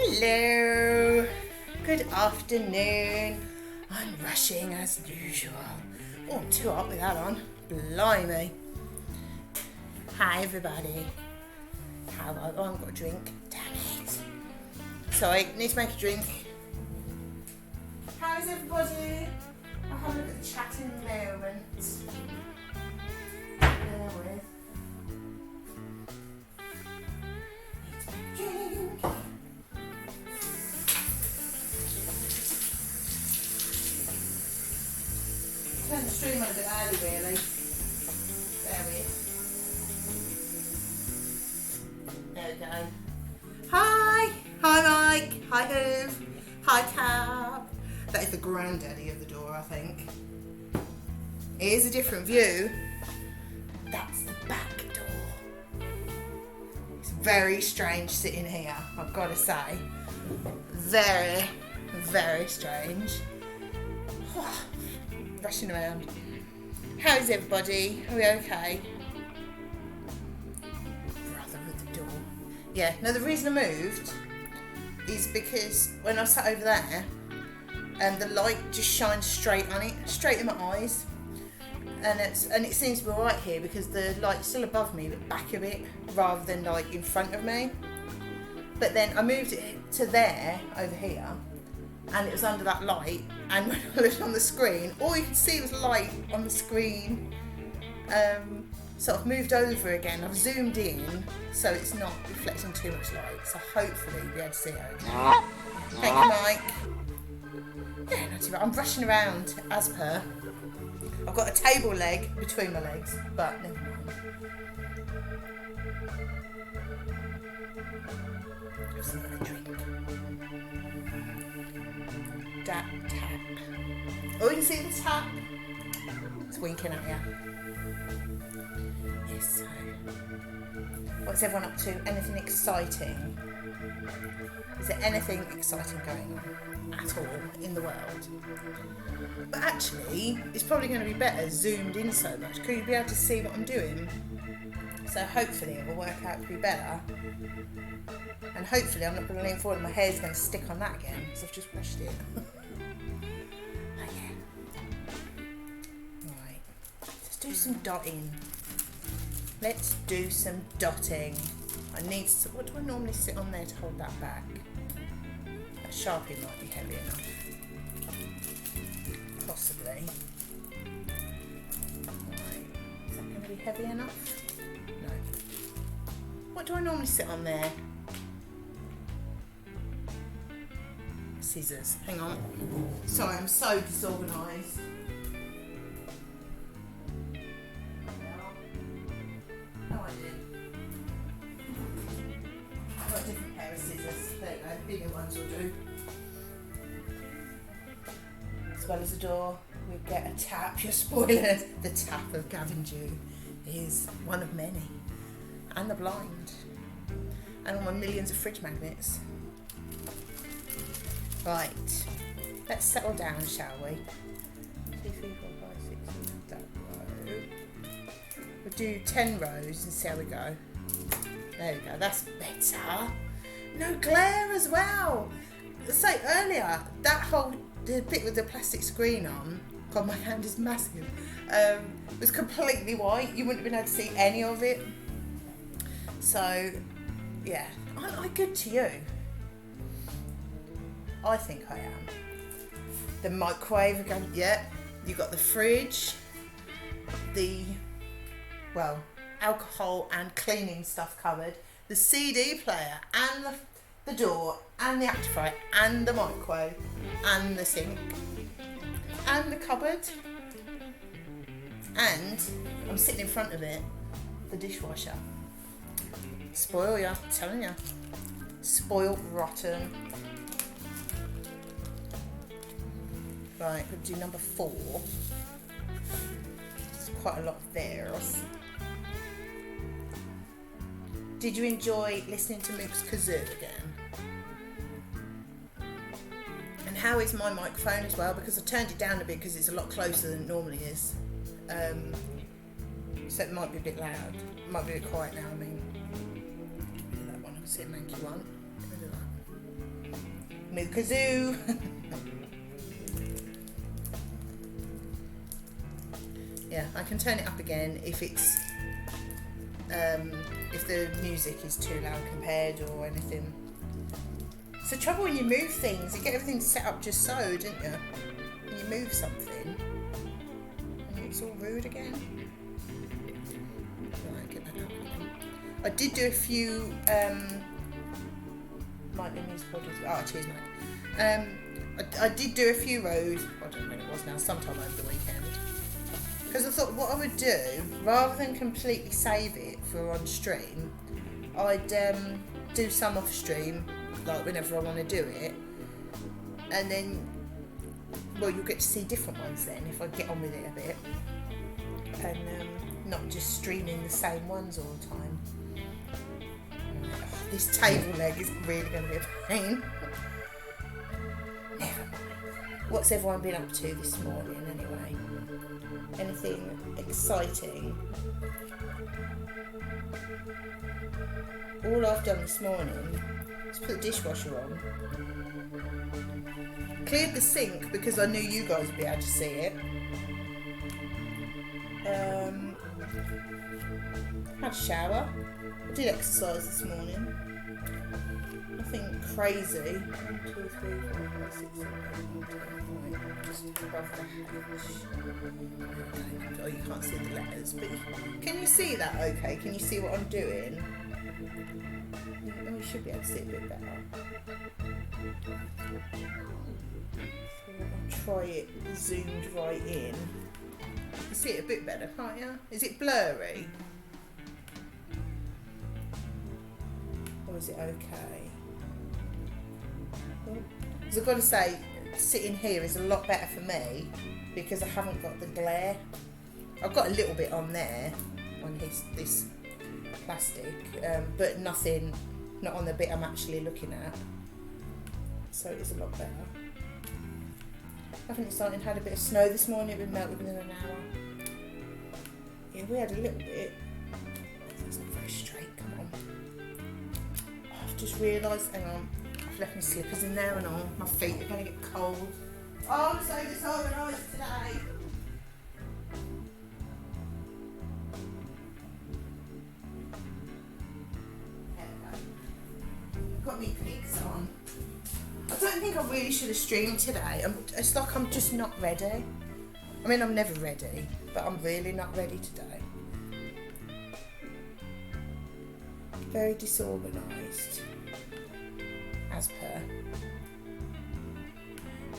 Hello, good afternoon. I'm rushing as usual. Oh, I'm too hot with that on. Blimey. Hi everybody. Oh, I haven't got a drink. Damn it. Sorry, need to make a drink. How's everybody? I'll have a look at the chat in a moment. Bear with. Need to make a drink. Turn the stream on a bit early, really. There we There we go. Hi! Hi, Mike. Hi, Hoove. Hi, Cab. That is the granddaddy of the door, I think. Here's a different view. That's the back door. It's very strange sitting here, I've got to say. Very, very strange. Rushing around. How's everybody? Are we okay? Brother with the door. Yeah, no, the reason I moved is because when I sat over there, the light just shines straight on it, straight in my eyes. And it seems to be alright here because the light's still above me, but back a bit, rather than like in front of me. But then I moved it to there, over here, and it was under that light, and when I looked on the screen, all you could see was light on the screen. So I've moved over again, I've zoomed in, so it's not reflecting too much light, so hopefully you'll be able to see it okay. Thank you, Mike. Yeah, not too bad. I'm rushing around as per. I've got a table leg between my legs, but never mind. Have some other drink. Tap. Oh, you can see the tap. It's winking at you. Yes, so. What's everyone up to? Anything exciting? Is there anything exciting going on at all in the world? But actually, it's probably going to be better zoomed in so much because you'll be able to see what I'm doing. So hopefully it will work out to be better. And hopefully I'm not going to lean forward and my hair's going to stick on that again because I've just brushed it. Okay. Right. Let's do some dotting. Let's do some dotting. I need to, what do I normally sit on there to hold that back? That Sharpie might be heavy enough. Possibly. Right. Is that going to be heavy enough? No. What do I normally sit on there? Scissors. Hang on. Sorry, I'm so disorganised. Oh, I did. I've got a different pair of scissors. There you go. Bigger ones will do. As well as the door, we get a tap. You're spoiling the tap of Gavin Dew is one of many. And the blind. And all my millions of fridge magnets. Right. Let's settle down, shall we? 2, 3, 4, 5, 6, 7, that row. We'll do 10 rows and see how we go. There we go. That's better. No glare as well. Say earlier, the bit with the plastic screen on, God, my hand is massive, was completely white. You wouldn't have been able to see any of it. So, yeah. Aren't I good to you? I think I am. The microwave again, yeah. You've got the fridge, the, well, alcohol and cleaning stuff covered, the CD player and the door and the amplifier and the microwave and the sink and the cupboard, and I'm sitting in front of it, the dishwasher. Spoil ya, I'm telling ya. Spoiled rotten. Right, we'll do number 4. There's quite a lot there. Did you enjoy listening to Mook's Kazoo again? And how is my microphone as well? Because I turned it down a bit because it's a lot closer than it normally is. So it might be a bit loud. It might be a bit quiet now, I mean. That one, I can see a manky one. Get rid of that. Mookazoo. Yeah, I can turn it up again if it's if the music is too loud compared or anything. It's the trouble when you move things. You get everything set up just so, don't you? When you move something, and it's all rude again. Right, get that out. I did do a few. Might be music projects. Oh, cheers, Mike. I did do a few rows. I don't know when it was now. Sometime over the weekend. Because I thought what I would do, rather than completely save it for on stream, I'd do some off stream, like whenever I want to do it, and then, well, you'll get to see different ones then if I get on with it a bit, and not just streaming the same ones all the time. Oh, this table leg is really going to be a pain. Never mind. What's everyone been up to this morning anyway? Anything exciting? All I've done this morning is put the dishwasher on, cleared the sink because I knew you guys would be able to see it, had a shower, I did exercise this morning, nothing crazy. 1, 2, 3, 4, 5, 6, 7, 8, 9, 10, 11, just above the H. Oh, you can't see the letters, but can you see that okay? Can you see what I'm doing? Oh, you should be able to see it a bit better. So I'll try it zoomed right in. You can see it a bit better, can't you? Is it blurry? Or is it okay? Because I've got to say, sitting here is a lot better for me because I haven't got the glare. I've got a little bit on there, on this plastic, but nothing, not on the bit I'm actually looking at. So it is a lot better. Nothing exciting. Had a bit of snow this morning. It melted within an hour. Yeah, we had a little bit. That's not very straight. Come on. Oh, I've just realised. Hang on. I've left my slippers in there and all. My feet are going to get cold. Oh, I'm so disorganised today. Got me clicks on. I don't think I really should have streamed today. It's like I'm just not ready. I mean, I'm never ready, but I'm really not ready today. Very disorganised, as per.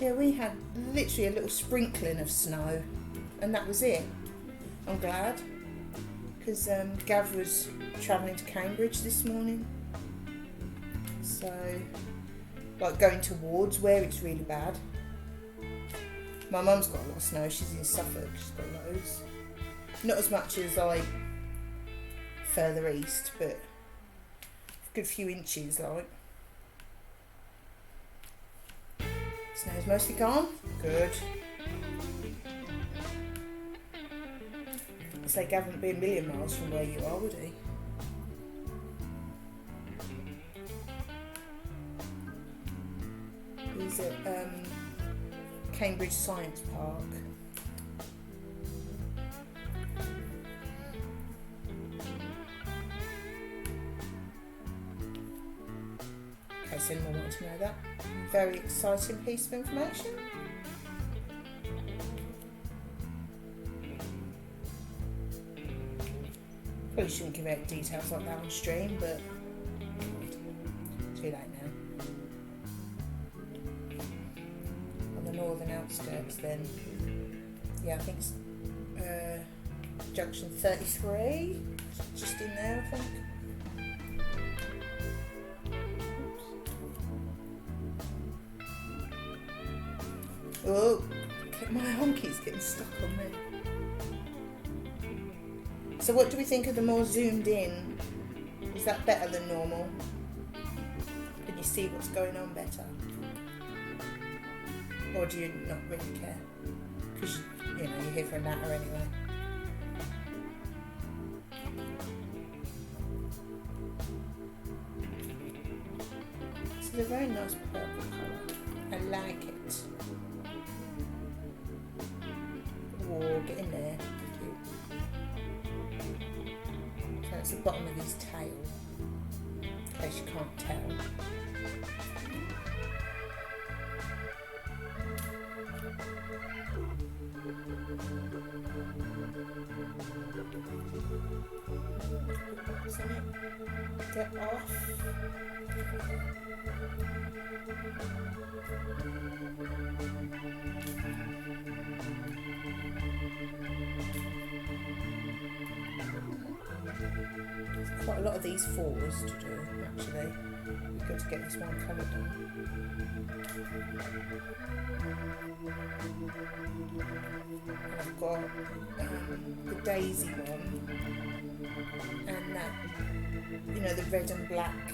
Yeah, we had literally a little sprinkling of snow, and that was it. I'm glad, because Gav was travelling to Cambridge this morning. So, like going towards where it's really bad. My mum's got a lot of snow. She's in Suffolk. She's got loads. Not as much as like further east, but a good few inches. Like snow's mostly gone. Good. I'd say Gavin would be a million miles from where you are, would he? He's at Cambridge Science Park. In case anyone wanted to know that. Very exciting piece of information. Probably shouldn't give out details like that on stream, but too late now. Northern outskirts then. Yeah, I think it's junction 33, just in there I think. Oops. Oh, my honky's getting stuck on me. So what do we think of the more zoomed in? Is that better than normal? Can you see what's going on better? Or do you not really care? Because, you know, you're here for a natter anyway. This is a very nice purple colour. like it. Oh, get in there. Thank you. So that's the bottom of his tail, in case you can't tell. Get off. There's quite a lot of these fours to do, actually. We've got to get this one colour done. And I've got the daisy one and that, you know, the red and black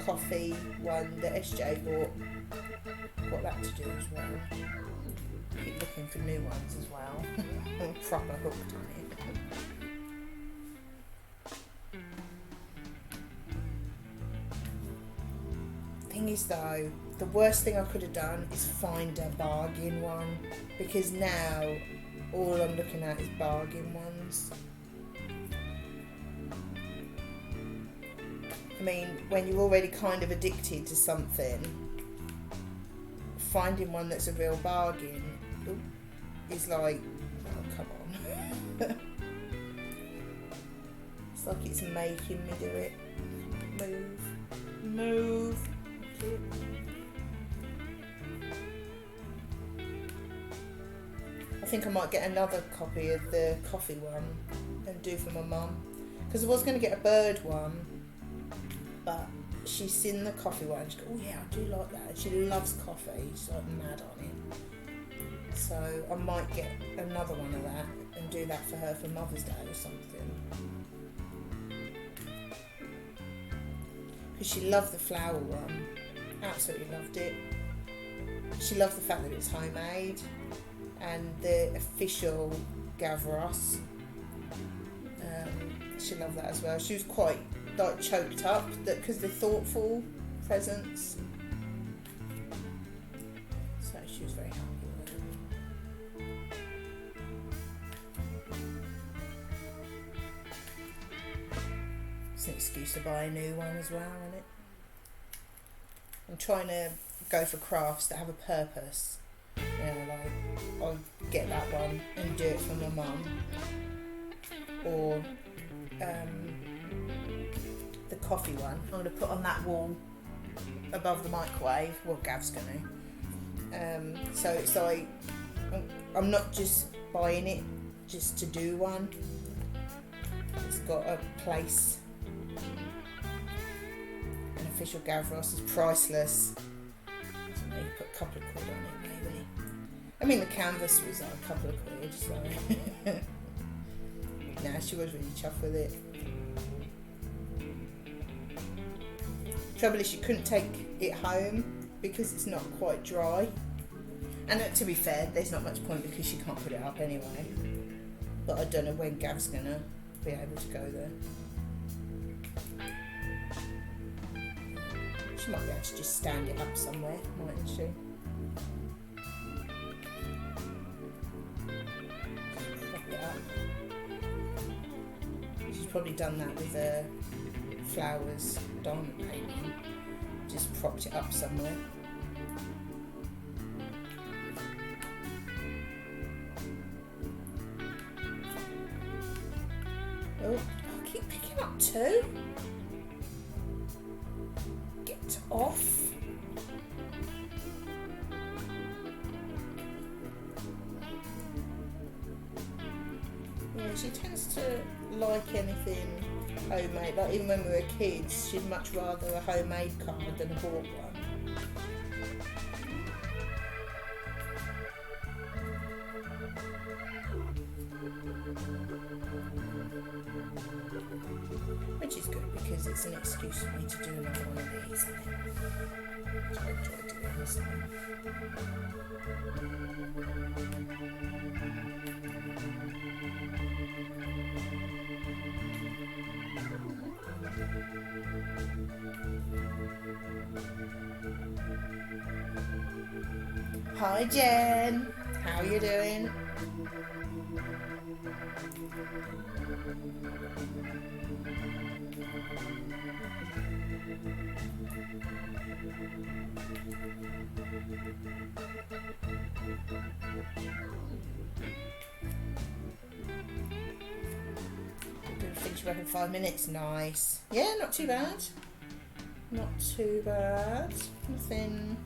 coffee one that SJ bought. Got that to do as well. Keep looking for new ones as well. I'm proper hooked on it. Thing is though, the worst thing I could have done is find a bargain one, because now all I'm looking at is bargain ones. I mean, when you're already kind of addicted to something, finding one that's a real bargain is like, oh, come on. It's like it's making me do it. Move. I think I might get another copy of the coffee one and do for my mum, because I was going to get a bird one, but she's seen the coffee one. She goes, oh yeah, I do like that. She loves coffee. She's like mad on it. So I might get another one of that and do that for her for Mother's Day or something. Because she loved the flower one. Absolutely loved it. She loved the fact that it was homemade, and the official Gavros. She loved that as well. She was quite like choked up because they're thoughtful presents. So she was very happy with it. It's an excuse to buy a new one as well, isn't it? I'm trying to go for crafts that have a purpose. You know, like I'll get that one and do it for my mum, or the coffee one I'm going to put on that wall above the microwave. Well, Gav's going to. So it's like I'm not just buying it just to do one. It's got a place. An official Gavros is priceless. So maybe put a couple of quid on it, maybe. I mean, the canvas was like a couple of quid, so. Nah, she was really chuffed with it. Trouble is, she couldn't take it home because it's not quite dry. And to be fair, there's not much point because she can't put it up anyway. But I don't know when Gav's gonna be able to go there. She might be able to just stand it up somewhere, mightn't she? Prop it up. She's probably done that with her flowers diamond painting. Just propped it up somewhere. Oh, I keep picking up two. Get off. Yeah, she tends to like anything homemade. Like even when we were kids, she'd much rather a homemade card than a bought one. Which is good because it's an excuse for me to do another one of these. Which I enjoy doing, so. Hi Jen, how are you doing? Finish work in 5 minutes, nice. Yeah, not too bad. Not too bad. Nothing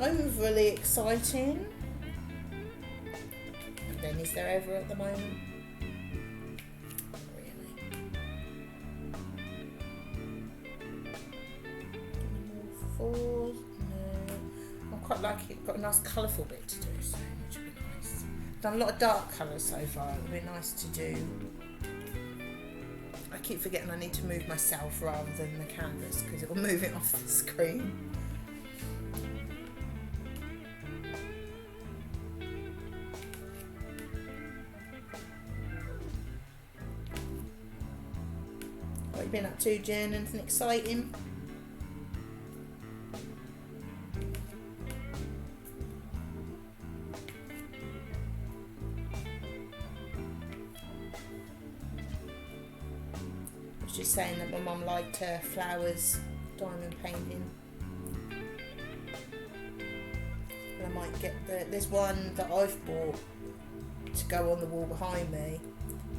overly exciting. Then is there ever at the moment? Really? Fours? No. I quite like it. Got a nice colourful bit to do, so which would be nice. Done a lot of dark colours so far. It would be nice to do. I keep forgetting I need to move myself rather than the canvas because it will move it off the screen. What have you been up to, Jen? Anything exciting? Just saying that my mum liked her flowers diamond painting, and I might get there's one that I've bought to go on the wall behind me.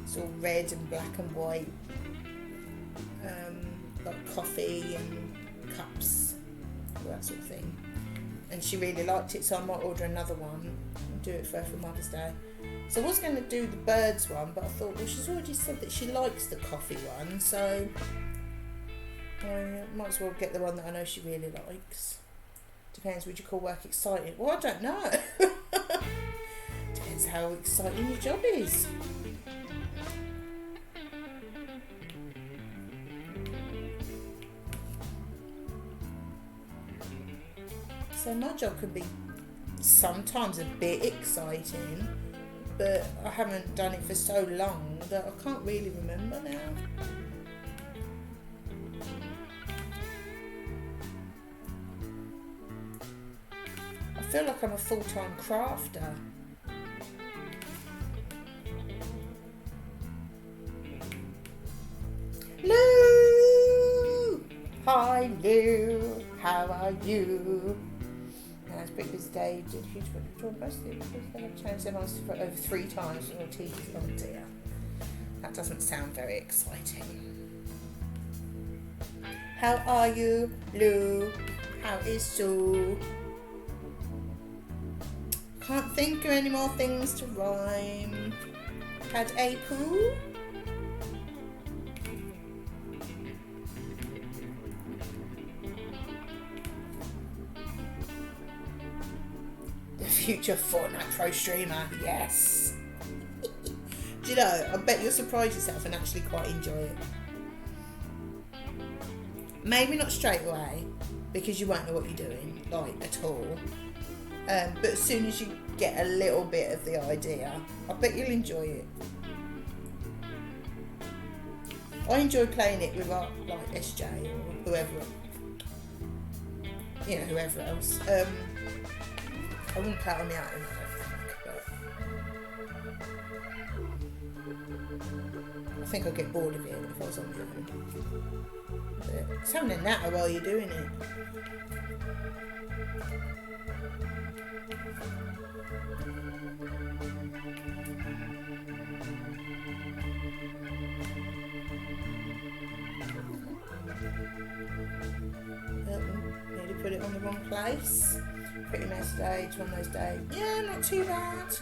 It's all red and black and white, like coffee and cups, all that sort of thing, and she really liked it, so I might order another one and do it for her for Mother's Day. So I was going to do the birds one, but I thought, well, she's already said that she likes the coffee one, so I might as well get the one that I know she really likes. Depends, would you call work exciting? Well, I don't know. Depends how exciting your job is. So my job can be sometimes a bit exciting, but I haven't done it for so long that I can't really remember now. I feel like I'm a full-time crafter. Lou! Hi Lou, how are you? It's a pretty busy day. Did a huge job mostly because they have changed their minds for over 3 times on TV. Oh dear. That doesn't sound very exciting. How are you, Lou? How is Sue? Can't think of any more things to rhyme. Had a poo? Future Fortnite Pro streamer, yes. Do you know, I bet you'll surprise yourself and actually quite enjoy it. Maybe not straight away, because you won't know what you're doing, like, at all. But as soon as you get a little bit of the idea, I bet you'll enjoy it. I enjoy playing it with, like, SJ or whoever, whoever else. I wouldn't play it on my own, I don't think, but I think I'd get bored of it if I was on my own. But it's having a natter while you're doing it. Nearly put it on the wrong place. Pretty mess day, it's one of those days. Yeah, not too bad.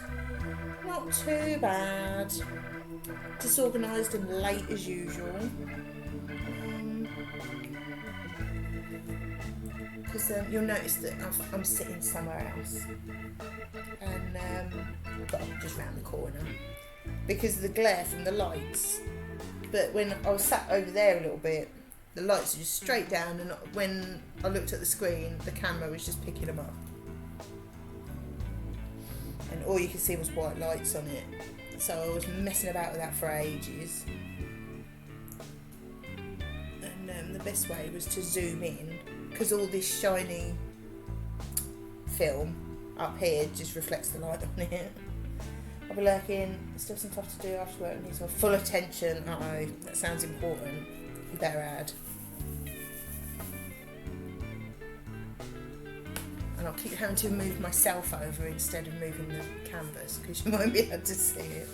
Not too bad. Disorganised and late as usual. Because you'll notice that I'm sitting somewhere else. And but I'm just round the corner. Because of the glare from the lights. But when I was sat over there a little bit, the lights are just straight down, and when I looked at the screen, the camera was just picking them up. And all you could see was white lights on it. So I was messing about with that for ages. And the best way was to zoom in, because all this shiny film up here just reflects the light on it. I'll be lurking, still some stuff to do after work, needs my full attention. Uh-oh, that sounds important. You better add. And I'll keep having to move myself over instead of moving the canvas because you won't be able to see it.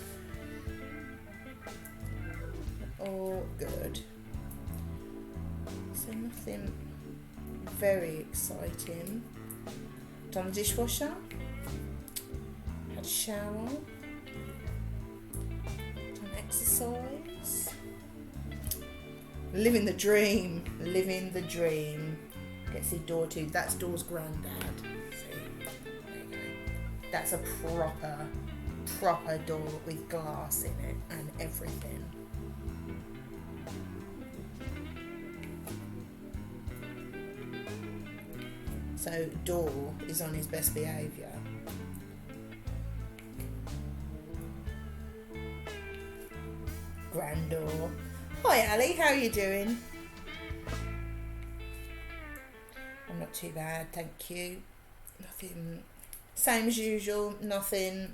All good. So nothing very exciting. Done the dishwasher. Had a shower. Done exercise. Living the dream. Living the dream. Get to see Door too. That's Door's granddad. See? There you go. That's a proper door with glass in it and everything. So Door is on his best behaviour. Grandor. Hi Ali, how are you doing? I'm not too bad, thank you. Nothing, same as usual, nothing,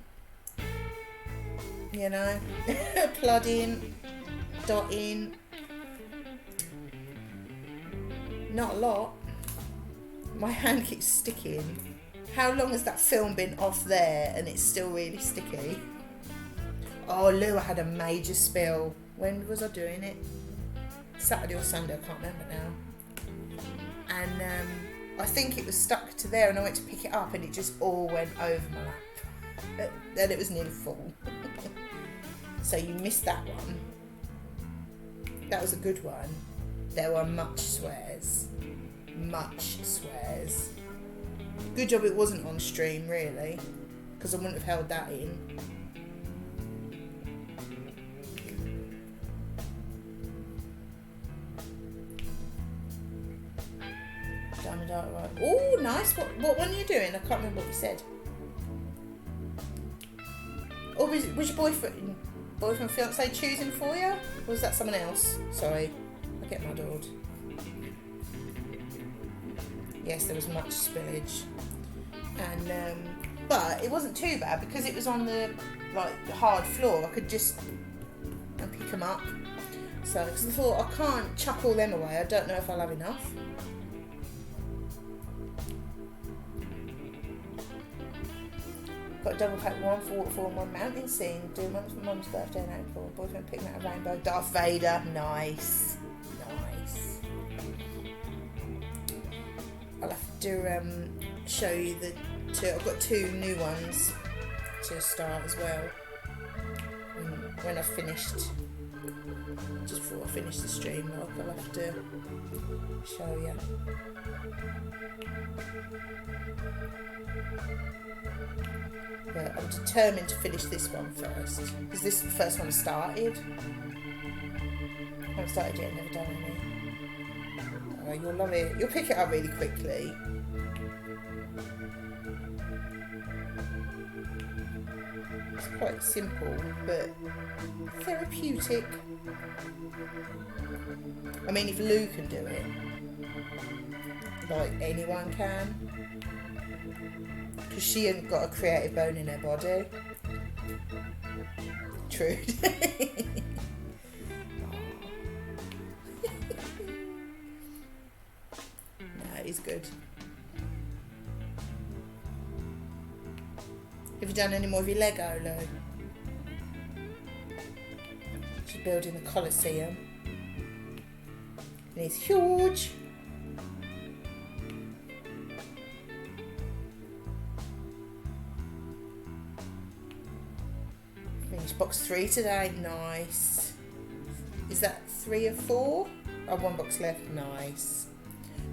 you know, plodding, dotting. Not a lot. My hand keeps sticking. How long has that film been off there and it's still really sticky? Oh, Lou, I had a major spill. When was I doing it? Saturday or Sunday, I can't remember now. And I think it was stuck to there and I went to pick it up and it just all went over my lap. Then it was nearly full. So you missed that one. That was a good one. There were much swears. Much swears. Good job it wasn't on stream, really, because I wouldn't have held that in. Diamond art, right. Oh, nice. What one are you doing? I can't remember what you said. Or was your boyfriend, fiance choosing for you? Or was that someone else? Sorry, I get muddled. Yes, there was much spillage, and but it wasn't too bad because it was on the hard floor. I could just pick them up. So, because I thought I can't chuck all them away. I don't know if I'll have enough. Got a double pack, one for waterfall and one mountain scene. Do one for Mum's birthday in April. Boyfriend picked out a rainbow. Darth Vader, nice. I'll have to show you the two. I've got two new ones to start as well. When I've finished, just before I finish the stream, I'll have to show you. But I'm determined to finish this one first because this is the first one I started. I haven't started yet, never done any. Oh, you'll love it. You'll pick it up really quickly. It's quite simple, but therapeutic. I mean, if Lou can do it, like anyone can. Because she hasn't got a creative bone in her body. True. He's good. Have you done any more of your Lego, Lou? She's building the Colosseum. And it's huge. Finished box 3 today, nice. Is that 3 of 4? Oh, 1 box left, nice.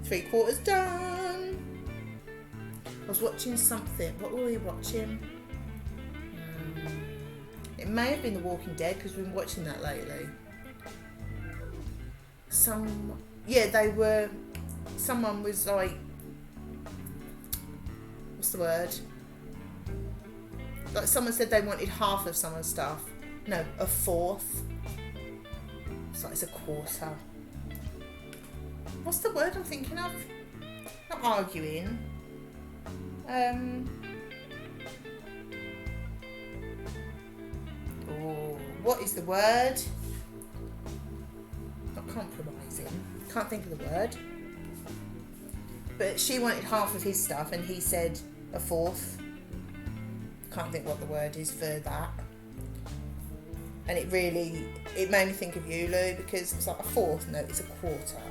3/4 done. I was watching something. What were we watching? It may have been The Walking Dead because we've been watching that lately. They were. Someone was like, what's the word? Like someone said they wanted half of someone's stuff. No, a fourth. It's like it's a quarter. What's the word I'm thinking of? Not arguing. what is the word? Not compromising. Can't think of the word. But she wanted half of his stuff and he said a fourth. Can't think what the word is for that. And it made me think of you, Lou, because it's like a fourth. No, it's a quarter.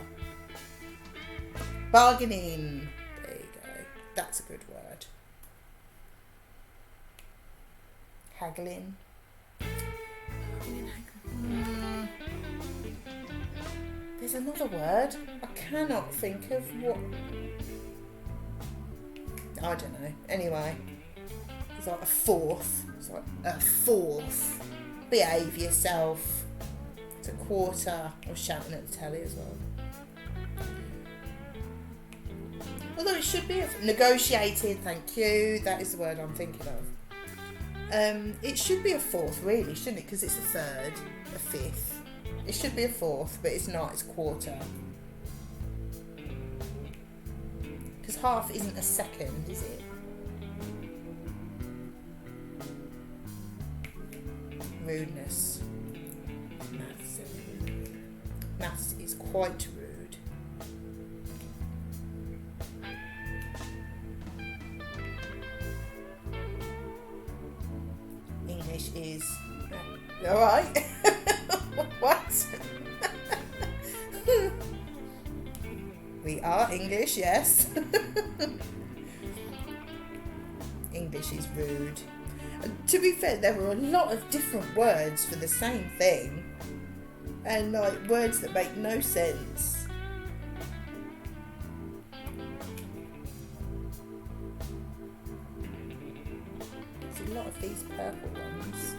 Bargaining. There you go. That's a good word. Haggling. There's another word. I cannot think of what. I don't know. Anyway, it's like a fourth. It's like a fourth. Behave yourself. It's a quarter. I was shouting at the telly as well. Although it should be negotiated. Thank you. That is the word I'm thinking of. It should be a fourth, really, shouldn't it? Because it's a third, a fifth. It should be a fourth, but it's not. It's quarter. Because half isn't a second, is it? Rudeness. Maths is quite rude. English is... Alright. What? We are English, yes. English is rude. And to be fair, there were a lot of different words for the same thing. And like words that make no sense. There's a lot of these purple ones.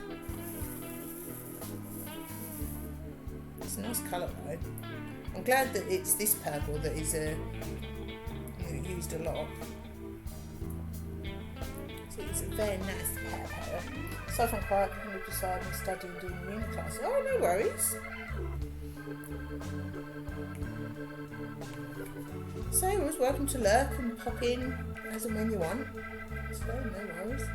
It's a nice colour though. I'm glad that it's this purple that is used a lot. So it's a very nice purple. So if I'm quiet, I'm going to decide I'm studying doing unit classes. Oh, no worries. So you're always welcome to lurk and pop in as and when you want. So no worries.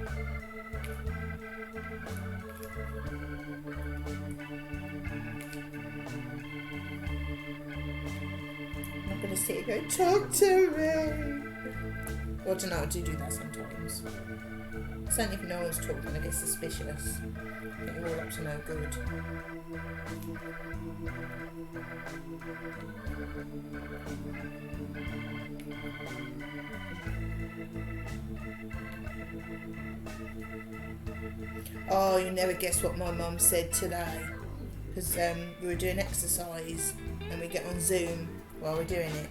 I'm not going to sit here and go, talk to me. Well, I don't know, I do that sometimes. Certainly if no one's talking, I get suspicious. I think we're all up to no good. Oh, you never guess what my mum said today. Because we were doing exercise and we get on Zoom while we're doing it.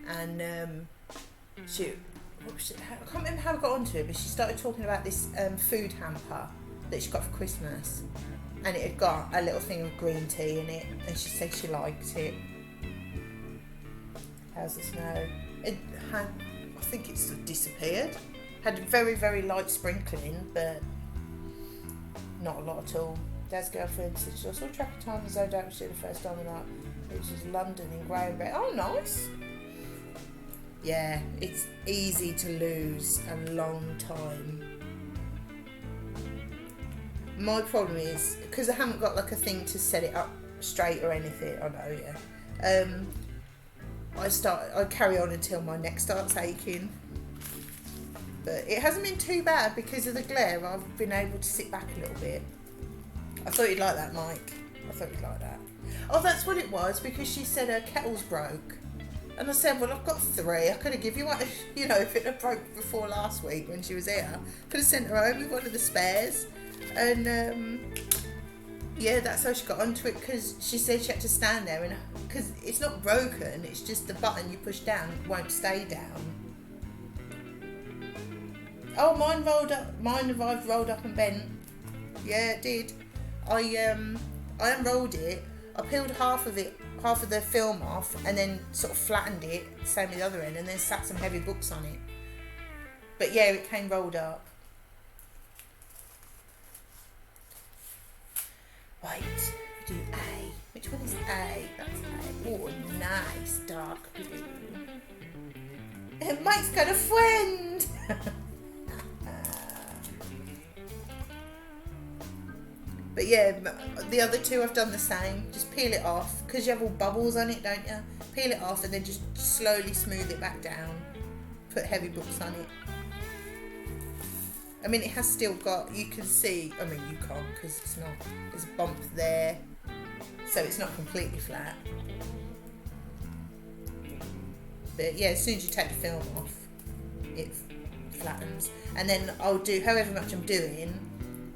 And I can't remember how I got onto it, but she started talking about this food hamper that she got for Christmas. And it had got a little thing of green tea in it. And she said she liked it. How's the snow? It had, I think it's sort of disappeared. Had a very, very light sprinkling, but not a lot at all. Dad's girlfriend said she saw Track of Time as though that was the first time of night. It was London in grey and red. Oh, nice. Yeah, it's easy to lose a long time. My problem is, because I haven't got like a thing to set it up straight or anything, I know, yeah. I carry on until my neck starts aching. But it hasn't been too bad because of the glare. I've been able to sit back a little bit. I thought you'd like that, Mike. I thought you'd like that. Oh, that's what it was, because she said her kettle's broke. And I said, well, I've got 3. I could have given you one, you know, if it had broke before last week when she was here. Could have sent her home with one of the spares. And, yeah, that's how she got onto it, because she said she had to stand there. And because it's not broken, it's just the button you push down won't stay down. Oh, mine rolled up. Mine arrived rolled up and bent. Yeah, it did. I unrolled it. I peeled half of the film off, and then sort of flattened it, same as the other end, and then sat some heavy books on it. But yeah, it came rolled up. Right, we do A. Which one is A? That's A. Oh, nice dark blue. Mike's got a friend. But yeah, the other two I've done the same. Just peel it off, because you have all bubbles on it, don't you? Peel it off and then just slowly smooth it back down. Put heavy books on it. I mean, it has still got, you can see, I mean you can't because it's not, there's a bump there. So it's not completely flat. But yeah, as soon as you take the film off, it flattens. And then I'll do, however much I'm doing,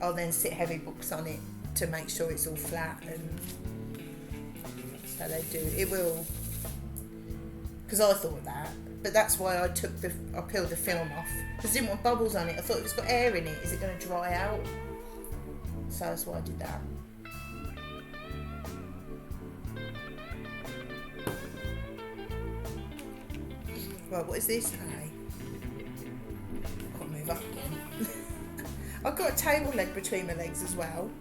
I'll then sit heavy books on it to make sure it's all flat, and so they do. It will, because I thought that, but that's why I peeled the film off, because I didn't want bubbles on it. I thought it's got air in it. Is it going to dry out? So that's why I did that. Right, what is this? Hey, can't move up again. I've got a table leg between my legs as well.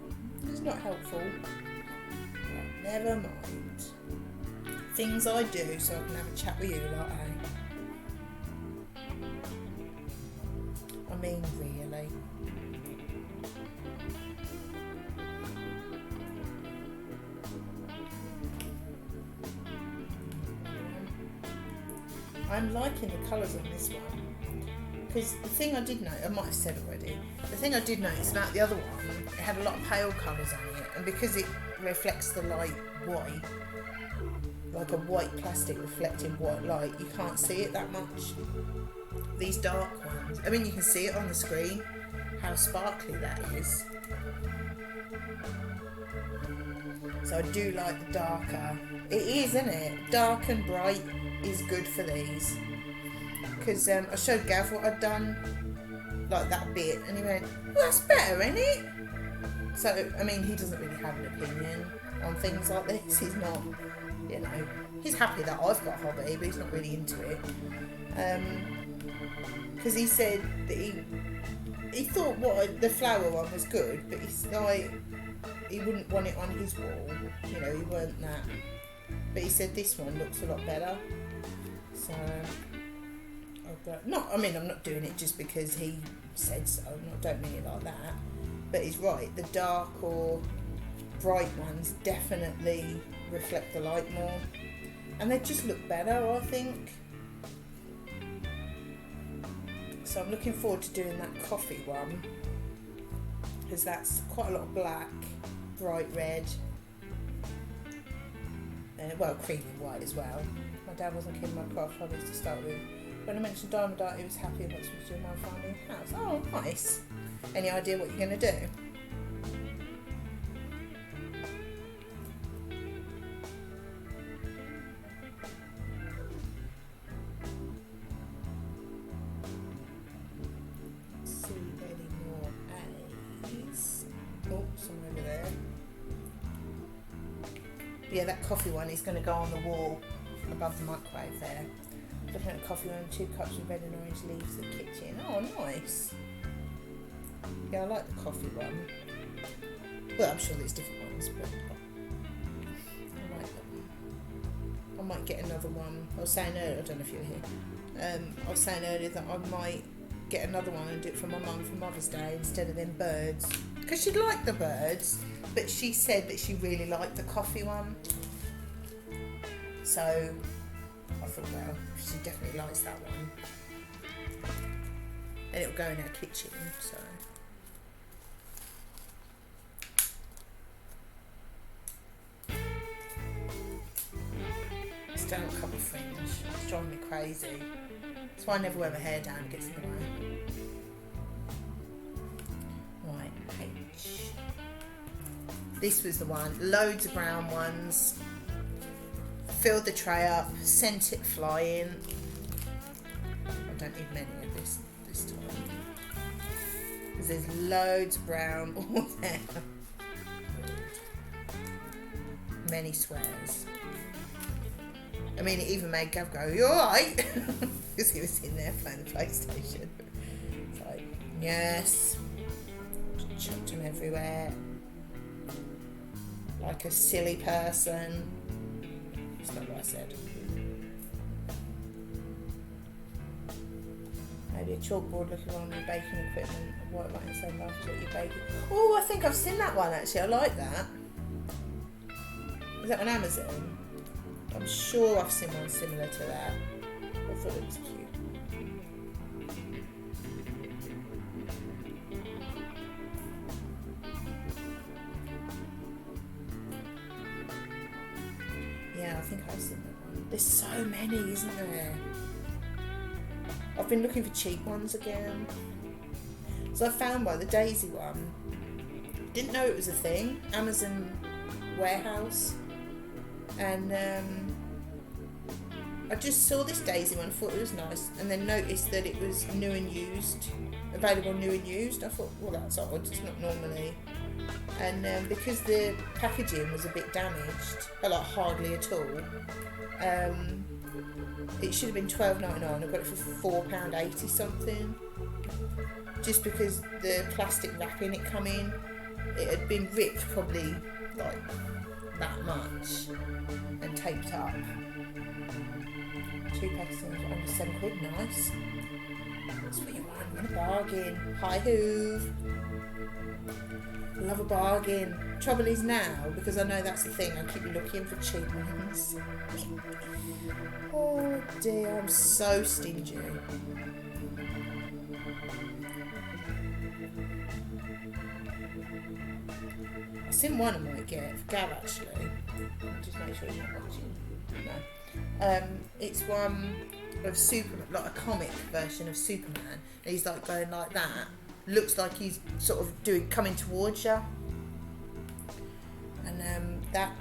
It's not helpful. Right, never mind. Things I do so I can have a chat with you lot, eh? I mean, really. I'm liking the colours on this one. Because the thing I did notice, I might have said already, the thing I did notice about the other one, it had a lot of pale colours on it, and because it reflects the light white, like a white plastic reflecting white light, you can't see it that much. These dark ones, I mean you can see it on the screen, how sparkly that is. So I do like the darker. It is, isn't it? Dark and bright is good for these. Because I showed Gav what I'd done, like that bit, and he went, well, that's better, isn't it? So, I mean, he doesn't really have an opinion on things like this. He's not, you know, he's happy that I've got a hobby, but he's not really into it. Because he said that he thought the flower one was good, but he's like, he wouldn't want it on his wall. You know, he weren't that. But he said this one looks a lot better. So... not, I mean, I'm not doing it just because he said so. I don't mean it like that. But he's right. The dark or bright ones definitely reflect the light more, and they just look better, I think. So I'm looking forward to doing that coffee one, because that's quite a lot of black, bright red, and well, creamy white as well. My dad wasn't keen on my craft hobbies to start with. When I mentioned diamond art, he was happy about switching to my family house. Oh, nice. Any idea what you're going to do? See any more A's? Oh, some over there. But yeah, that coffee one is going to go on the wall above the microwave there. Looking at a coffee one, 2 cups of red and orange leaves in the kitchen. Oh, nice. Yeah, I like the coffee one. Well, I'm sure there's different ones, but I like that one. I might get another one. I was saying earlier, I don't know if you were here. I was saying earlier that I might get another one and do it for my mum for Mother's Day instead of them birds. Because she'd like the birds, but she said that she really liked the coffee one. So... I thought, well, she definitely likes that one. And it'll go in our kitchen, so. Still don't cut my fringe. It's driving me crazy. That's why I never wear my hair down, it gets in the way. Right, H. This was the one. Loads of brown ones. Filled the tray up, sent it flying. I don't need many of this time. Because there's loads of brown all there. Many swears. I mean, it even made Gav go, you alright? Because he was in there playing the PlayStation. It's like, yes. Chucked him everywhere. Like a silly person. That's not what I said. maybe a chalkboard looking on your baking equipment and white writing the same life as what you're baking. Oh, I think I've seen that one actually. I like that. Is that on Amazon? I'm sure I've seen one similar to that. I thought it was cute. Yeah, I think I've seen that one. There's so many, isn't there? I've been looking for cheap ones again. So I found one, the Daisy one. Didn't know it was a thing. Amazon warehouse. And I just saw this Daisy one, thought it was nice, and then noticed that it was new and used, available new and used. I thought, well, that's odd, it's not normally. And because the packaging was a bit damaged, like hardly at all, it should have been $12.99. I got it for £4.80 something. Just because the plastic wrapping it come in, it had been ripped probably like that much and taped up. 2 packs under £7, nice. That's what you want, a bargain. Hi Hoove. Love a bargain. Trouble is now, because I know that's the thing, I keep looking for cheap ones. Oh dear, I'm so stingy. I've seen one I might get for Gav actually. Just make sure he's not watching. No. It's one of Superman, like a comic version of Superman, and he's like going like that. Looks like he's sort of coming towards you. And that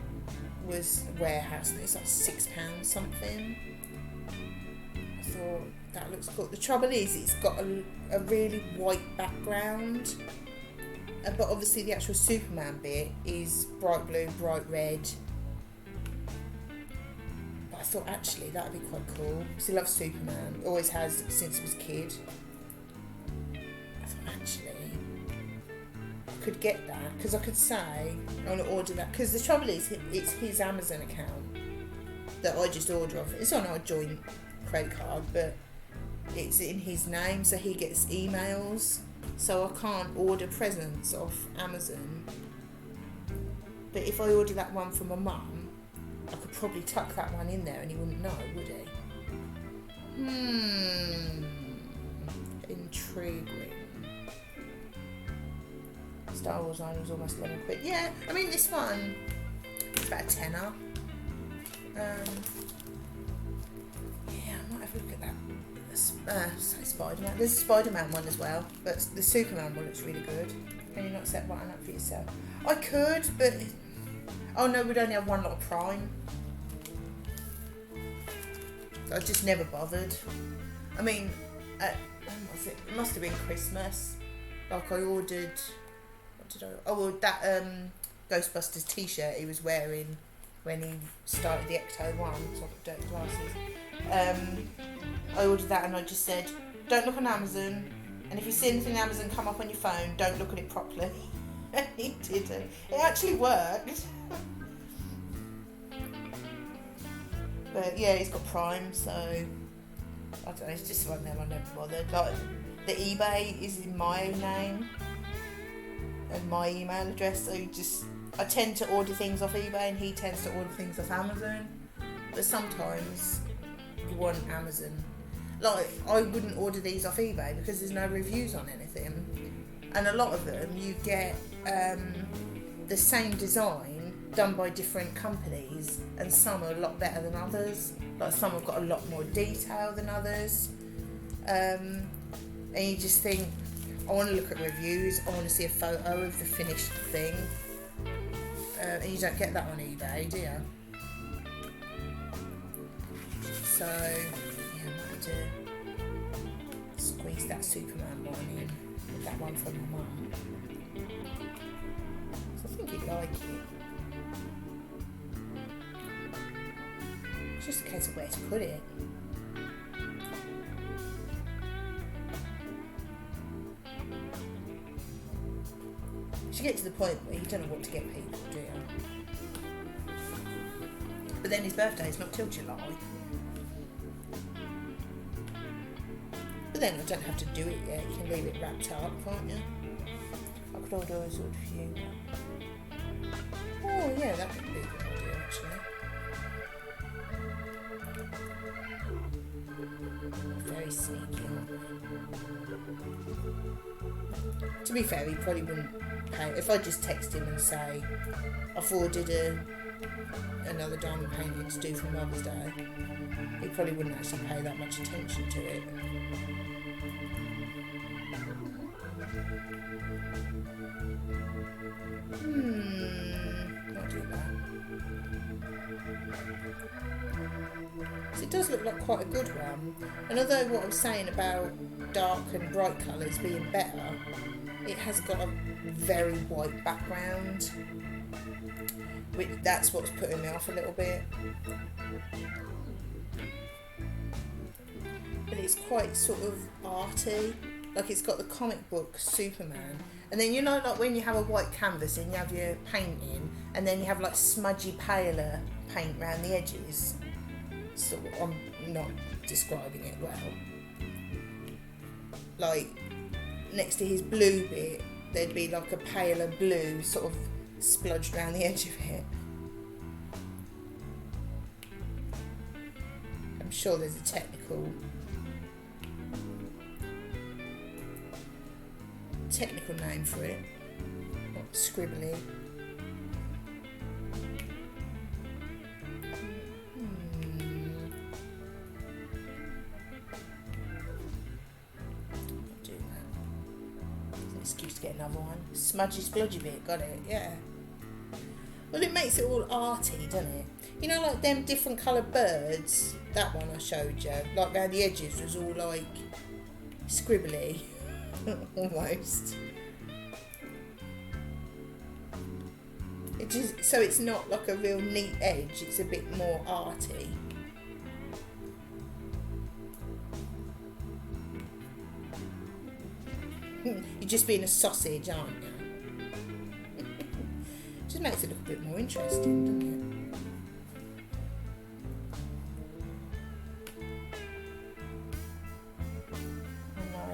was warehouse, and it's like £6 something. I thought that looks cool. The trouble is, it's got a really white background, but obviously the actual Superman bit is bright blue, bright red. But I thought actually that would be quite cool, because he loves Superman, always has since he was a kid. I thought actually I could get that, because I could say I want to order that, because the trouble is it's his Amazon account that I just order off. It's on our joint credit card, but it's in his name, so he gets emails, so I can't order presents off Amazon. But if I order that one for my mum, I could probably tuck that one in there and he wouldn't know, would he? Intriguing. Star Wars line was almost £11. Yeah, I mean this one is about a tenner. Yeah, I might have a look at that. Spider-Man. There's a Spider-Man one as well, but the Superman one looks really good. Can you not set one up for yourself? I could, but oh no, we'd only have one lot of Prime. I just never bothered. I mean, when was it? It must have been Christmas. Like I ordered. What did I? Oh, well, that Ghostbusters T-shirt he was wearing when he started the Ecto One. So I've got dirty glasses. I ordered that and I just said, don't look on Amazon, and if you see anything on Amazon come up on your phone, don't look at it properly. And he didn't. It actually worked. But yeah, he's got Prime, so I don't know, it's just one of them I never bothered. Like, the eBay is in my name and my email address, so I tend to order things off eBay and he tends to order things off Amazon. But sometimes you want Amazon. Like, I wouldn't order these off eBay because there's no reviews on anything. And a lot of them you get the same design done by different companies, and some are a lot better than others. Like, some have got a lot more detail than others. And you just think, I want to look at reviews, I want to see a photo of the finished thing. And you don't get that on eBay, do you? So, yeah, I might have to squeeze that Superman one in with that one from my mum. So I think he'd like it. It's just a case of where to put it. You get to the point where you don't know what to get people, do you? But then his birthday is not till July. But then I don't have to do it yet. You can leave it wrapped up, can't you? I could order a sort of few. Oh yeah, that would be a good idea actually. Very sneaky, aren't they? To be fair, he probably wouldn't pay. If I just text him and say I've ordered another diamond painting to do for Mother's Day, he probably wouldn't actually pay that much attention to it. I'll do that. So it does look like quite a good one. And although what I was saying about dark and bright colours being better, it has got a very white background, which that's what's putting me off a little bit. But it's quite sort of arty, like it's got the comic book Superman, and then you know, like when you have a white canvas and you have your painting, and then you have like smudgy paler paint around the edges. So I'm not describing it well. Like next to his blue bit, there'd be like a paler blue sort of spludged around the edge of it. I'm sure there's a technical name for it, not scribbly. I'll do that. It's an excuse to get another one. Smudgy splodgy bit, got it, yeah. Well, it makes it all arty, doesn't it? You know, like them different coloured birds, that one I showed you, like around the edges was all like scribbly, almost. It just, so it's not like a real neat edge, it's a bit more arty. You're just being a sausage, aren't you? Just makes it look a bit more interesting, doesn't it?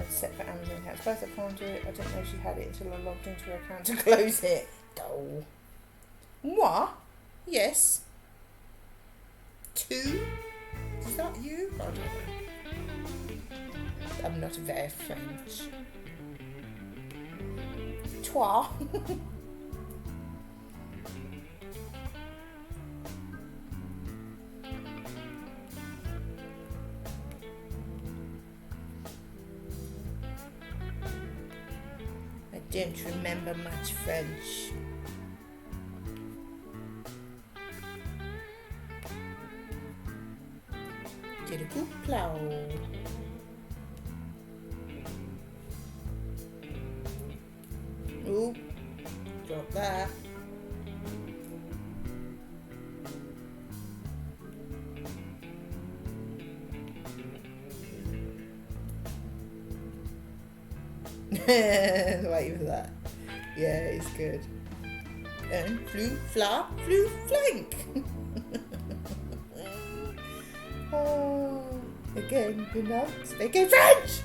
Set for Amazon accounts. Both I can't do it. I didn't know she had it until I logged into her account to close it. Oh. What? Yes. 2? Is that you? I don't know. I'm not very French. Toi. I don't remember much French. Get a good plow. Ooh, drop that. Wait for that. Yeah, it's good. And flew, flap, flew, flank. Oh, again, you're not speaking French.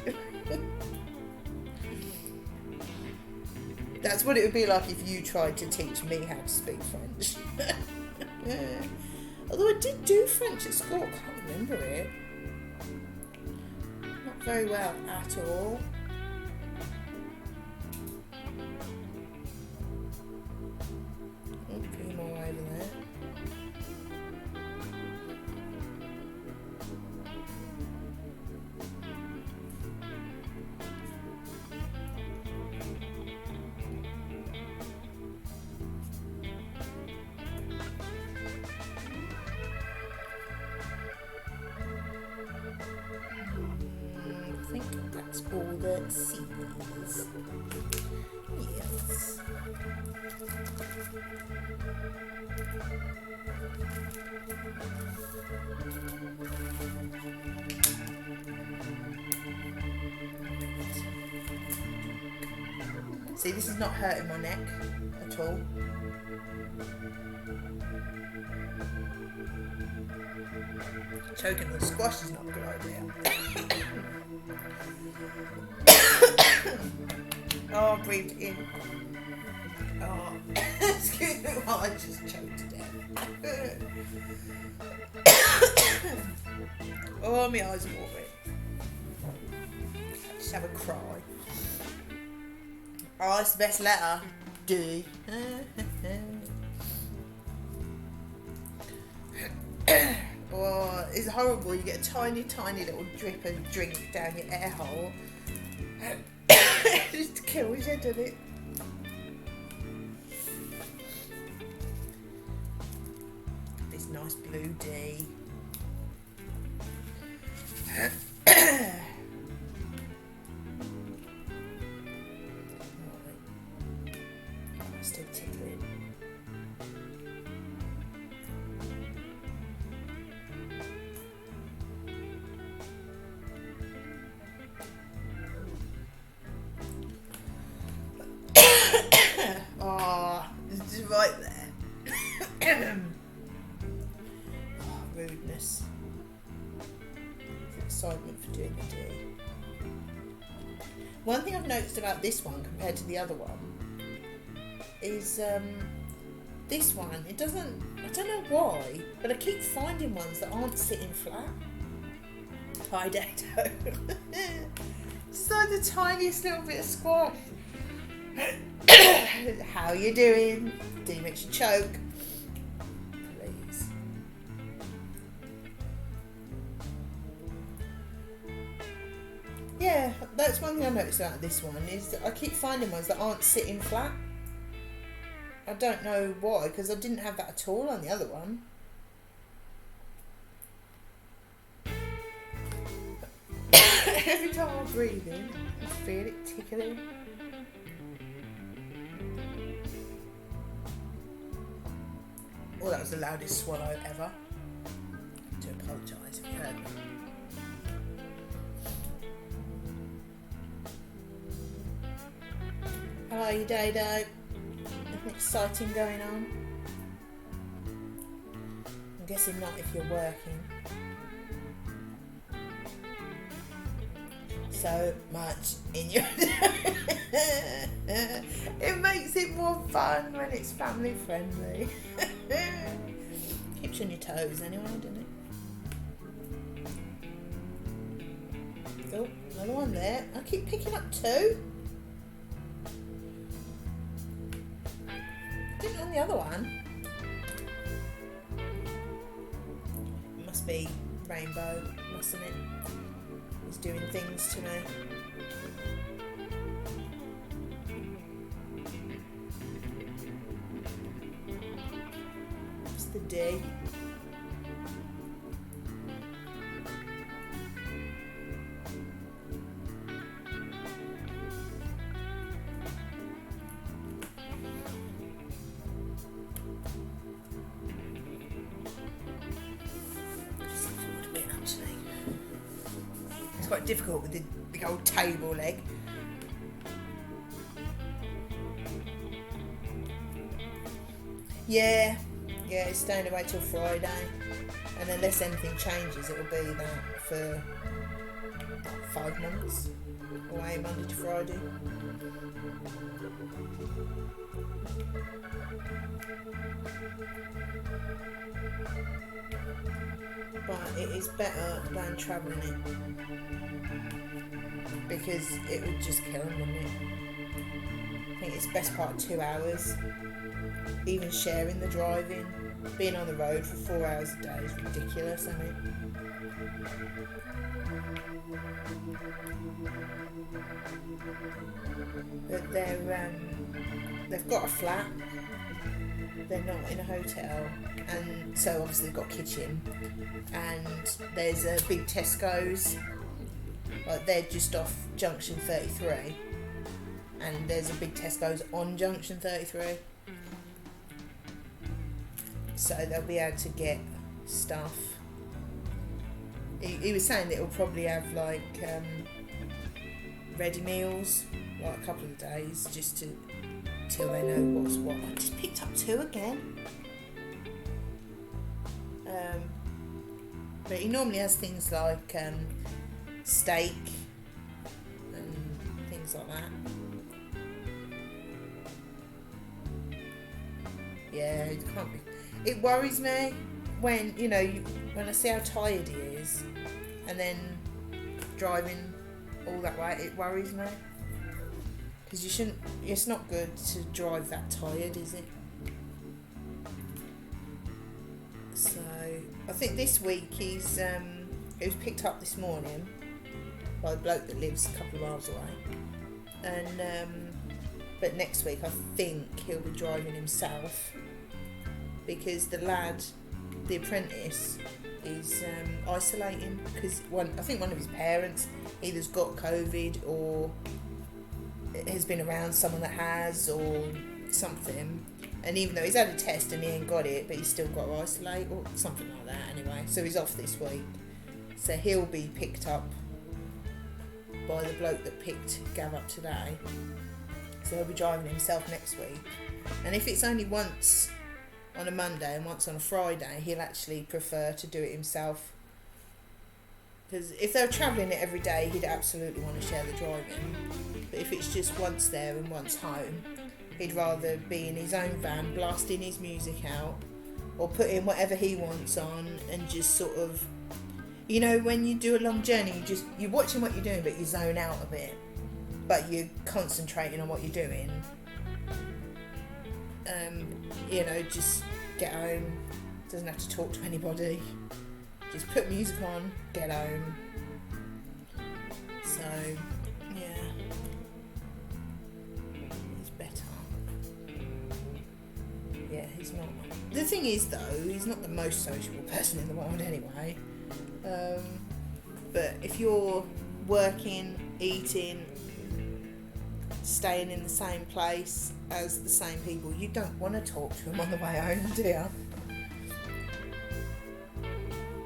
That's what it would be like if you tried to teach me how to speak French. Although I did do French at school, I can't remember it. Not very well at all. A few more over there. I think that's all the C's. Yes. See, this is not hurting my neck at all. Choking on the squash is not a good idea. Oh, I breathed in. Oh, excuse me, well, I just choked to death. Oh, my eyes are watering. Just have a cry. Oh, it's the best letter. D. Oh, it's horrible. You get a tiny, tiny little drip of drink down your air hole. Just kills you, doesn't it? This nice blue D. Still tickling. Oh, this is right there. Oh, rudeness. Excitement for doing the D. One thing I've noticed about this one compared to the other one is this one, it doesn't, I don't know why, but I keep finding ones that aren't sitting flat. Hi, Dado. It's like the tiniest little bit of squash. How you doing? Do you make you choke? Please. Yeah, that's one thing I noticed about this one is that I keep finding ones that aren't sitting flat. I don't know why, because I didn't have that at all on the other one. Every time I breathe in, I feel it tickling. Oh, that was the loudest swallow ever. I do apologise if you heard me. How are you, Dado? Anything exciting going on? I'm guessing not if you're working. So much in your... It makes it more fun when it's family friendly. Keeps you on your toes anyway, doesn't it? Oh, another one there. I keep picking up two. Didn't on the other one. It must be rainbow, mustn't it? It's doing things to me. It's the D. It's quite difficult with the big old table leg. Yeah, it's staying away till Friday, and unless anything changes, it'll be that for 5 months, away Monday to Friday. But it is better than travelling it, because it would just kill them, wouldn't it? I think it's best part of 2 hours. Even sharing the driving, being on the road for 4 hours a day is ridiculous, isn't it? But they've got a flat. They're not in a hotel, and so obviously they've got a kitchen, and there's a big Tesco's, like they're just off Junction 33, and there's a big Tesco's on Junction 33, so they'll be able to get stuff. He was saying that it'll probably have like ready meals, like a couple of days, just to till they know what's what. I just picked up 2 again. But he normally has things like steak, things like that. Yeah, it can't be. It worries me when, when I see how tired he is, and then driving all that way, it worries me. Because you shouldn't, it's not good to drive that tired, is it? So, I think this week he was picked up this morning by a bloke that lives a couple of miles away. And, but next week I think he'll be driving himself, because the lad, the apprentice, is isolating because I think one of his parents either's got COVID or has been around someone that has or something, and even though he's had a test and he ain't got it, but he's still got to isolate or something like that anyway, so he's off this week. So he'll be picked up by the bloke that picked Gav up today, so he'll be driving himself next week. And if it's only once on a Monday and once on a Friday, he'll actually prefer to do it himself, because if they were travelling it every day, he'd absolutely want to share the driving. But if it's just once there and once home, he'd rather be in his own van blasting his music out or putting whatever he wants on and just sort of, when you do a long journey, you're watching what you're doing but you zone out a bit, but you're concentrating on what you're doing. Just get home, doesn't have to talk to anybody, just put music on, get home. So, yeah, he's better. Yeah, he's not. The thing is, though, he's not the most sociable person in the world anyway. But if you're working, eating, staying in the same place as the same people, you don't want to talk to them on the way home, do you?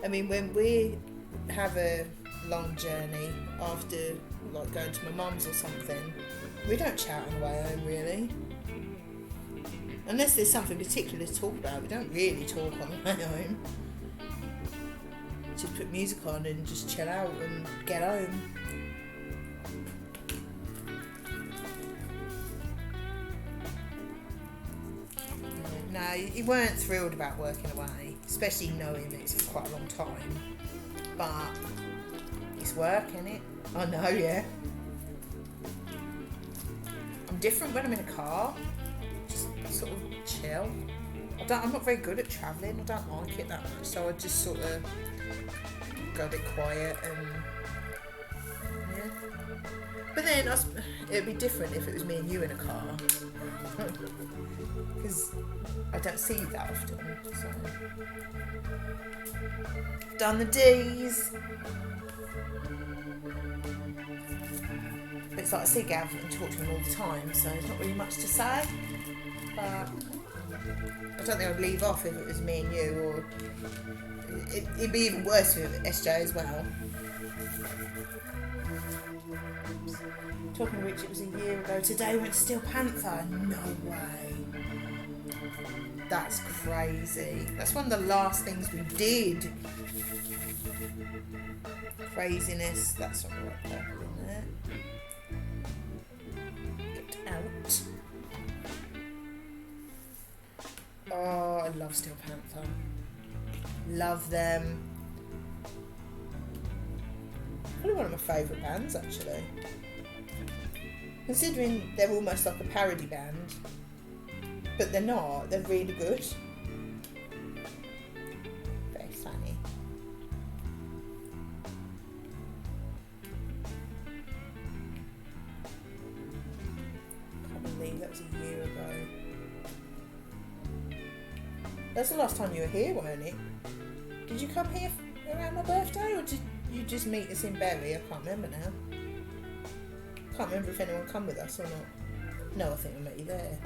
I mean, when we have a long journey after, like, going to my mum's or something, we don't chat on the way home, really. Unless there's something particular to talk about, we don't really talk on the way home. Just put music on and just chill out and get home. No, he weren't thrilled about working away, especially knowing that it's for quite a long time. But it's work, isn't it? I know, yeah. I'm different when I'm in a car. Just sort of chill. I'm not very good at travelling. I don't like it that much, so I just sort of go a bit quiet and yeah. But then it'd be different if it was me and you in a car, because I don't see you that often. So done the D's. But it's like I see Gav and talk to him all the time, so there's not really much to say. But I don't think I'd leave off if it was me and you, or it'd be even worse with SJ as well. Talking of which, it was a year ago today we went to Steel Panther. No way. That's crazy. That's one of the last things we did. Craziness. That's not the right purple in there. Get out. Oh, I love Steel Panther. Love them. Probably one of my favourite bands, actually. Considering they're almost like a parody band, but they're not. They're really good. Very funny. Can't believe that was a year ago. That's the last time you were here, weren't it? Did you come here around my birthday, or did you just meet us in Bury? I can't remember now. Can't remember if anyone come with us or not. No, I think I met you there.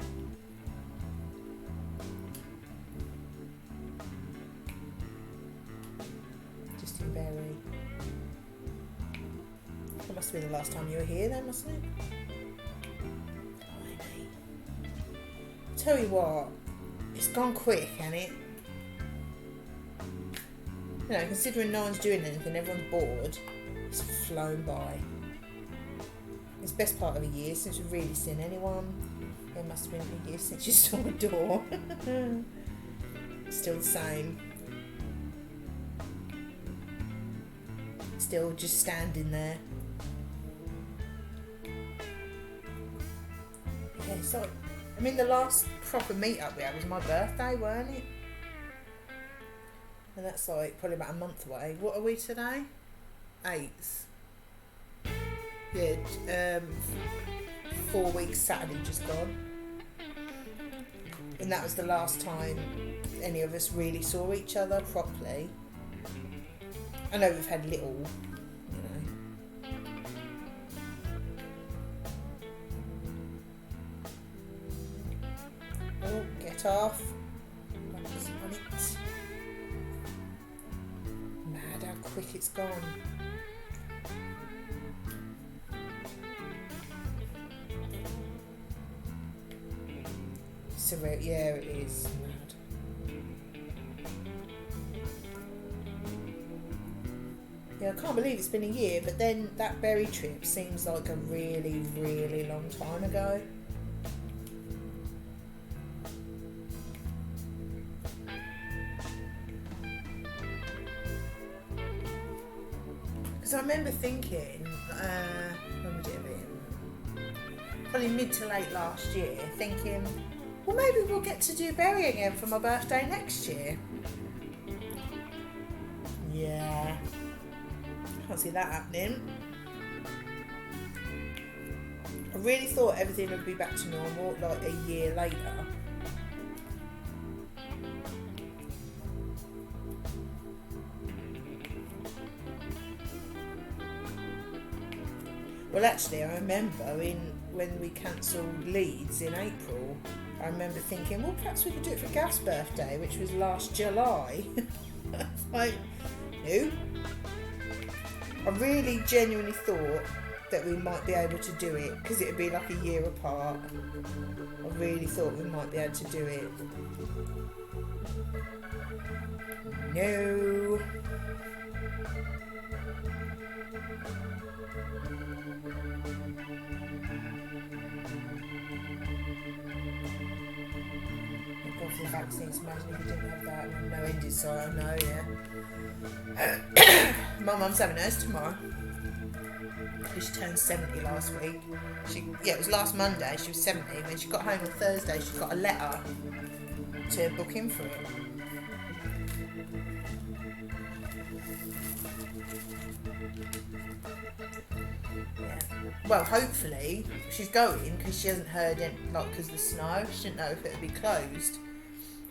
Just in Bury. That must have been the last time you were here then, mustn't it? Blimey. Tell you what, it's gone quick, hasn't it? You know, considering no one's doing anything, everyone's bored, it's flown by. It's the best part of a year since we've really seen anyone. It must have been a year since you saw the door. Still the same. Still just standing there. Yeah, it's like, I mean, the last proper meet up we had was my birthday, weren't it? And that's like probably about a month away. What are we today? 8th. Yeah, 4 weeks Saturday just gone. And that was the last time any of us really saw each other properly. I know we've had little, you know. Oh, get off. Focus on it. Mad how quick it's gone. Surreal, yeah, it is mad. Yeah, I can't believe it's been a year, but then that berry trip seems like a really, really long time ago. Because I remember thinking, when would it have been? Probably mid to late last year, thinking, well, maybe we'll get to do berry again for my birthday next year. Yeah. Can't see that happening. I really thought everything would be back to normal like a year later. Well, actually, I remember when we cancelled Leeds in April, I remember thinking, well, perhaps we could do it for Gaff's birthday, which was last July. Like, no. I really genuinely thought that we might be able to do it because it would be like a year apart. I really thought we might be able to do it. No. For the vaccines, imagine if we didn't have that and no ended, so I know, yeah. My mum's having hers tomorrow. She turned 70 last week. It was last Monday, she was 70. When she got home on Thursday, she got a letter to book in for it. Yeah. Well, hopefully she's going because she hasn't heard it, like, because of the snow. She didn't know if it would be closed.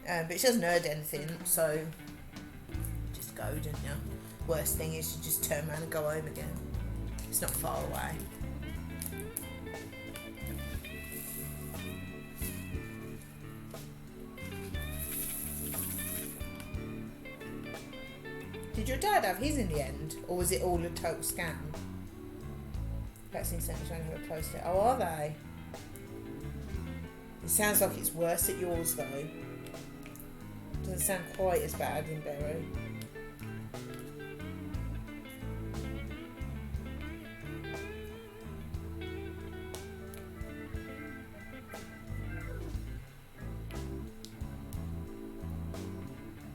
But she hasn't heard anything, so just go, didn't you? Worst thing is you just turn around and go home again. It's not far away. Did your dad have his in the end, or was it all a total scam? Vaccine centres only have closed it. Oh, are they? It sounds like it's worse at yours though. Doesn't sound quite as bad in Bury.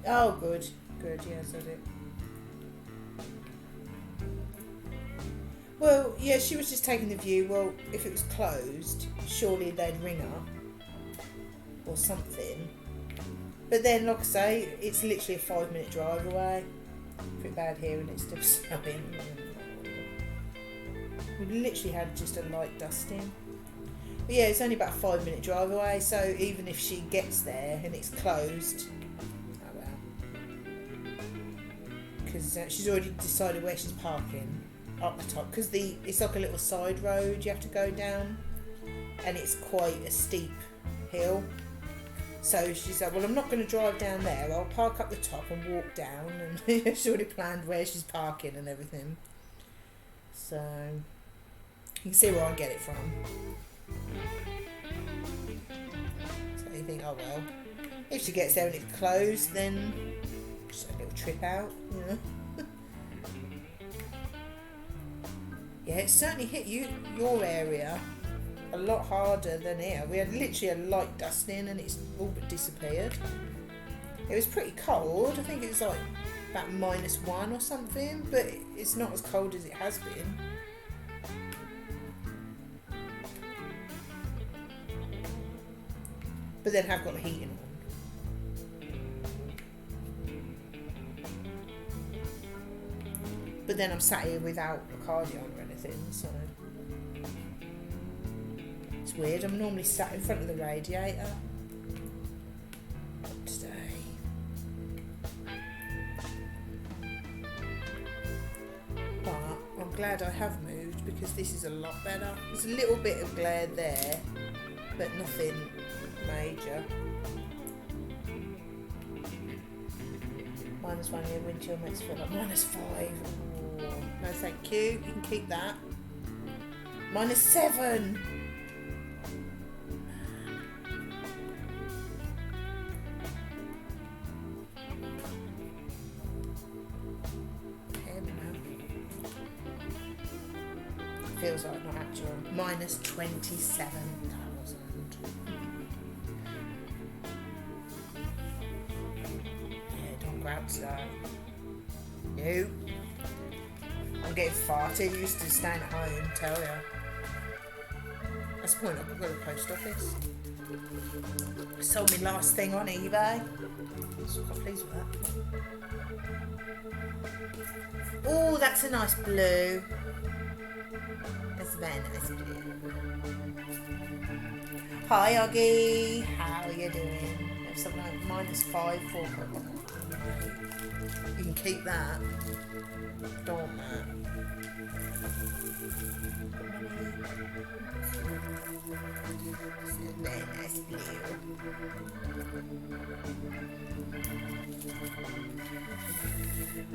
Oh, good. Good, yes, I did. Well, yeah, she was just taking the view, well, if it was closed, surely they'd ring her or something. But then, like I say, it's literally a 5-minute drive away. Pretty bad here and it's still snowing. We literally had just a light dusting. But yeah, it's only about a 5-minute drive away, so even if she gets there and it's closed, oh well. Because she's already decided where she's parking. Up the top, because it's like a little side road you have to go down, and it's quite a steep hill. So she's like, well, I'm not going to drive down there, I'll park up the top and walk down, and she's already planned where she's parking and everything. So you can see where I get it from. So you think, oh well, if she gets there and it's closed, then just a little trip out, you know. Yeah, it certainly hit your area a lot harder than here. We had literally a light dusting and it's all but disappeared. It was pretty cold. I think it was like about -1 or something, but it's not as cold as it has been. But then I've got the heating on. But then I'm sat here without a cardigan or anything, so it's weird. I'm normally sat in front of the radiator. Not today. But I'm glad I have moved because this is a lot better. There's a little bit of glare there, but nothing major. -1 here, wind chill makes it feel like -5. Oh, no thank you, you can keep that. -7. Feels like not actual. -27,000. Today. No. I'm getting far too used to staying at home, tell ya. That's the point, I could go to the post office. Sold me last thing on eBay. So I'm quite pleased with that. Oh, that's a nice blue. That's a very nice blue. Hi, Oggy. How are you doing? There's something like -5, 4 o'clock. You can keep that. Don't want that. Very nice blue.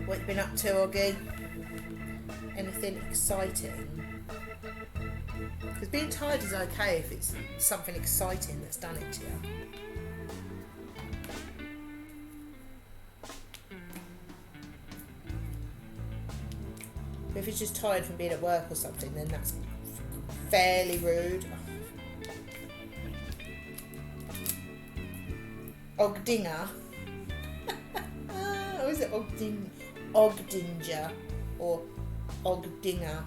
What you been up to, Oggy? Anything exciting? Because being tired is okay if it's something exciting that's done it to you. If it's just tired from being at work or something, then that's fairly rude. Ogdinger. Or is it Ogdinger or Ogdinger?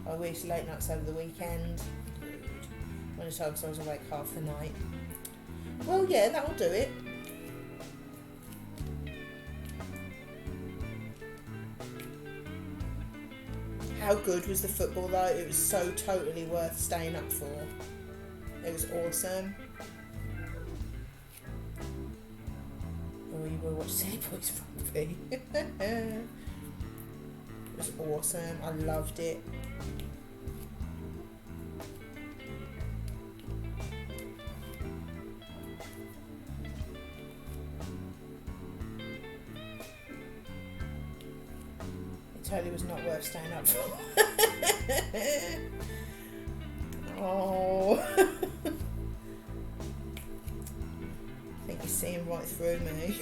I wish late nights over the weekend. One of the times I was awake half the night. Well, yeah, that'll do it. How good was the football though? It was so totally worth staying up for. It was awesome. Oh, you will watch Silly Boys Rugby. It was awesome. I loved it. Totally was not worth staying up for. Oh. I think you're seeing right through me.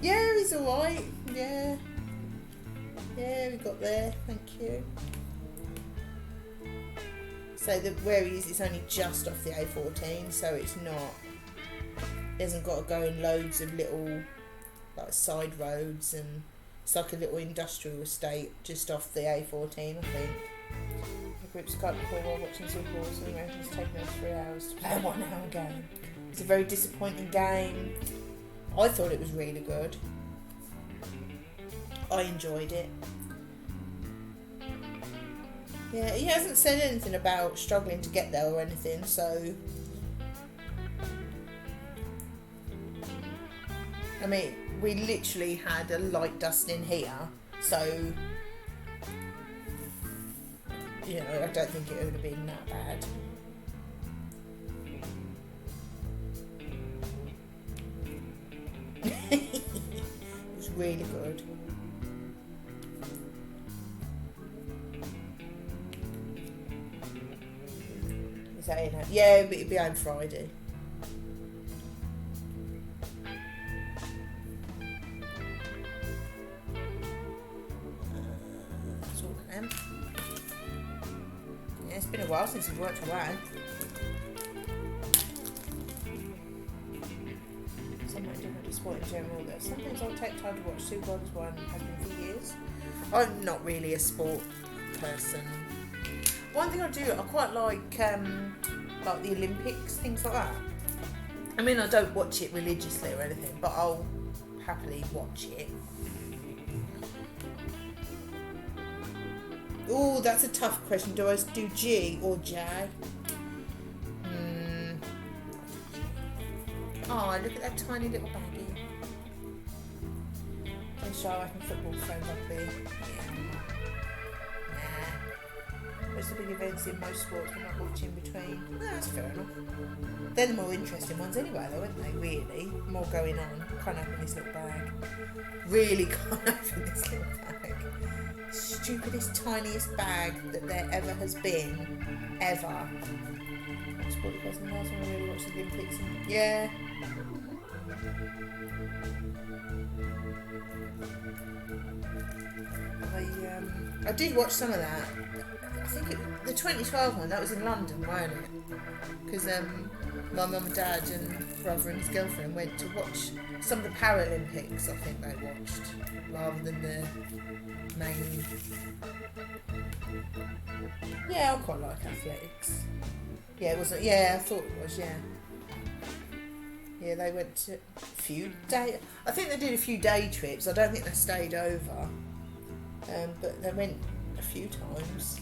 Yeah, he's alright. Yeah. Yeah, we got there. Thank you. So where he is, it's only just off the A14, so it's not. He hasn't got to go in loads of little like side roads, and it's like a little industrial estate just off the A14, I think. The group Skype call while watching Super Bowl, so the Americans taking us 3 hours to play a 1 hour game. It's a very disappointing game. I thought it was really good. I enjoyed it. Yeah, he hasn't said anything about struggling to get there or anything, so I mean, we literally had a light dusting here, so you know, I don't think it would have been that bad. It was really good. Is that in it? Yeah, it'll be on Friday. because I've worked away. Somewhat different to sport in general. That sometimes I'll take time to watch Superbikers 1 and have been for years. I'm not really a sport person. One thing I do, I quite like the Olympics, things like that. I mean, I don't watch it religiously or anything, but I'll happily watch it. Oh, that's a tough question. Do I do G or J? Oh, look at that tiny little baggie. And so I can football friend rugby. Yeah. Nah. What's the big events in most sports we're not watching between? No, that's fair enough. They're the more interesting ones anyway, though, aren't they? Really, more going on. Can't open this little bag. Really can't open this little bag. Stupidest, tiniest bag that there ever has been, ever. Sport person last one I really watched the Olympics. Yeah. I did watch some of that. I think the 2012 one, that was in London, wasn't it? Because my mum and dad and brother and his girlfriend went to watch some of the Paralympics, I think they watched, rather than the main. Yeah, I quite like athletics. Yeah, it wasn't. Yeah, I thought it was. Yeah. Yeah, they went to a few day. I think they did a few day trips. I don't think they stayed over. But they went a few times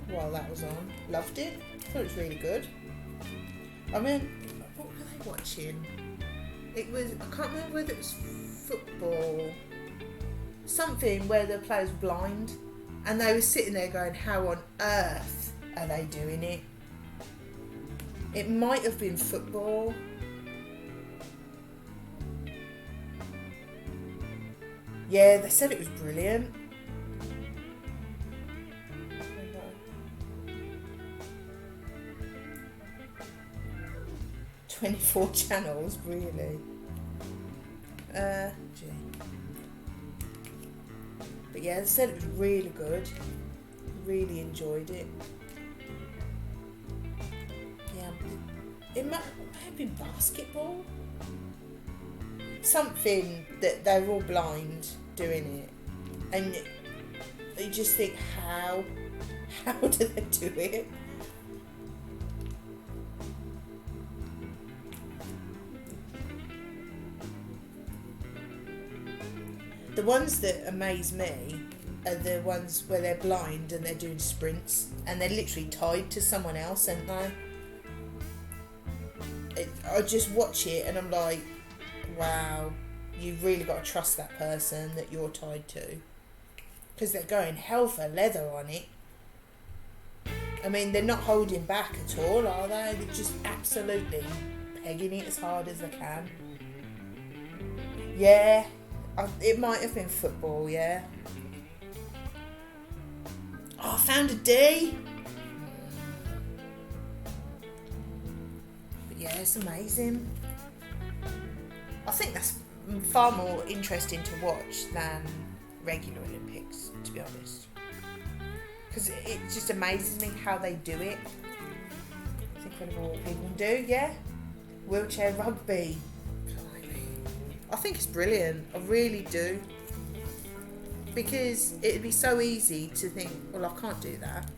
while that was on. Loved it. Thought it was really good. I mean, what were they watching? It was. I can't remember whether it was football. Something where the players were blind, and they were sitting there going, "How on earth are they doing it?" It might have been football. Yeah, they said it was brilliant. 24 channels, really. Gee. But yeah, they said it was really good. Really enjoyed it. Yeah, it might have been basketball. Something that they're all blind doing it, and you just think, how do they do it? The ones that amaze me are the ones where they're blind and they're doing sprints and they're literally tied to someone else, aren't they? I just watch it and I'm like, wow, you've really got to trust that person that you're tied to, because they're going hell for leather on it. I mean, they're not holding back at all, are they? They're just absolutely pegging it as hard as they can. Yeah, it might have been football, yeah. Oh, I found a D. But yeah, it's amazing. I think that's far more interesting to watch than regular Olympics, to be honest. Because it just amazes me how they do it. It's incredible what people do, yeah? Wheelchair rugby. I think it's brilliant. I really do. Because it'd be so easy to think, well, I can't do that.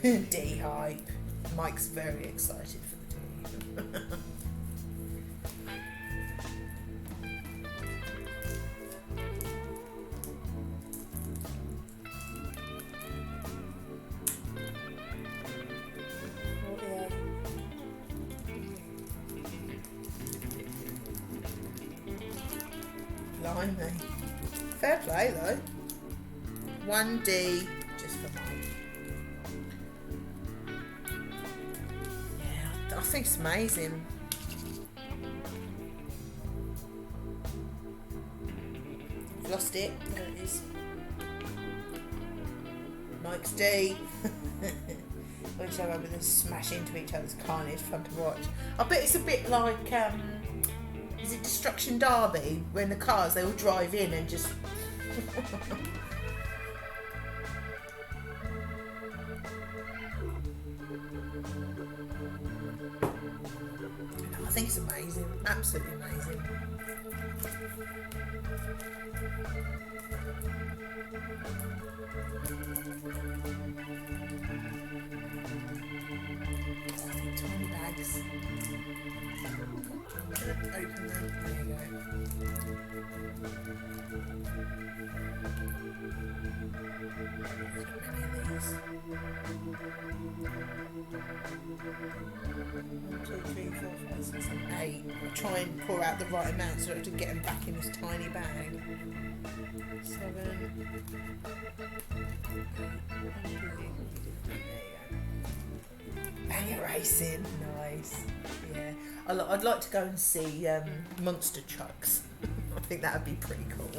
D hype. Mike's very excited for the D. Blimey. Fair play though. 1D just for Mike. Yeah, I think it's amazing. I've lost it. There it is. Mike's D. Which I'm going to smash into each other's carnage. Fun to watch. I bet it's a bit like is it Destruction Derby, when the cars, they all drive in and just... think it's amazing, absolutely amazing. Tiny bags. Open them. There you go. Many of these. 1, 2, 3, 4, 5, 6, 7, 8. I'll try and pour out the right amount so I can get them back in this tiny bag. 7. Banger racing, nice. Yeah, I'd like to go and see monster trucks. I think that would be pretty cool.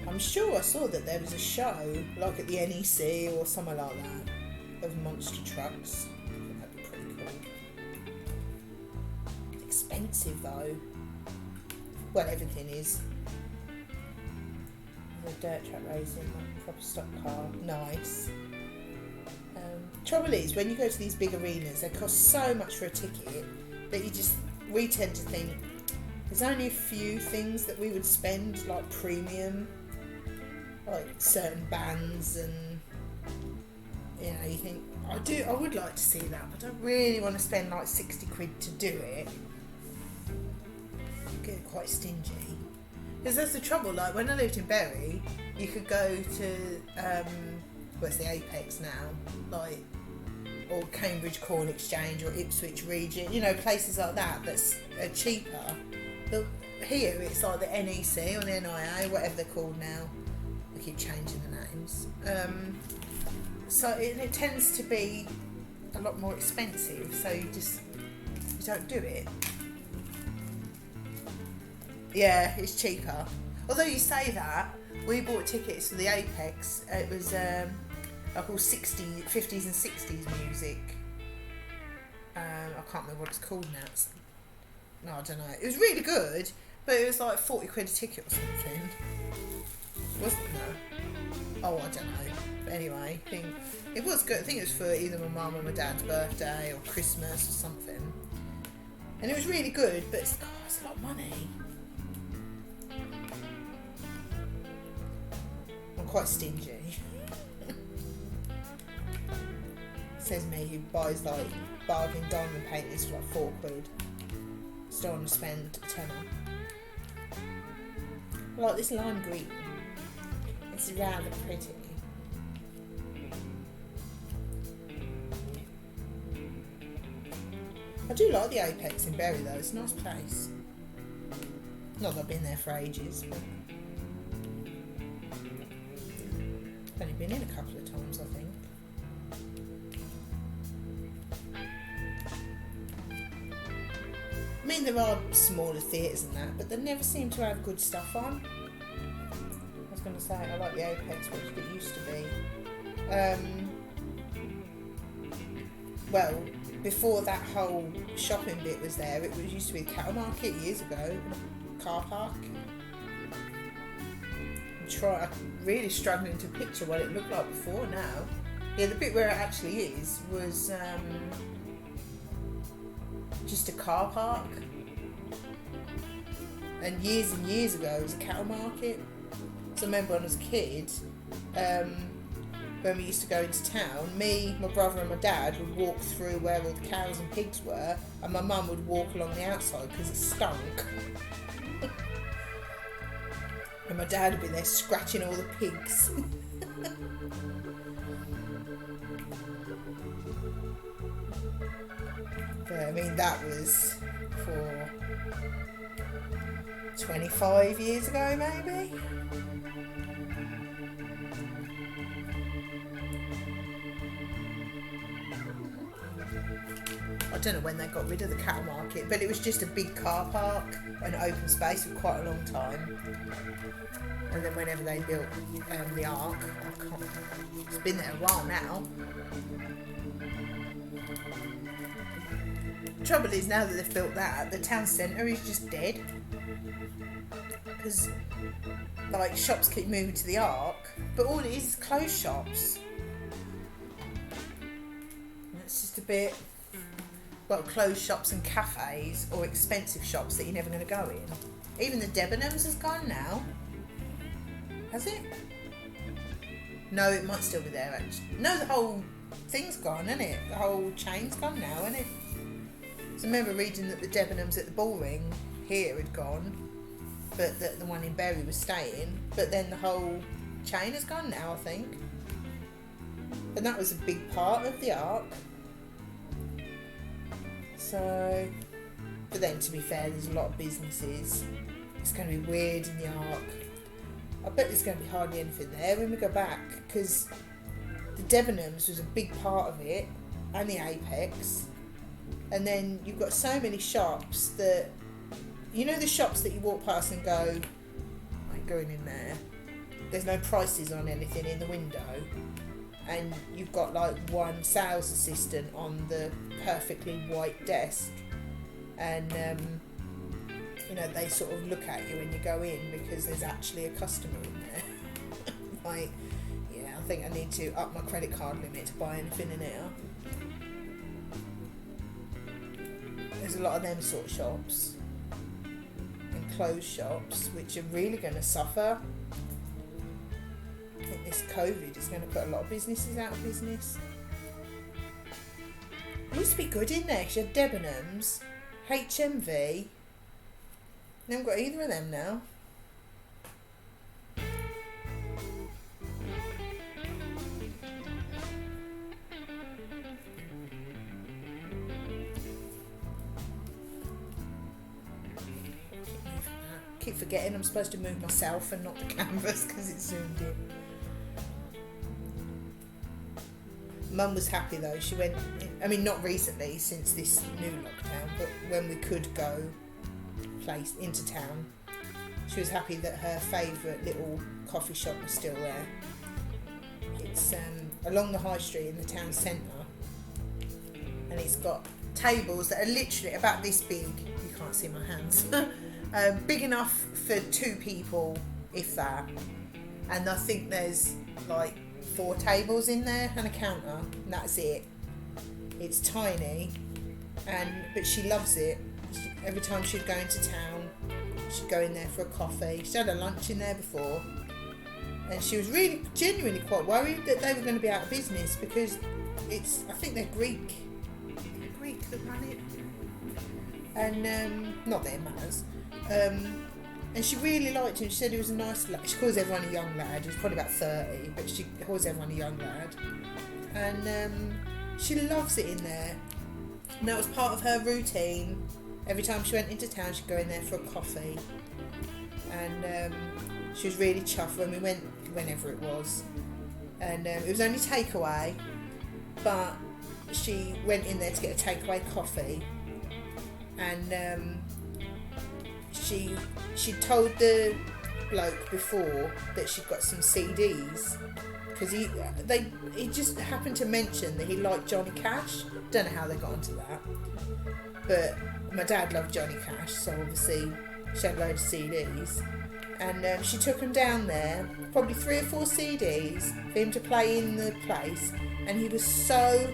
I'm sure I saw that there was a show, like at the NEC or somewhere like that, of monster trucks. I think that'd be pretty cool. Expensive though. Well, everything is. The dirt track racing, like proper stock car, nice. Trouble is, when you go to these big arenas, they cost so much for a ticket that we tend to think there's only a few things that we would spend, like premium, like certain bands, and you know, you think I would like to see that, but I don't really want to spend like 60 quid to do it. I get quite stingy. Because that's the trouble, like when I lived in Bury, you could go to, what's the Apex now, like, or Cambridge Corn Exchange or Ipswich Region, you know, places like that that's cheaper. But here it's like the NEC or the NIA, whatever they're called now. I keep changing the names. So it tends to be a lot more expensive, so you don't do it. Yeah, it's cheaper. Although you say that, we bought tickets for the Apex. It was like all 50s and 60s music. I can't remember what it's called now. No, I don't know. It was really good, but it was like 40 quid a ticket or something. Wasn't it? Oh, I don't know. But anyway, I think it was good. I think it was for either my mum or my dad's birthday or Christmas or something. And it was really good, but it's a lot of money. I'm quite stingy. Says me, who buys like bargain diamond paintings for like 4 quid. Still want to spend a tenner. I like this lime green. It's rather pretty. I do like the Apex in Bury though, it's a nice place. Not that I've been there for ages, but I've only been in a couple of times, I think. I mean, there are smaller theatres and that, but they never seem to have good stuff on. I was going to say, I like the Apex, which it used to be. Well, before that whole shopping bit was there, it used to be the cattle market years ago, car park. I'm really struggling to picture what it looked like before now. Yeah, the bit where it actually is was just a car park. And years ago it was a cattle market. So I remember when I was a kid, when we used to go into town, me, my brother and my dad would walk through where all the cows and pigs were, and my mum would walk along the outside because it stunk. And my dad would be there scratching all the pigs. But I mean, that was for 25 years ago maybe. I don't know when they got rid of the cattle market, but it was just a big car park, an open space for quite a long time. And then whenever they built the Ark, it's been there a while now. The trouble is, now that they've built that, the town centre is just dead. Because like shops keep moving to the Ark, but all it is closed shops. It's just a bit, well, closed shops and cafes or expensive shops that you're never going to go in. Even the Debenhams has gone now. Has it? No, it might still be there actually. No, the whole thing's gone, isn't it? The whole chain's gone now, isn't it? So I remember reading that the Debenhams at the Bullring here had gone, but that the one in Bury was staying. But then the whole chain has gone now, I think. And that was a big part of the Ark. So, but then to be fair, there's a lot of businesses. It's going to be weird in the Ark. I bet there's going to be hardly anything there when we go back, because the Debenhams was a big part of it, and the Apex. And then you've got so many shops that, you know, the shops that you walk past and go, I'm going in there. There's no prices on anything in the window. And you've got like one sales assistant on the perfectly white desk. And, you know, they sort of look at you when you go in because there's actually a customer in there. Like, yeah, I think I need to up my credit card limit to buy anything in here. There's a lot of them sort of shops and closed shops which are really going to suffer. I think this COVID is going to put a lot of businesses out of business. It used to be good in there because you had Debenhams, HMV. I haven't got either of them now. Keep forgetting I'm supposed to move myself and not the canvas because it's zoomed in. Mum was happy though. She went, I mean not recently since this new lockdown, but when we could go place into town, she was happy that her favourite little coffee shop was still there. It's along the high street in the town centre, and it's got tables that are literally about this big. You can't see my hands. Big enough for 2 people, if that. And I think there's like 4 tables in there and a counter, and that's it. It's tiny, but she loves it. Every time she'd go into town, she'd go in there for a coffee. She'd had a lunch in there before, and she was really genuinely quite worried that they were going to be out of business because I think they're Greek that run it, and not that it matters. And she really liked him. She said he was a nice lad. She calls everyone a young lad. He was probably about 30, but she calls everyone a young lad. And she loves it in there. And that was part of her routine. Every time she went into town, she'd go in there for a coffee. And she was really chuffed when we went, whenever it was. And it was only takeaway, but she went in there to get a takeaway coffee. And she told the bloke before that she'd got some CDs because he just happened to mention that he liked Johnny Cash. Don't know how they got onto that, but my dad loved Johnny Cash, so obviously she had loads of CDs, and she took him down there, probably 3 or 4 CDs for him to play in the place, and he was so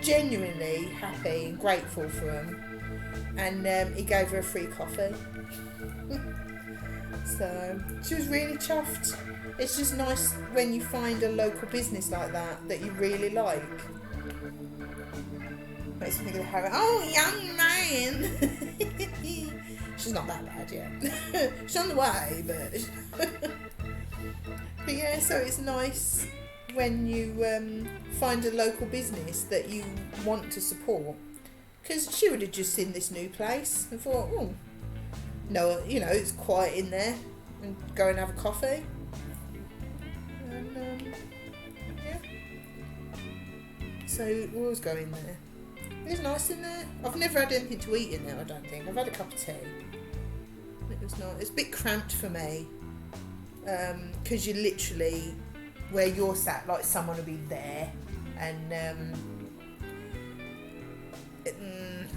genuinely happy and grateful for him, and he gave her a free coffee. So she was really chuffed. It's just nice when you find a local business like that you really like. Makes me think of Harry. Oh, young man! She's not that bad yet. She's on the way, but but yeah. So it's nice when you find a local business that you want to support. Because she would have just seen this new place and thought, oh. No, you know, it's quiet in there, and go and have a coffee. And yeah. So we always go in there. It was nice in there. I've never had anything to eat in there, I don't think. I've had a cup of tea. It was nice. It's a bit cramped for me, because you're literally where you're sat, like someone will be there, and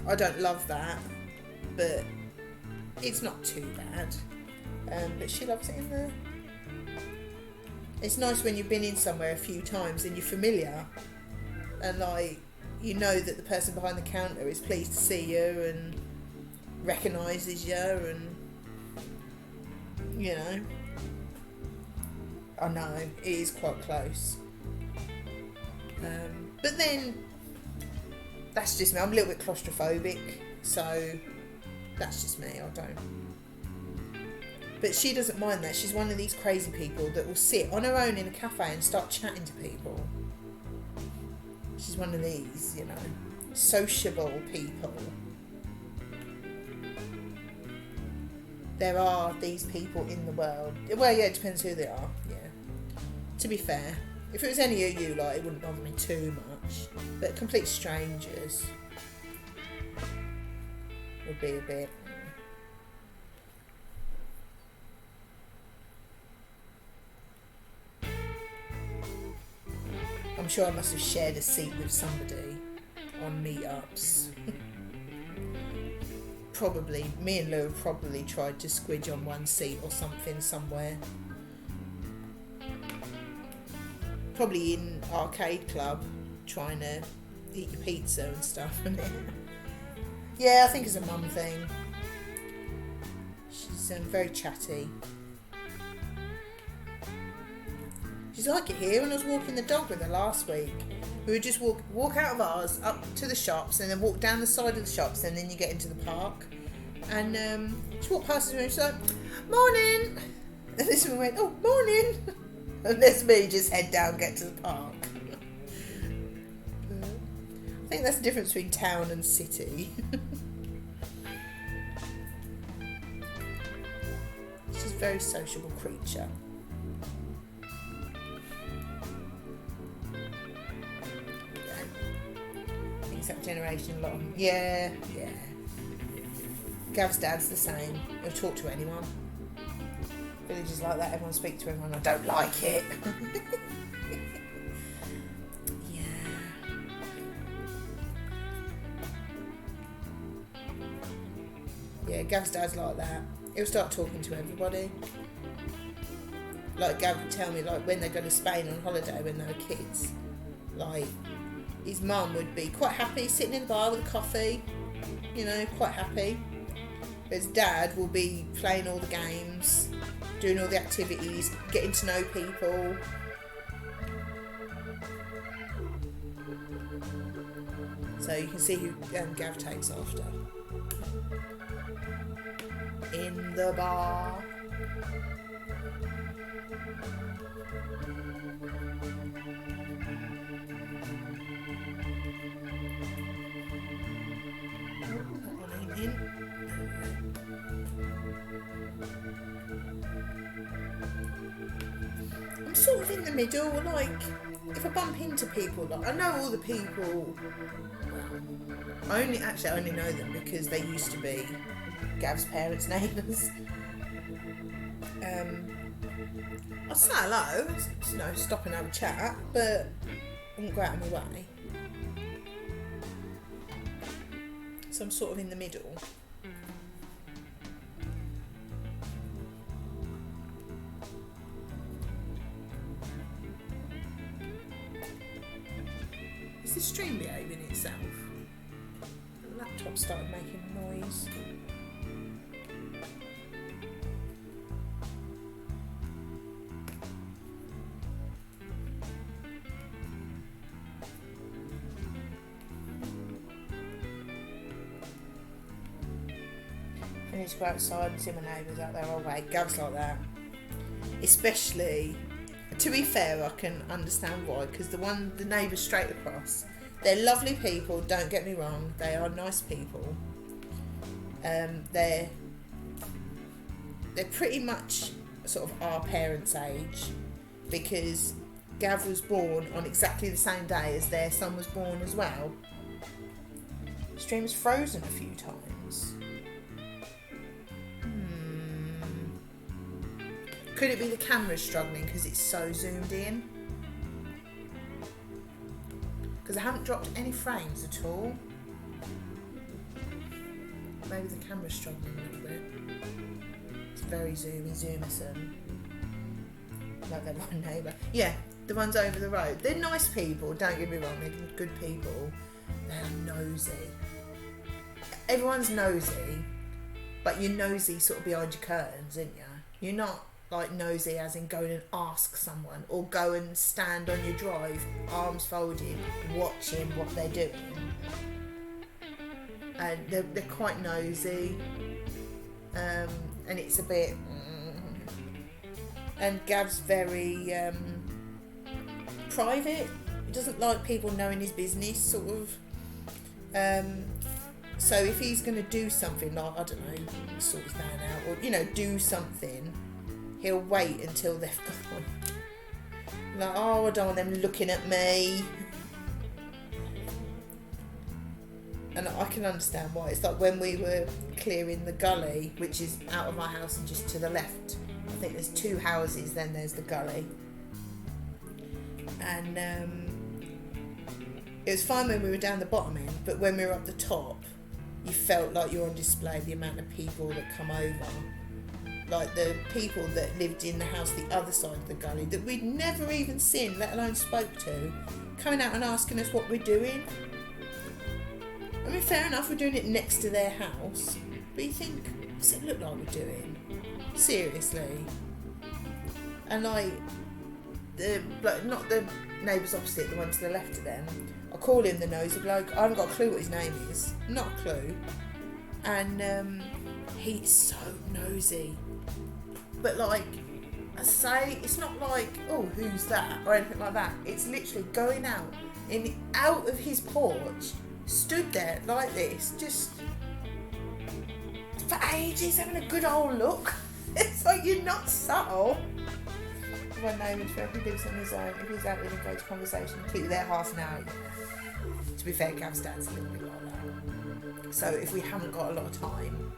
I don't love that, but it's not too bad, but she loves it in there. It's nice when you've been in somewhere a few times and you're familiar, and like you know that the person behind the counter is pleased to see you and recognises you, and you know, I know it is quite close. But then that's just me. I'm a little bit claustrophobic, so that's just me. I don't. But she doesn't mind that. She's one of these crazy people that will sit on her own in a cafe and start chatting to people. She's one of these, you know, sociable people. There are these people in the world. Well, yeah, it depends who they are, yeah. To be fair, if it was any of you, like, it wouldn't bother me too much. But complete strangers would be a bit... I'm sure I must have shared a seat with somebody on meetups. Probably, me and Lou have probably tried to squidge on one seat or something somewhere. Probably in arcade club, trying to eat your pizza and stuff. Yeah, I think it's a mum thing. She's very chatty. She's like it here. When I was walking the dog with her last week, we would just walk out of ours up to the shops and then walk down the side of the shops, and then you get into the park. And she walked past us and she's like, "Morning!" And this one went, "Oh, morning!" And there's me, just head down, get to the park. I think that's the difference between town and city. She's a very sociable creature. That generation, a lot of them. Yeah. Gav's dad's the same. He'll talk to anyone. Villages like that, everyone speaks to everyone. I don't like it. Yeah, Gav's dad's like that. He'll start talking to everybody. Like Gav would tell me, like when they go to Spain on holiday when they were kids, like his mum would be quite happy sitting in the bar with a coffee, you know, quite happy. But his dad will be playing all the games, doing all the activities, getting to know people. So you can see who Gav takes after. In the bar. I'm sort of in the middle, like, if I bump into people, like, I know all the people, I only know them because they used to be Gav's parents' neighbours. I'll say hello, you know, stop and have a chat, but I won't go out of my way. So I'm sort of in the middle. Is the stream behaving itself? The laptop started making noise. I need to go outside and see my neighbours out there. Oh wait, Gav's like that. Especially, to be fair, I can understand why, because the neighbours straight across, they're lovely people, don't get me wrong, they are nice people. They're pretty much sort of our parents' age, because Gav was born on exactly the same day as their son was born as well. Stream's frozen a few times. Could it be the camera's struggling because it's so zoomed in? Because I haven't dropped any frames at all. Maybe the camera's struggling a little bit. It's very zoomerson. Like that one neighbour. Yeah, the ones over the road. They're nice people, don't get me wrong, they're good people. they're nosy. Everyone's nosy, but you're nosy sort of behind your curtains, aren't you? You're not like nosy as in going and ask someone or go and stand on your drive, arms folded, watching what they're doing. And they're quite nosy, and it's a bit. And Gav's very private. He doesn't like people knowing his business, sort of. So if he's going to do something, like, I don't know, sort his man out, or, you know, do something, he'll wait until they've gone. Like, oh, I don't want them looking at me. And I can understand why. It's like when we were clearing the gully, which is out of my house and just to the left. I think there's 2 houses, then there's the gully. And it was fine when we were down the bottom end, but when we were up the top, you felt like you were on display, the amount of people that come over. Like the people that lived in the house the other side of the gully that we'd never even seen, let alone spoke to, coming out and asking us what we're doing. I mean, fair enough, we're doing it next to their house, but you think, what's it look like we're doing? Seriously. And like, not the neighbours opposite, the one to the left of them, I call him the nosy bloke. I haven't got a clue what his name is, not a clue. And he's so nosy. But like I say, it's not like, oh, who's that, or anything like that. It's literally going out of his porch, stood there like this, just for ages, having a good old look. It's like, you're not subtle. My name is Fred, he lives on his own. If he's out with a engaged conversation, keep you there half an hour. To be fair, Gav's dad's a little bit like that. So if we haven't got a lot of time,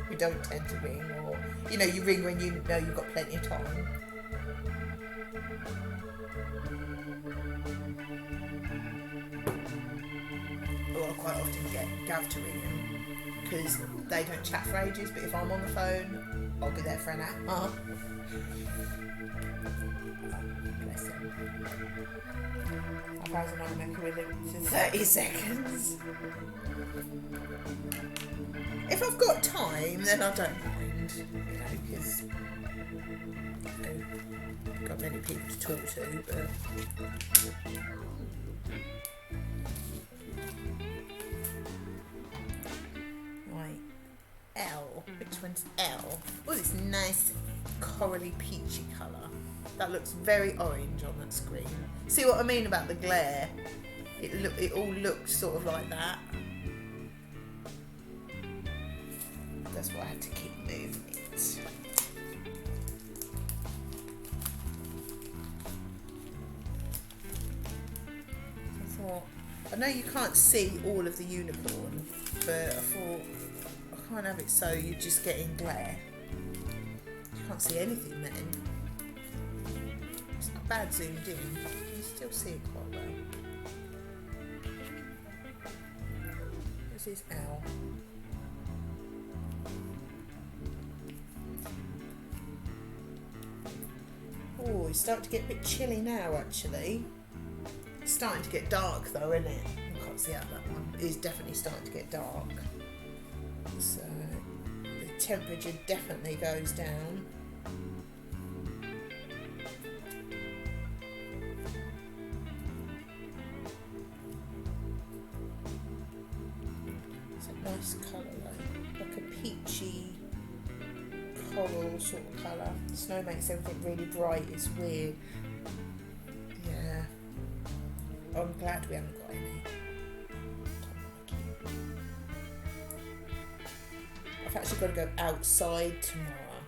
we don't tend to ring, or, you know, you ring when you know you've got plenty of time. Well, I quite often get Gav to ring him because they don't chat for ages, but if I'm on the phone, I'll be there for an hour. Bless him. I was on make a really for 30 seconds. If I've got time, then I don't mind, you know, because I've got many people to talk to, but right, L. Which one's L? Oh, this nice corally peachy colour. That looks very orange on that screen. See what I mean about the glare? It all looks sort of like that. That's why I had to keep moving it. I thought, I know you can't see all of the unicorn, but I thought I can't have it so you're just getting glare. You can't see anything then. It's not bad zoomed in. You still see it quite well. This is L. Oh, it's starting to get a bit chilly now, actually. It's starting to get dark, though, isn't it? I can't see out that one. It is definitely starting to get dark. So, the temperature definitely goes down. It's a nice colour, like a peachy coral sort of colour. The snow makes everything really bright. It's weird. Yeah. I'm glad we haven't got any. I've actually got to go outside tomorrow.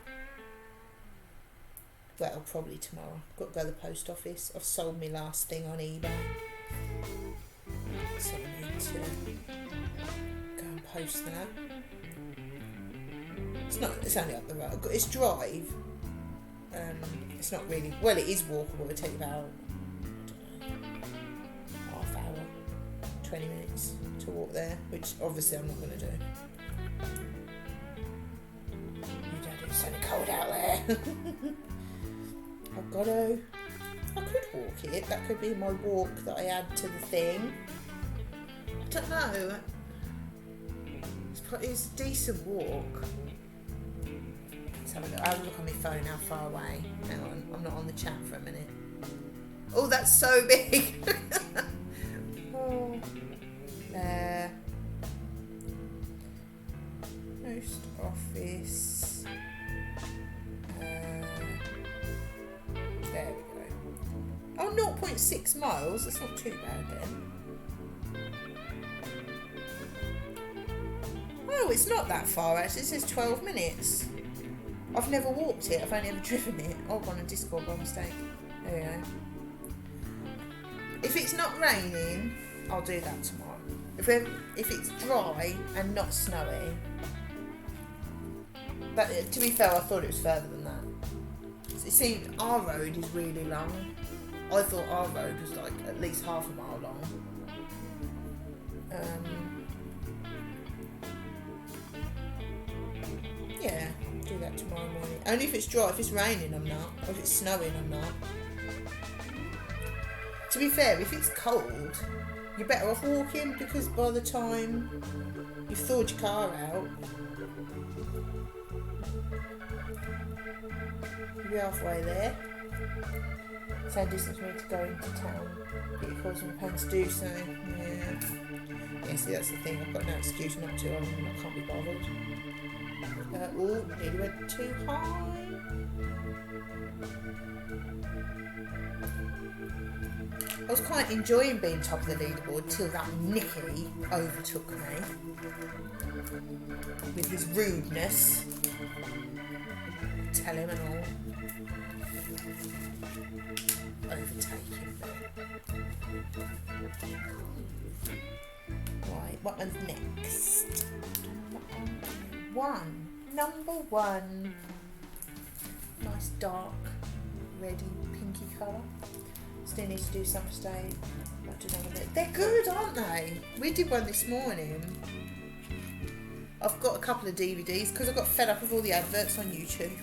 Well, probably tomorrow. I've got to go to the post office. I've sold my last thing on eBay. So I need to go and post that. It's only up the road. It's drive. It's not really, well, it is walkable. It'll take about, I don't know, half hour, 20 minutes to walk there, which obviously I'm not going to do. You don't, it's so cold out there. I've got to, I could walk it. That could be my walk that I add to the thing. don't know. It's a decent walk. Let's have a look. I'll look on my phone how far away. Hang on, I'm not on the chat for a minute. Oh, that's so big. Oh, there. Post office. There we go. Oh, 0.6 miles. That's not too bad then. Oh, it's not that far actually. It says 12 minutes. I've never walked it. I've only ever driven it. Oh, I've gone on Discord by mistake. There we go. If it's not raining, I'll do that tomorrow. If it's dry and not snowy. But to be fair, I thought it was further than that. It seemed our road is really long. I thought our road was like at least half a mile long. Yeah, do that tomorrow morning. Only if it's dry. If it's raining, I'm not. Or if it's snowing, I'm not. To be fair, if it's cold, you're better off walking because by the time you've thawed your car out, you'll be halfway there. Same distance for me to go into town, but it causes me pain to do so. Yeah. Yeah, see, that's the thing. I've got no excuse not to. I can't be bothered. Oh, nearly went too high. I was quite enjoying being top of the leaderboard till that Nicky overtook me with his rudeness. Tell him and all. Overtaking me. Right, what one's next? Number one. Nice dark, reddy, pinky colour. Still need to do some today. They're good, aren't they? We did one this morning. I've got a couple of DVDs because I got fed up with all the adverts on YouTube.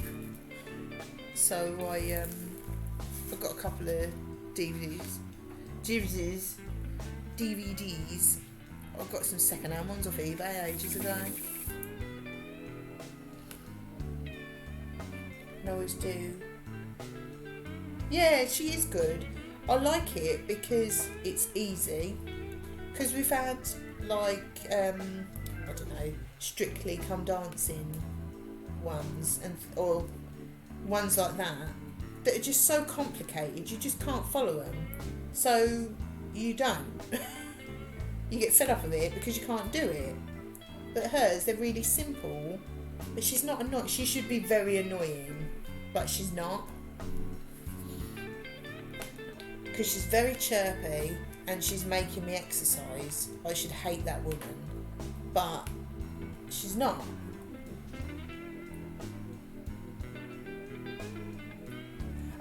So I've got a couple of DVDs. I've got some second-hand ones off eBay ages ago. I always do. Yeah, she is good. I like it because it's easy. Because we've had like I don't know, Strictly Come Dancing ones or ones like that are just so complicated. You just can't follow them. So you don't. You get fed up with it because you can't do it. But hers, they're really simple. But she's not annoying. She should be very annoying, but she's not. Because she's very chirpy and she's making me exercise. I should hate that woman, but she's not.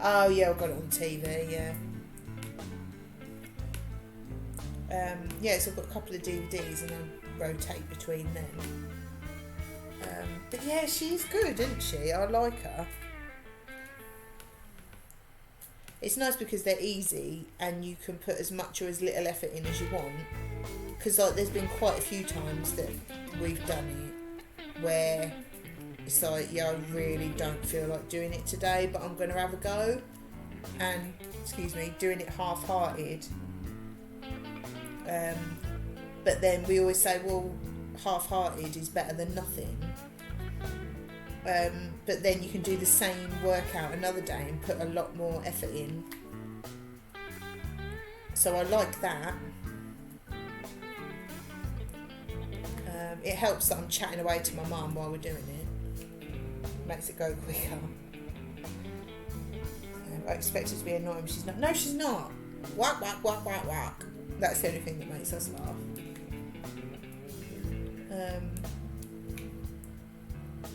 Oh yeah, I've got it on TV, yeah. Yeah, so I've got a couple of DVDs and I rotate between them. But yeah, she's good, isn't she? I like her. It's nice because they're easy and you can put as much or as little effort in as you want. Because like, there's been quite a few times that we've done it where it's like, yeah, I really don't feel like doing it today, but I'm going to have a go. And, doing it half-hearted. But then we always say, well, half-hearted is better than nothing. But then you can do the same workout another day and put a lot more effort in. So I like that. It helps that I'm chatting away to my mum while we're doing it. Makes it go quicker. I expect her to be annoying, but she's not. No, she's not. Whack, whack, whack, whack, whack. That's the only thing that makes us laugh.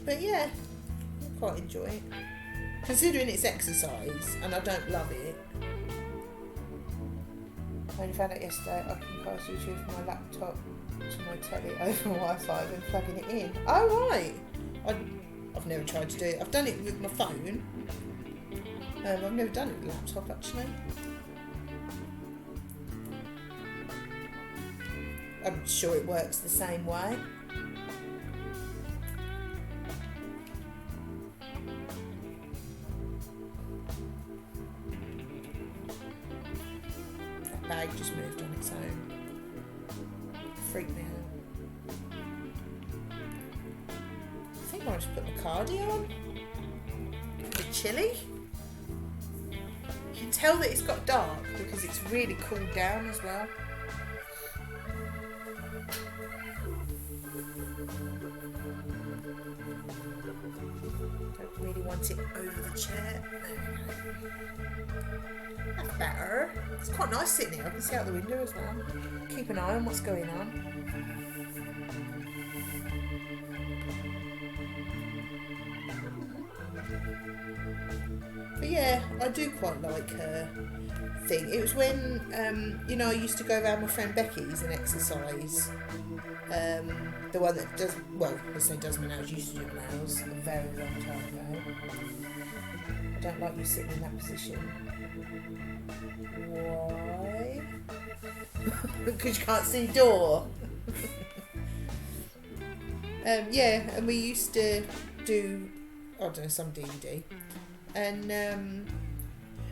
But yeah, I quite enjoy it. Considering it's exercise and I don't love it. I only found out yesterday I can cast YouTube from my laptop to my telly over Wi-Fi when plugging it in. Oh right! I've never tried to do it. I've done it with my phone. I've never done it with a laptop actually. I'm sure it works the same way. That bag just moved on its own. Freaked me out. I think I'll just put my cardio on. A bit chilly. You can tell that it's got dark because it's really cooled down as well. Don't really want it over the chair. That's better. It's quite nice sitting here. I can see out the window as well. Keep an eye on what's going on. But yeah, I do quite like her thing. It was when, I used to go around with my friend Becky's and exercise. The one that does, well, I say does my nails, used to do my nails a very long time ago. I don't like you sitting in that position. Why? Because you can't see the door. And we used to do, I don't know, some DVD. And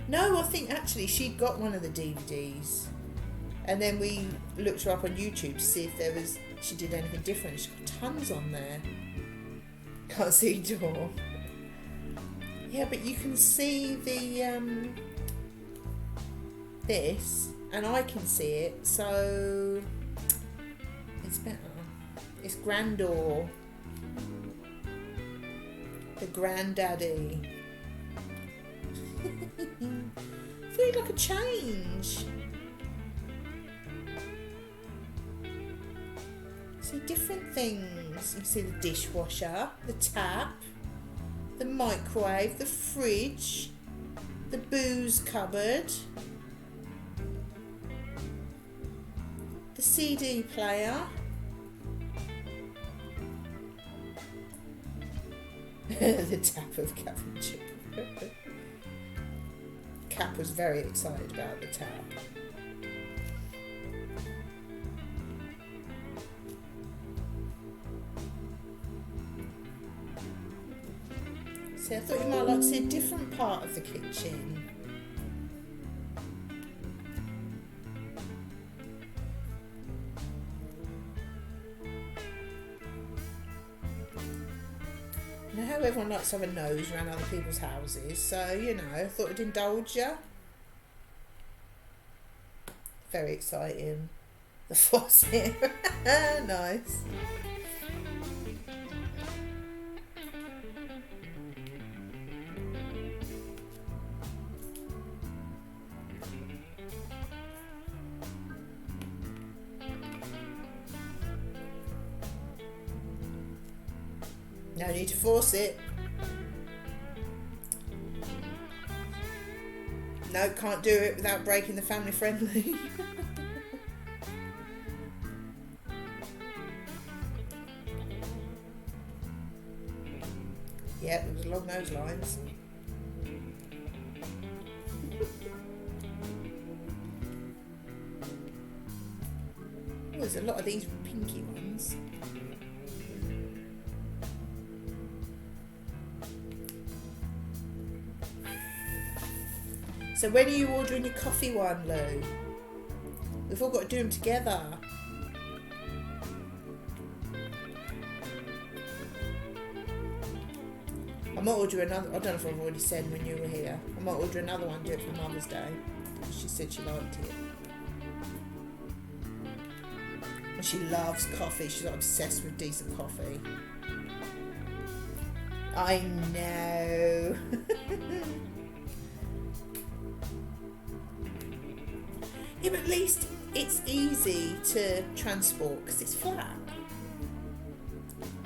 no, I think actually she'd got one of the DVDs, and then we looked her up on YouTube to see if she did anything different. She's got tons on there. Can't see door. Yeah, but you can see the this, and I can see it, so it's better. It's Grandor, the granddaddy. I feel like a change. See different things. You see the dishwasher, the tap, the microwave, the fridge, the booze cupboard, the CD player, the tap of Captain Chip. Cap was very excited about the tap. See, I thought you might like to see a different part of the kitchen. You know how everyone likes to have a nose around other people's houses, so I thought I'd indulge you. Very exciting. The faucet. Nice. No need to force it. No, can't do it without breaking the family friendly. Yeah, it was along those lines. Oh, there's a lot of these pinky ones. So when are you ordering your coffee one, Lou? We've all got to do them together. I might order another. I don't know if I've already said when you were here. I might order another one, do it for Mother's Day. She said she liked it. And she loves coffee. She's like obsessed with decent coffee. I know. Yeah, but at least it's easy to transport because it's flat.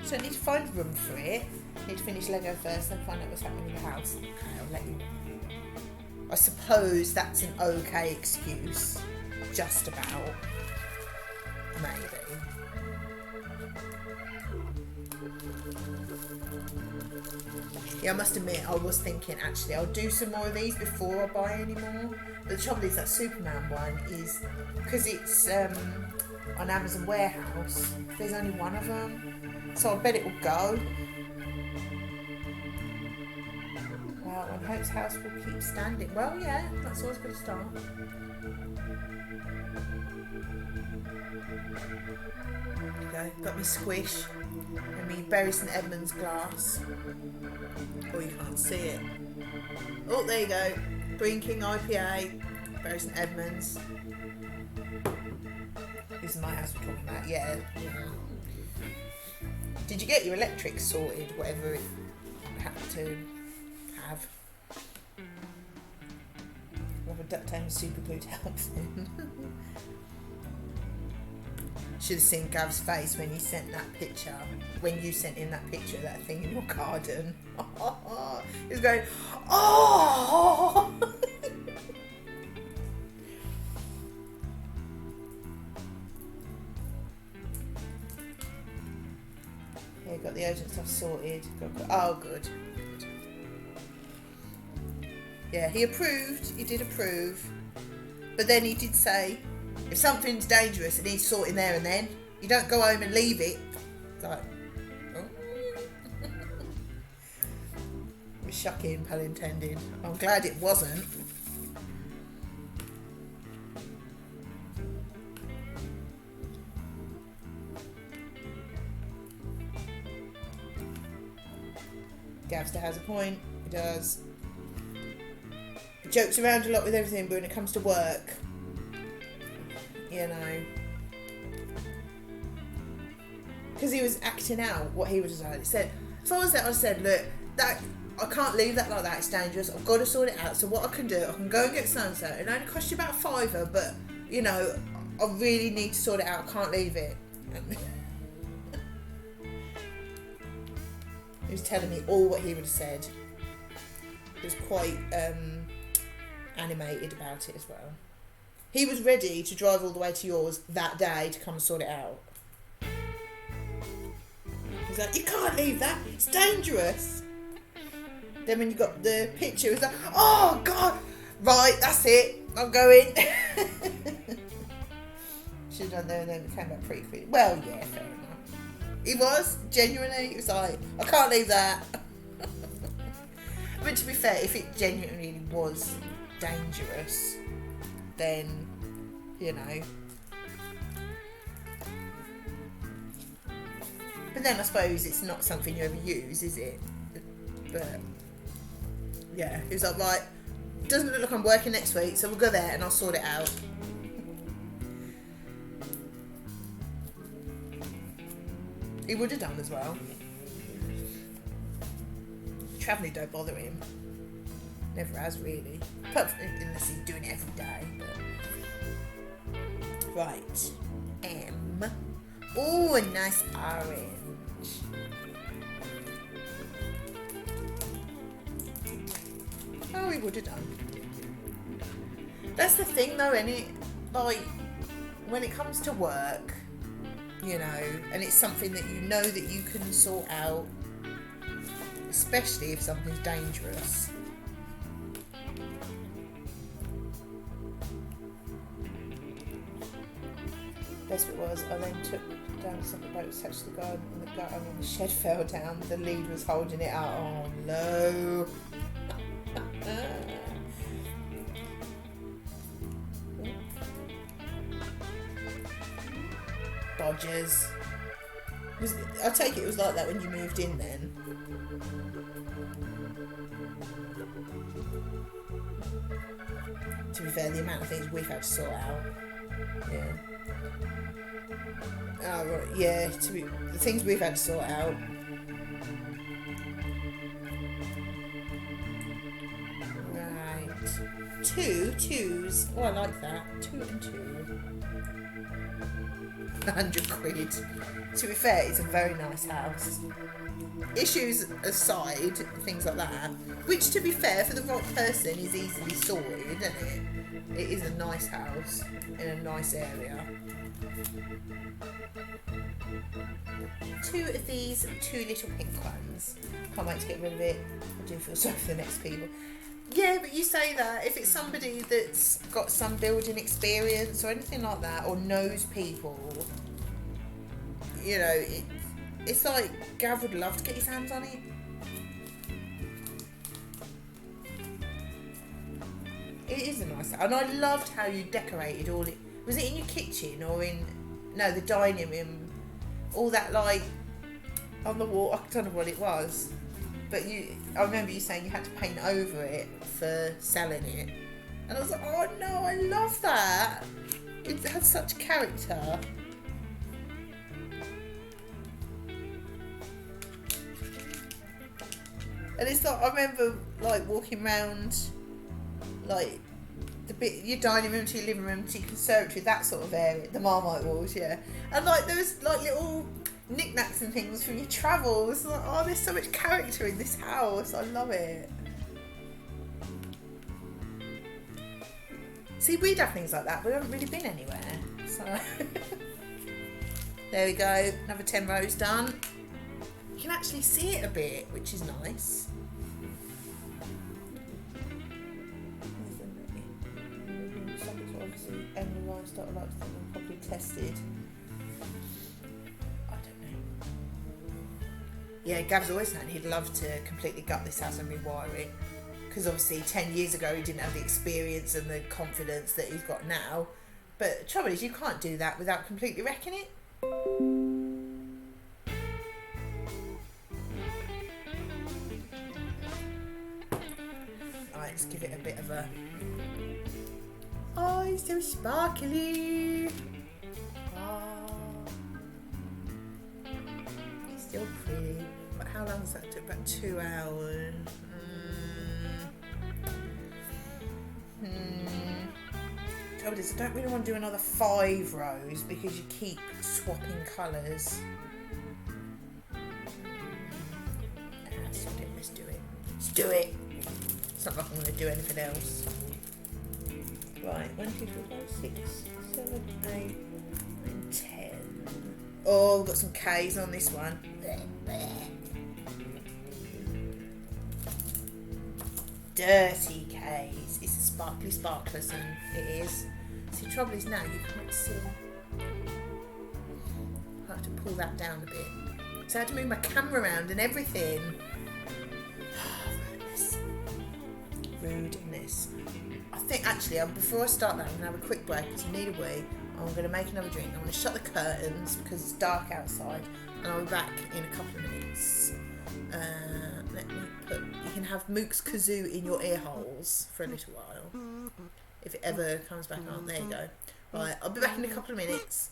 So I need to find room for it. Need to finish Lego first, then find out what's happening in the house. Okay, I'll let you. I suppose that's an okay excuse. Just about. Maybe. Yeah, I must admit, I was thinking actually I'll do some more of these before I buy any more. But the trouble is that Superman one is, because it's on Amazon Warehouse, there's only one of them. So I bet it will go. Well, and Hope's house will keep standing. Well, yeah, that's always going to start. There you go. Got me Squish and me Bury St Edmunds glass. Oh, you can't see it. Oh, there you go. Green King IPA, Bury St Edmunds. This is my house we're talking about. Yeah. Did you get your electric sorted, whatever it had to have? Love a duct tape and super glue to help him. Should have seen Gav's face when he sent that picture. When you sent him that picture of that thing in your garden. He was going, oh! Yeah, got the urgent stuff sorted. Oh, good. Yeah, he approved. He did approve. But then he did say, if something's dangerous, it needs sorting there and then. You don't go home and leave it. It's like, oh. Shocking, pun intended. I'm glad it wasn't. Gavster has a point. He does. He jokes around a lot with everything, but when it comes to work, you know, because he was acting out what he would have done. He said, if I was there, I said, look, that I can't leave that like that. It's dangerous. I've got to sort it out. So what I can do, I can go and get so-and-so. It only costs you about a £5, but you know, I really need to sort it out. I can't leave it. He was telling me all what he would have said. He was quite animated about it as well. He was ready to drive all the way to yours that day to come and sort it out. He's like, you can't leave that, it's dangerous. Then when you got the picture, it was like, oh God, right, that's it, I'm going. Should have done there and then it came back pretty quick. Well, yeah, fair enough. He was, genuinely, he was like, I can't leave that. But to be fair, if it genuinely was dangerous, then, you know. But then I suppose it's not something you ever use, is it? But, yeah, he was like, right, doesn't look like I'm working next week, so we'll go there and I'll sort it out. He would have done as well. Travelling don't bother him. Never has really. Unless he's doing it every day. But... Right. M. Oh, a nice orange. Oh, he would have done. That's the thing though, isn't it? Like, when it comes to work, you know, and it's something that you know that you can sort out, especially if something's dangerous. Best bit was, I then took down a separate boat attached to the garden and the gutter and the shed fell down. The lead was holding it out. Oh no. Dodgers. I take it was like that when you moved in then. To be fair, the amount of things we've had to sort out. Yeah. Oh, right, yeah, the things we've had to sort out. Right. twos. Oh, I like that. 2 and 2. 100 quid. To be fair, it's a very nice house. Issues aside, things like that, which to be fair, for the right person is easily sorted, isn't it? It is a nice house in a nice area. 2 of these 2 little pink ones. Can't wait to get rid of it. I do feel sorry for the next people. Yeah, but you say that if it's somebody that's got some building experience or anything like that, or knows people, you know, it's like Gav would love to get his hands on it. It is a nice house. And I loved how you decorated all it. Was it in your kitchen or in, no, the dining room? All that, like, on the wall. I don't know what it was. But I remember you saying you had to paint over it for selling it. And I was like, oh no, I love that. It has such character. And it's like, I remember like walking around like the bit, your dining room to your living room to your conservatory, that sort of area, the Marmite walls, yeah. And like there was like little knickknacks and things from your travels. Like, oh, there's so much character in this house. I love it. See, we'd have things like that. We haven't really been anywhere. So there we go. Another 10 rows done. You can actually see it a bit, which is nice. Something's obviously Emily Livestock like to think we're probably tested. I don't know. Yeah, Gav's always saying he'd love to completely gut this house and rewire it. Because obviously 10 years ago he didn't have the experience and the confidence that he's got now. But the trouble is you can't do that without completely wrecking it. Alright, let's give it a bit of a... Oh, it's so sparkly. Oh. It's still pretty. But how long does that take? About 2 hours. Trouble is, I don't really want to do another 5 rows because you keep swapping colours. Let's do it. Let's do it. It's not like I'm going to do anything else. Right, 1, 2, 3, 4, 5, 6, 7, 8, 9, 10. Oh, we've got some K's on this one. Dirty K's. It's a sparkly sparklers, and it is. See, the trouble is now you can't see. I have to pull that down a bit. So I had to move my camera around and everything. Rudeness. I think actually, before I start that, I'm going to have a quick break because I need a wee. I'm going to make another drink. I'm going to shut the curtains because it's dark outside, and I'll be back in a couple of minutes. Let me put. You can have Mook's kazoo in your ear holes for a little while. If it ever comes back on. There you go. Right, I'll be back in a couple of minutes.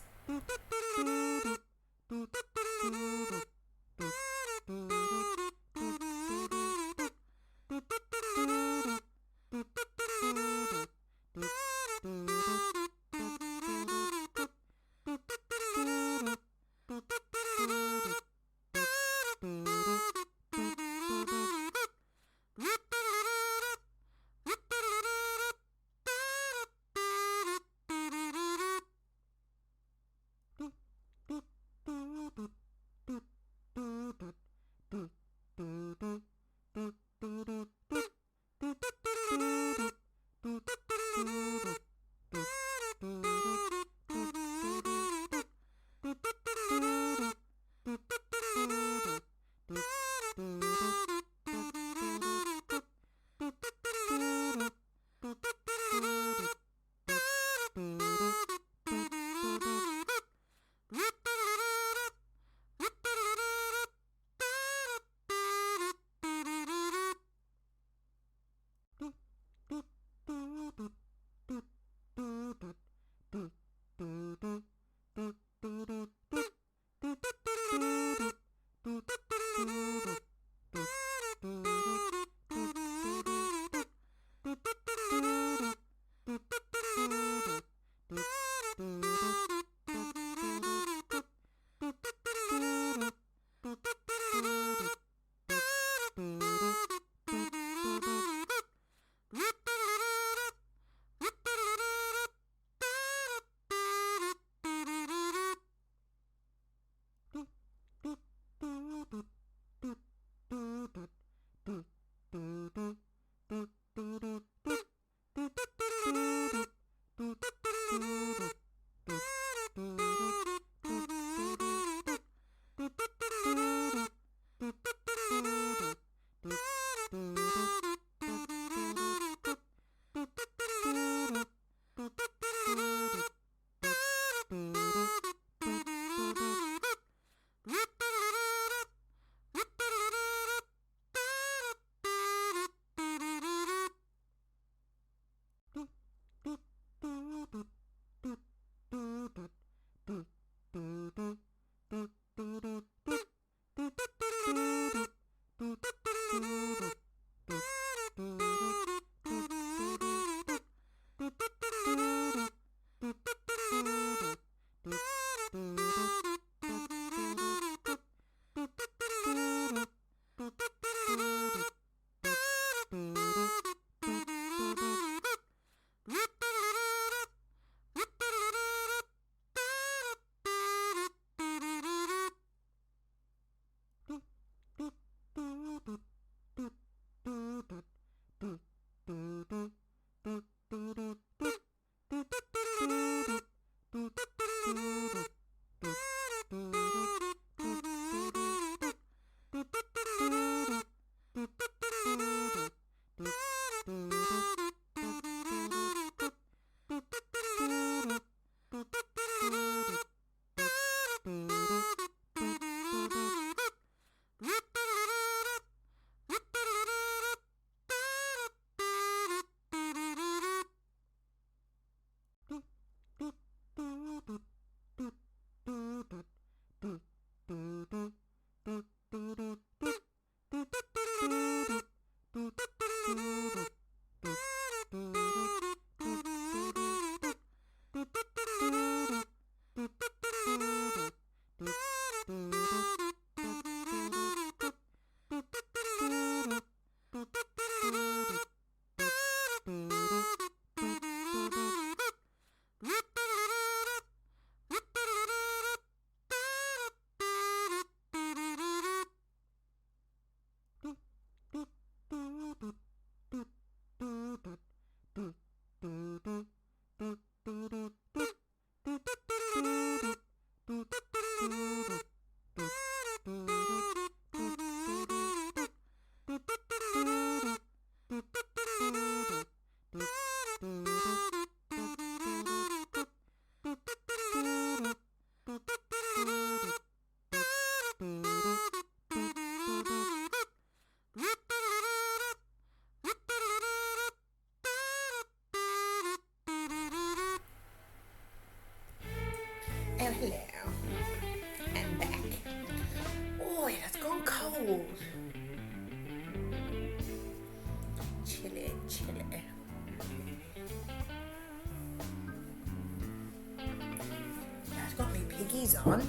I've got my piggies on.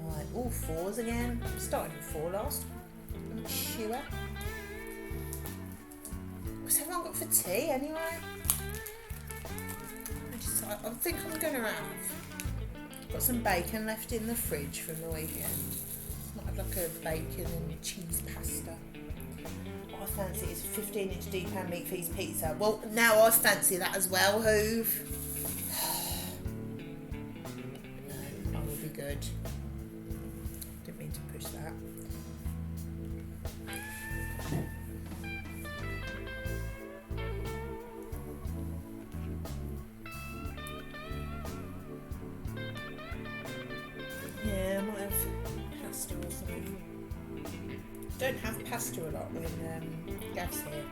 Right, all fours again. Started with 4 last. I'm not sure. What's everyone got for tea anyway? I think I'm going to have. Got some bacon left in the fridge from the weekend. Might have like a bacon and cheese pasta. What I fancy is a 15-inch deep pan meat feast pizza. Well, now I fancy that as well, Hoove. No, that would be good. Didn't mean to push that. Yeah, I might have pasta or something. Don't have pasta a lot when Gav's here.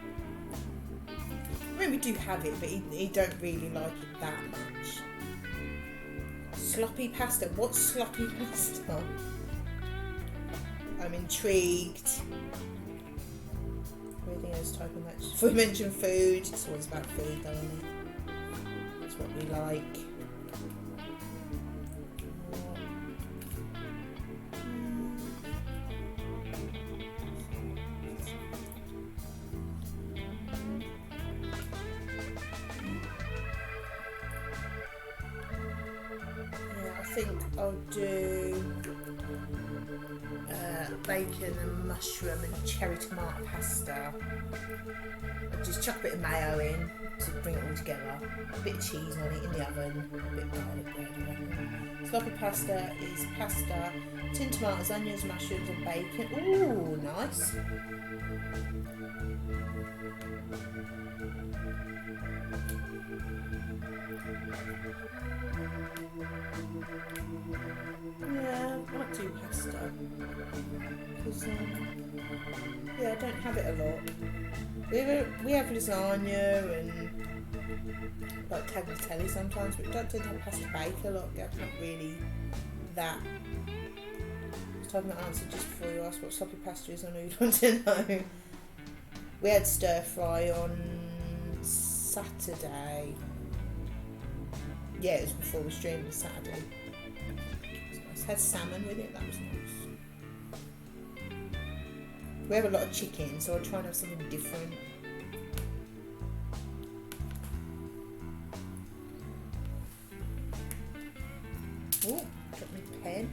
I mean, we do have it, but he don't really like it that much. Sloppy pasta. What's sloppy pasta? I'm intrigued. Everything else type of match. If we mention food, it's always about food, though, isn't it? That's what we like. I think I'll do bacon and mushroom and cherry tomato pasta. I'll just chuck a bit of mayo in to bring it all together. A bit of cheese on it in the oven. A bit of garlic bread. Sloppy pasta is pasta, tin tomatoes, onions, mushrooms and bacon. Ooh, nice. Yeah, I might do pasta. Because, yeah, I don't have it a lot. We have lasagna and like tagliatelle sometimes, but we don't tend to have pasta bake a lot. That's not really that. I was typing that answer just before you asked what sloppy pasta is on who would want to know. We had stir fry on Saturday. Yeah, it was before we streamed on Saturday. It had salmon with it, that was nice. We have a lot of chicken, so I'll try and have something different. Oh, got my pen.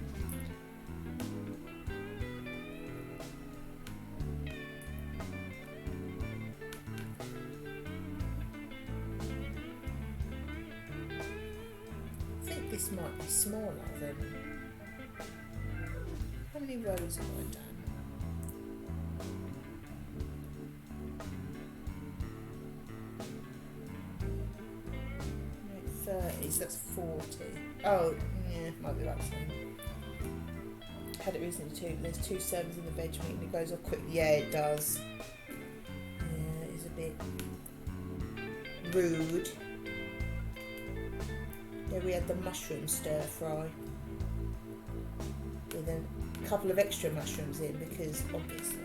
I think this might be smaller than... How many rows have I done? 30s, that's 40. Oh, yeah, might be about the same. Had it recently too. There's 2 servings in the veg meat and it goes off quick. Yeah, it does. Yeah, it's a bit rude. Yeah, we had the mushroom stir fry with a couple of extra mushrooms in because obviously.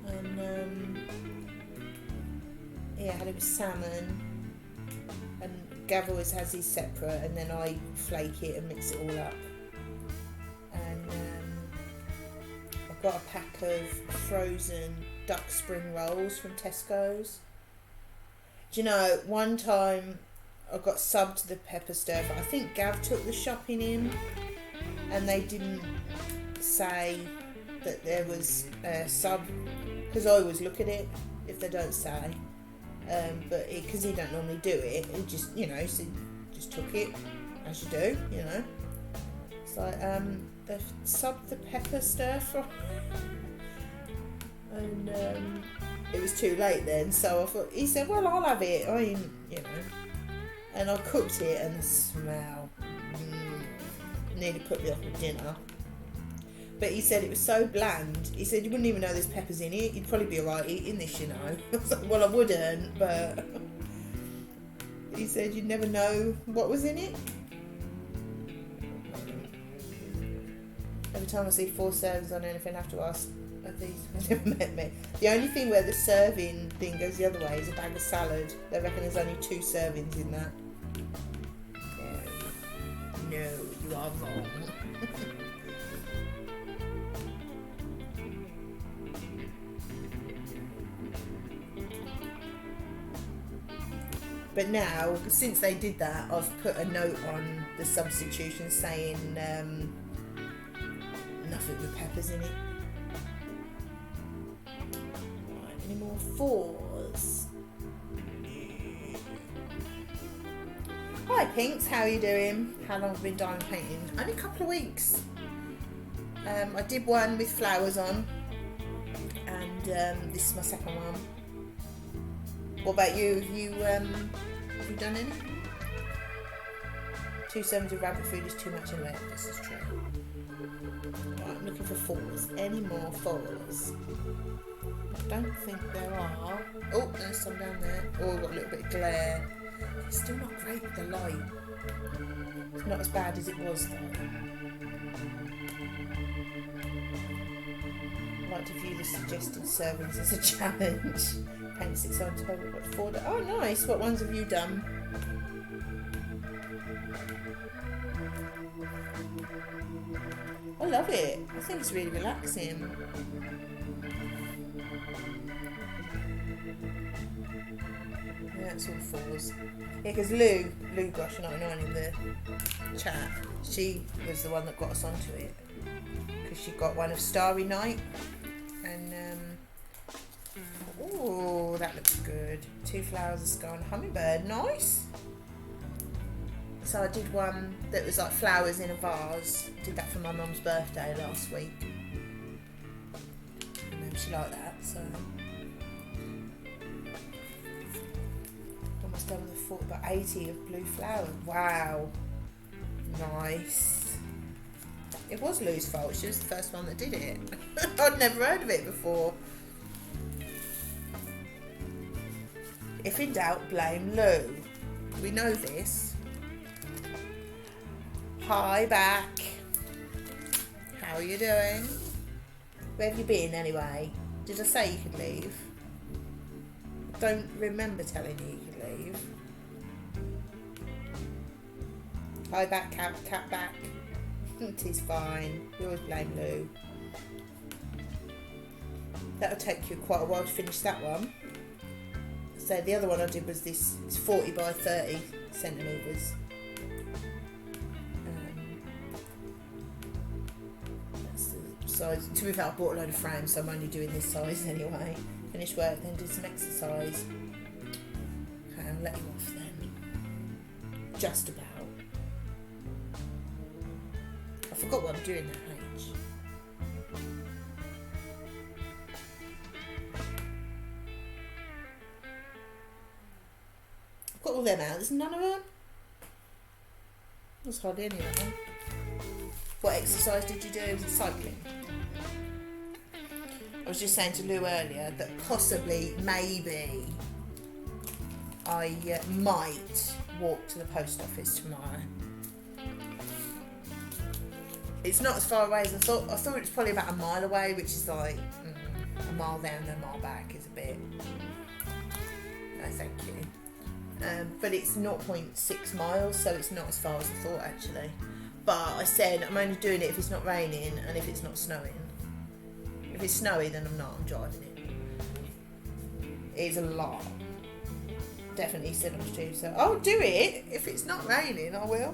And yeah, had it with salmon. And Gav always has his separate, and then I flake it and mix it all up. And I've got a pack of frozen duck spring rolls from Tesco's. Do you know, one time I got subbed to the pepper stir fry. I think Gav took the shopping in, and they didn't say that there was a sub, because I always look at it if they don't say. But because he don't normally do it, he just, you know, so just took it as you do, you know. It's like they've subbed the pepper stir fry, and it was too late then. So I thought, he said, "Well, I'll have it." I mean, you know, and I cooked it, and the smell nearly put me off with dinner. But he said it was so bland. He said you wouldn't even know there's peppers in it. You'd probably be alright eating this, you know. I was like, well, I wouldn't, but he said you'd never know what was in it. Every time I see 4 servings on anything, I have to ask, have these never met me? The only thing where the serving thing goes the other way is a bag of salad. They reckon there's only 2 servings in that. No, you are wrong. But now, since they did that, I've put a note on the substitution saying nothing with peppers in it. Right, any more 4s? Hi Pinks, how are you doing? How long have you been diamond painting? Only a couple of weeks. I did one with flowers on, and this is my second one. What about you? Have you done any? 2 servings of rabbit food is too much anyway. This is true. Right, I'm looking for 4s. Any more 4s? I don't think there are. Oh, there's some down there. Oh, I've got a little bit of glare. It's still not great with the light. It's not as bad as it was though. I'd like to view the suggested servings as a challenge. Paint 6 on total, but 4. Oh, nice. What ones have you done? I love it. I think it's really relaxing. Yeah, it's all 4s. Yeah, because Lou Gosh99 in the chat, she was the one that got us onto it. Because she got one of Starry Night. And, oh, that looks good. 2 flowers, a sky and a hummingbird. Nice. So I did one that was like flowers in a vase. Did that for my mum's birthday last week. And she liked that, so. Almost done with 4, about 80 of blue flowers. Wow. Nice. It was Lou's fault. She was the first one that did it. I'd never heard of it before. If in doubt, blame Lou. We know this. Hi, back. How are you doing? Where have you been anyway? Did I say you could leave? I don't remember telling you you could leave. Hi, back, cat back. It is fine. We always blame Lou. That'll take you quite a while to finish that one. So the other one I did was this. It's 40 by 30 centimetres. That's the size. To be fair, I bought a load of frames, so I'm only doing this size anyway. Finish work, then do some exercise. Okay, I'll let you off then. Just about. I forgot what I'm doing that H. I've got all them out. There's none of them. There's hardly any of them. What exercise did you do? Was it cycling? I was just saying to Lou earlier that possibly, maybe, I might walk to the post office tomorrow. It's not as far away as I thought. I thought it was probably about a mile away, which is like a mile there and a mile back is a bit. No, thank you. But it's 0.6 miles, so it's not as far as I thought actually. But I said I'm only doing it if it's not raining and if it's not snowing. If it's snowy, then I'm not. I'm driving it. It is a lot. Definitely said I was due, so I'll do it if it's not raining. I will.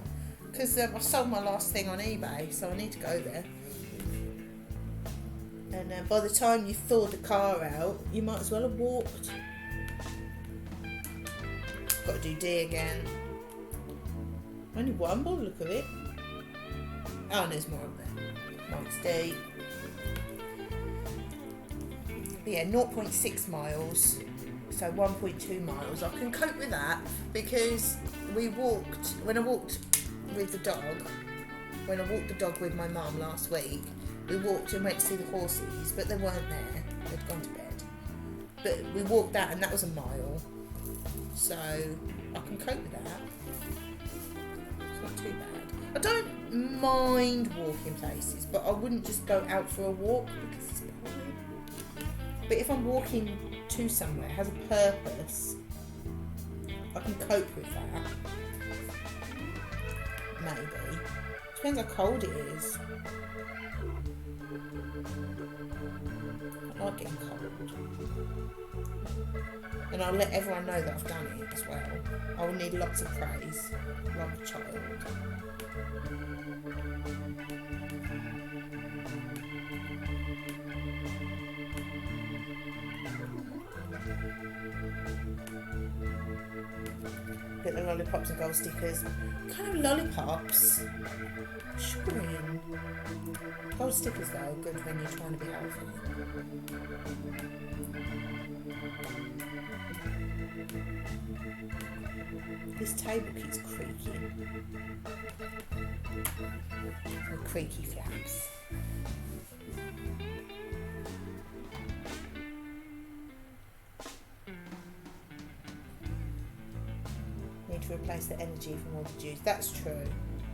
Because I sold my last thing on eBay, so I need to go there. And by the time you thawed the car out, you might as well have walked. Got to do D again. Only one by the look of it. Oh, and there's more up there. Mike's D. But yeah, 0.6 miles. So 1.2 miles. I can cope with that because we walked, when I walked with the dog, when I walked the dog with my mum last week, we walked and went to see the horses, but they weren't there. They'd gone to bed. But we walked that and that was a mile. So I can cope with that. It's not too bad. I don't mind walking places, but I wouldn't just go out for a walk because it's boring. But if I'm walking to somewhere, it has a purpose, I can cope with that. maybe. Depends how cold it is. I like getting cold. And I'll let everyone know that I've done it as well. I will need lots of praise, like a child. Get the lollipops and gold stickers. What kind of lollipops? Sugaring. Gold stickers though are good when you're trying to be healthy. This table keeps creaking. The creaky flaps. Need to replace the energy from all the juice. That's true.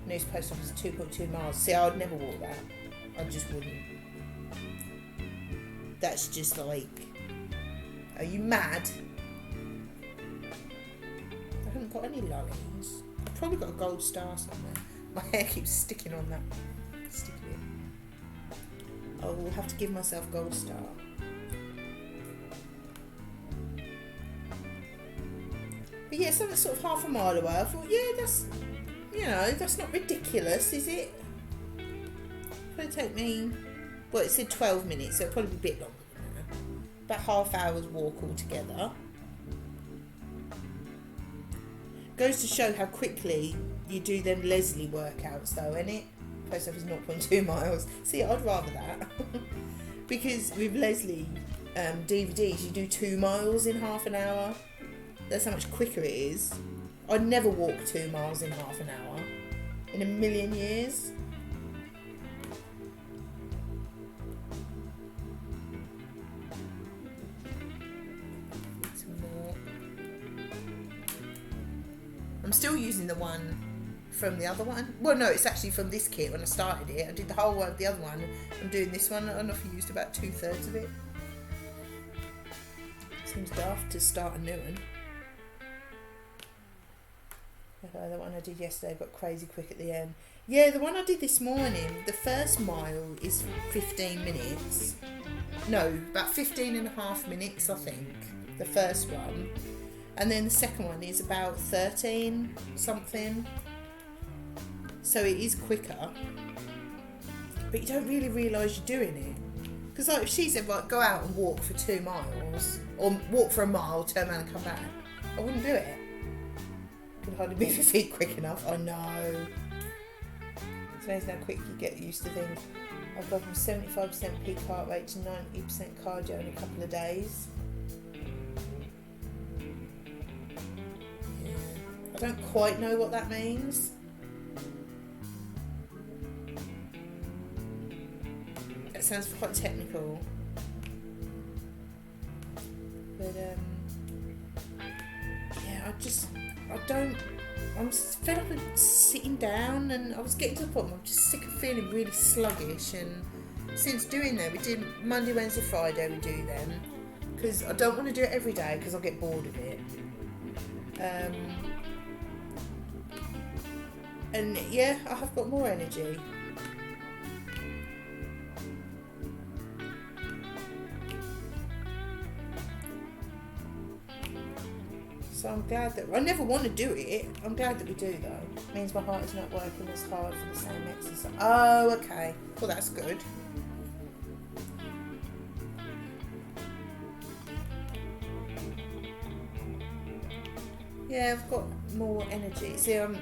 News post office 2.2 miles. See, I would never walk that. I just wouldn't. That's just like... Are you mad? I haven't got any lollies. I've probably got a gold star somewhere. My hair keeps sticking on that. Sticking it. I will have to give myself gold star. But yeah, something sort of half a mile away. I thought, yeah, that's, you know, that's not ridiculous, is it? It'll take me, well, it said 12 minutes, so it'll probably be a bit longer than that. About half hour's walk altogether. Goes to show how quickly you do them Leslie workouts though, innit? Post office 0.2 miles. See, I'd rather that. Because with Leslie DVDs, you do 2 miles in half an hour. That's how much quicker it is. I'd never walk 2 miles in half an hour. In a million years. Some more. I'm still using the one from the other one. Well, no, it's actually from this kit when I started it. I did the whole one of the other one. I'm doing this one. I don't know if I used about 2/3 of it. Seems daft to start a new one. The one I did yesterday got crazy quick at the end. Yeah, the one I did this morning, the first mile is 15 minutes. No, about 15 and a half minutes, I think. The first one. And then the second one is about 13 something. So it is quicker. But you don't really realise you're doing it. Because like if she said, like, go out and walk for 2 miles, or walk for a mile, turn around and come back, I wouldn't do it. Could hardly move your feet quick enough. Oh no. It's amazing how quick you get used to things. I've gone from 75% peak heart rate to 90% cardio in a couple of days. Yeah. I don't quite know what that means. That sounds quite technical. But yeah, I'm fed up with sitting down, and I was getting to the point where I'm just sick of feeling really sluggish. And since doing them, we did Monday, Wednesday, Friday, we do them because I don't want to do it every day because I'll get bored of it. And yeah, I have got more energy. So I'm glad that, I never want to do it. I'm glad that we do though. It means my heart is not working as hard for the same exercise. Oh, okay. Well, that's good. Yeah, I've got more energy. See, I've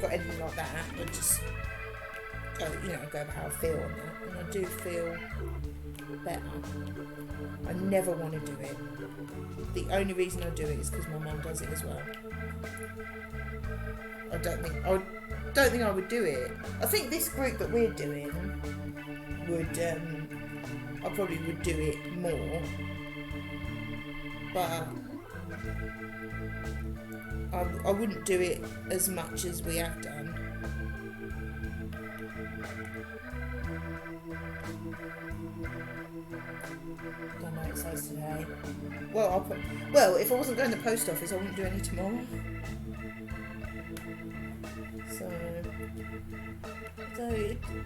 got anything like that. I just go, go by how I feel on that. And I do feel better. I never want to do it. The only reason I do it is because my mum does it as well. I don't think I would do it. I think this group that we're doing would, I probably would do it more. But I wouldn't do it as much as we have done. Done no exercise today. Well, if I wasn't going to the post office, I wouldn't do any tomorrow. So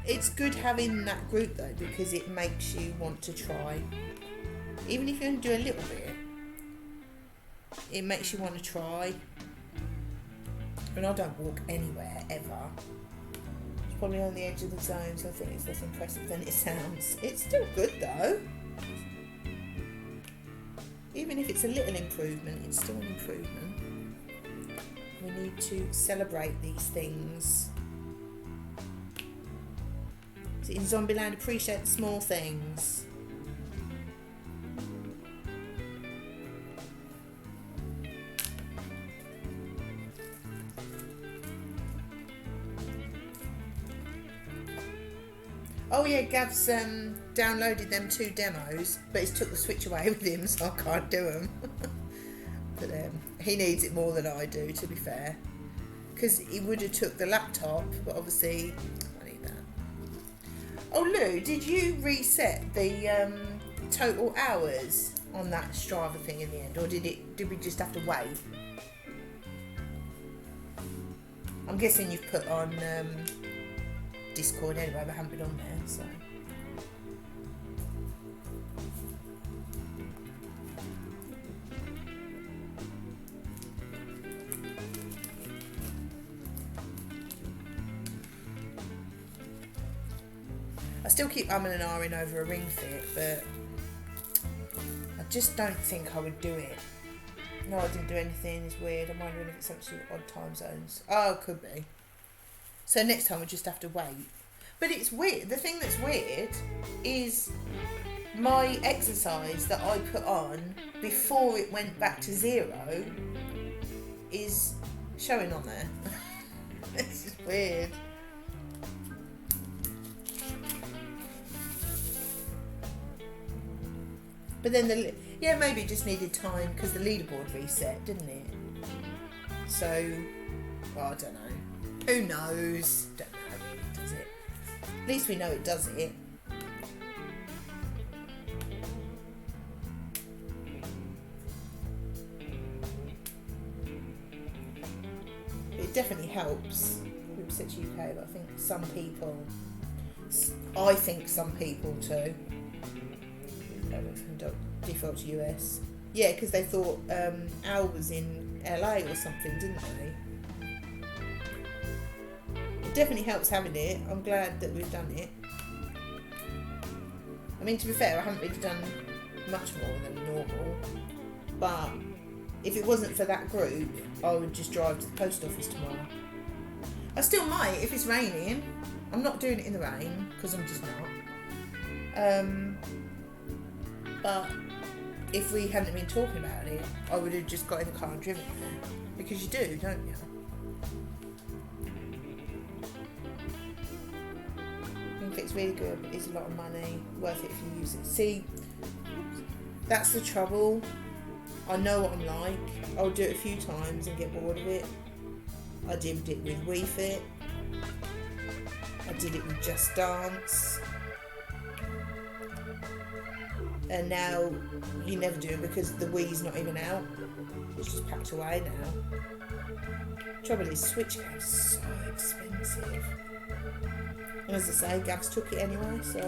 it's good having that group though, because it makes you want to try. Even if you only do a little bit, it makes you want to try. And I don't walk anywhere ever. It's probably on the edge of the zone, so I think it's less impressive than it sounds. It's still good though. Even if it's a little improvement, it's still an improvement. We need to celebrate these things. In Zombieland, appreciate the small things. Oh yeah, Gav's downloaded them 2 demos, but he's took the Switch away with him, so I can't do them. But he needs it more than I do, to be fair, because he would have took the laptop, but obviously I need that. Oh Lou, did you reset the total hours on that Strava thing in the end, or did we just have to wait? I'm guessing you've put on Discord anyway, but I haven't been on there, so. I still keep umming and ahhing over a Ring Fit, but I just don't think I would do it. No, I didn't do anything. It's weird. I'm wondering if it's something to do with odd time zones. Oh, it could be. So next time we'll just have to wait. But it's weird. The thing that's weird is my exercise that I put on before it went back to 0 is showing on there. It's just weird. But then maybe it just needed time because the leaderboard reset, didn't it? So, well, I don't know. Who knows? Don't know how it really does it. At least we know it does it. It definitely helps. Group 6 UK, but I think some people too. Default to US. Yeah, because they thought Al was in LA or something, didn't they? It definitely helps having it. I'm glad that we've done it. I mean, to be fair, I haven't really done much more than normal. But if it wasn't for that group, I would just drive to the post office tomorrow. I still might if it's raining. I'm not doing it in the rain because I'm just not. But if we hadn't been talking about it, I would have just got in the car and driven there. Because you do, don't you? I think it's really good. It is a lot of money. Worth it if you use it. See, that's the trouble. I know what I'm like. I'll do it a few times and get bored of it. I did it with Wii Fit. I did it with Just Dance. And now you never do it because the Wii's not even out. It's just packed away now. Trouble is, Switch game's so expensive. And as I say, Gav's took it anyway, so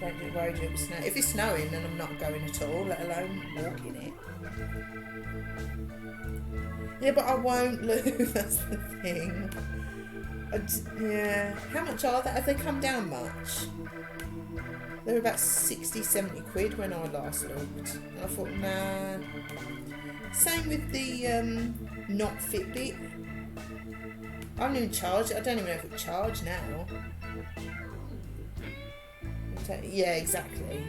don't get worried if it's snow. If it's snowing, then I'm not going at all, let alone walking it. Yeah, but I won't lose. That's the thing. Yeah. How much are they? Have they come down much? They were about 60, 70 quid when I last looked. And I thought, nah. Same with the not Fitbit. I don't even charge it. I don't even know if it charge now. Yeah, exactly.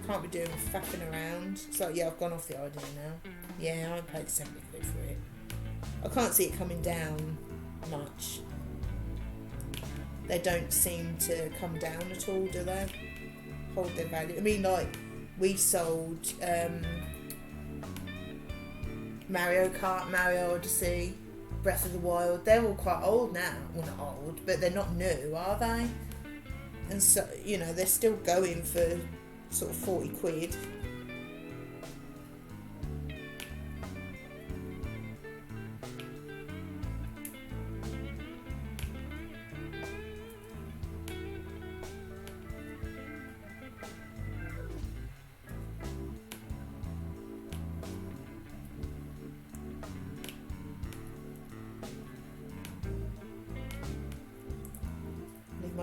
Can't be doing faffing around. So yeah, I've gone off the idea now. Yeah, I paid 70 quid for it. I can't see it coming down much. They don't seem to come down at all, do they? Hold their value. I mean, like, we sold Mario Kart, Mario Odyssey, Breath of the Wild. They're all quite old now. Well, not old, but they're not new, are they? And so, you know, they're still going for sort of 40 quid.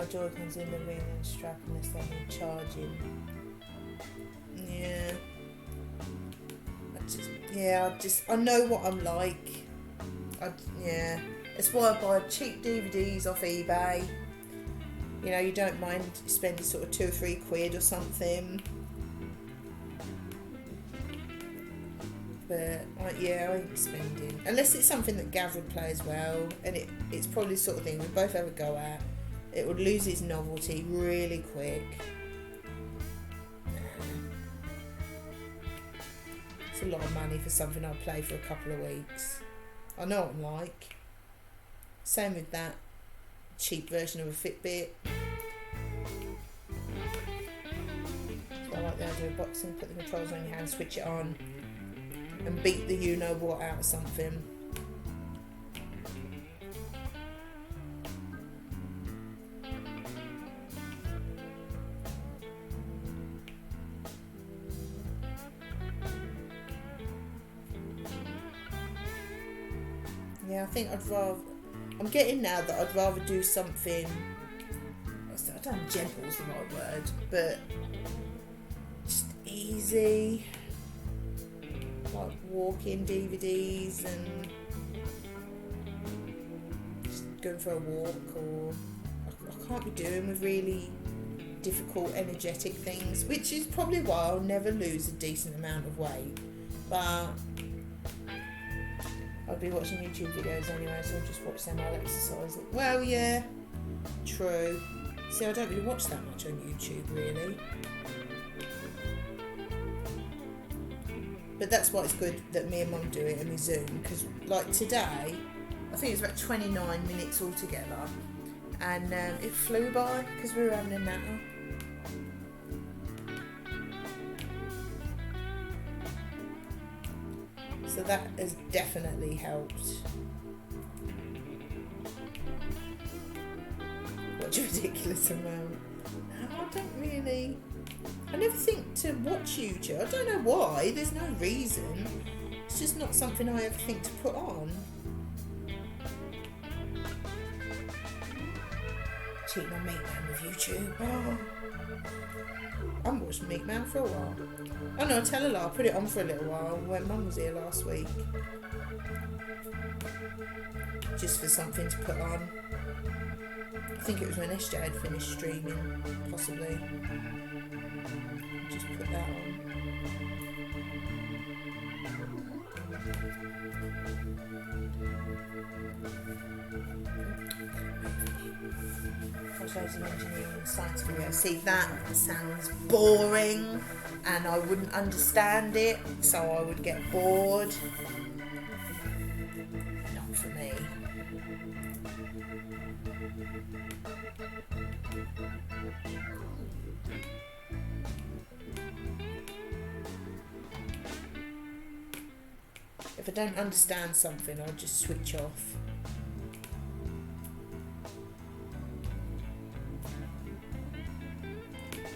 my Joy-Cons in the ring and strap unless they need charging. Yeah. I know what I'm like. It's why I buy cheap DVDs off eBay. You know, you don't mind spending sort of £2 or £3 or something. But I ain't spending. Unless it's something that Gav would play as well, and it's probably the sort of thing we both have a go at. It would lose its novelty really quick. It's a lot of money for something I'll play for a couple of weeks. I know what I'm like. Same with that cheap version of a Fitbit. So I like the idea of boxing, put the controls on your hand, switch it on, and beat the you-know-what out of something. Yeah, I think I'm getting now that I'd rather do something, I don't know if gentle's the right word, but just easy, like walking DVDs and just going for a walk, or I can't be doing with really difficult, energetic things, which is probably why I'll never lose a decent amount of weight, but I'll be watching YouTube videos anyway, so I'll just watch them while exercising. Well, yeah, true. See, I don't really watch that much on YouTube, really. But that's why it's good that me and Mum do it and we Zoom, because, like, today, I think it's about 29 minutes altogether, and it flew by because we were having a natter. So that has definitely helped. What a ridiculous amount. I never think to watch YouTube. I don't know why, there's no reason. It's just not something I ever think to put on. Cheating on Meat Man with YouTube. Oh. I haven't watched Meat Man for a while. Oh no, tell a lie, I put it on for a little while when Mum was here last week. Just for something to put on. I think it was when SJ had finished streaming, possibly. Just put that on. Photos and engineering and science video. See, that sounds boring and I wouldn't understand it, so I would get bored. Not for me. If I don't understand something, I'll just switch off.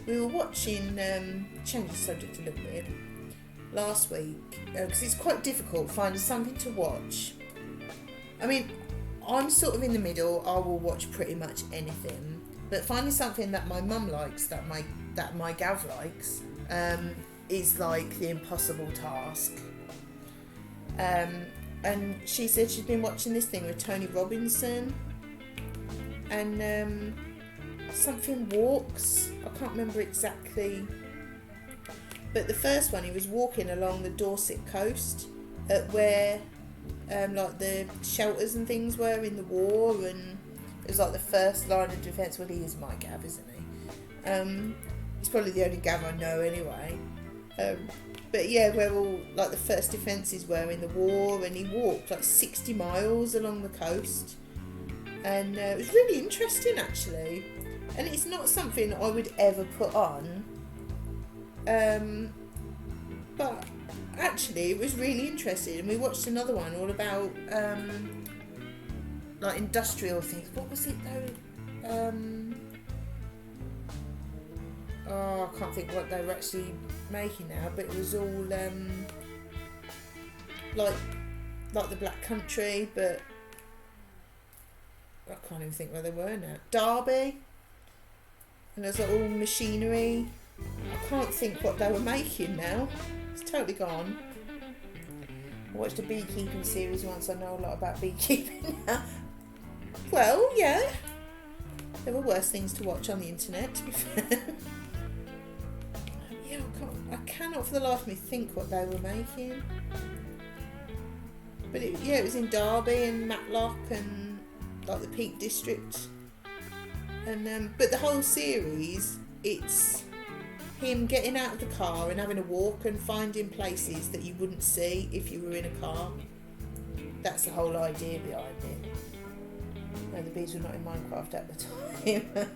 We were watching, change the subject a little bit, last week, because it's quite difficult finding something to watch. I mean, I'm sort of in the middle, I will watch pretty much anything, but finding something that my mum likes, that my Gav likes, is like the impossible task. And she said she's been watching this thing with Tony Robinson, and something walks, I can't remember exactly, but the first one he was walking along the Dorset coast at where like the shelters and things were in the war, and it was like the first line of defence. Well, he is my Gav, isn't he? He's probably the only Gav I know anyway, but yeah, where all like the first defences were in the war, and he walked like 60 miles along the coast, and it was really interesting actually. And it's not something I would ever put on, but actually it was really interesting. And we watched another one all about like industrial things. What was it though? I can't think what they were actually making now, but it was all like the Black Country, but I can't even think where they were now. Derby. And there's like all machinery. I can't think what they were making now. It's totally gone. I watched a beekeeping series once. I know a lot about beekeeping now. Well, yeah. There were worse things to watch on the internet, to be fair. Yeah, I cannot for the life of me think what they were making. But it was in Derby and Matlock and like the Peak District. And but the whole series, it's him getting out of the car and having a walk and finding places that you wouldn't see if you were in a car. That's the whole idea behind it. No, the bees were not in Minecraft at the time.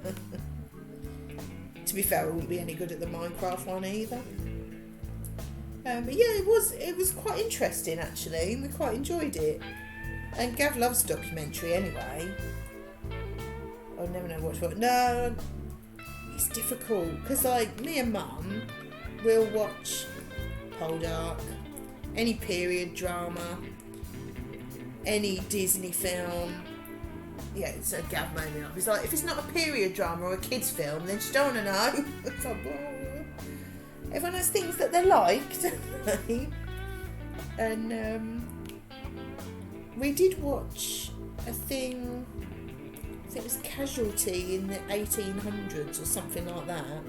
To be fair, I wouldn't be any good at the Minecraft one either. But yeah, it was quite interesting actually. We quite enjoyed it. And Gav loves documentary anyway. I never know what. No, it's difficult because like me and Mum will watch Poldark, any period drama, any Disney film. Yeah, it's a Gav moment up. It's like, if it's not a period drama or a kids film, then she don't want to know. It's like, oh. Everyone has things that they like, don't they? And we did watch a thing, I think it was Casualty in the 1800s or something like that.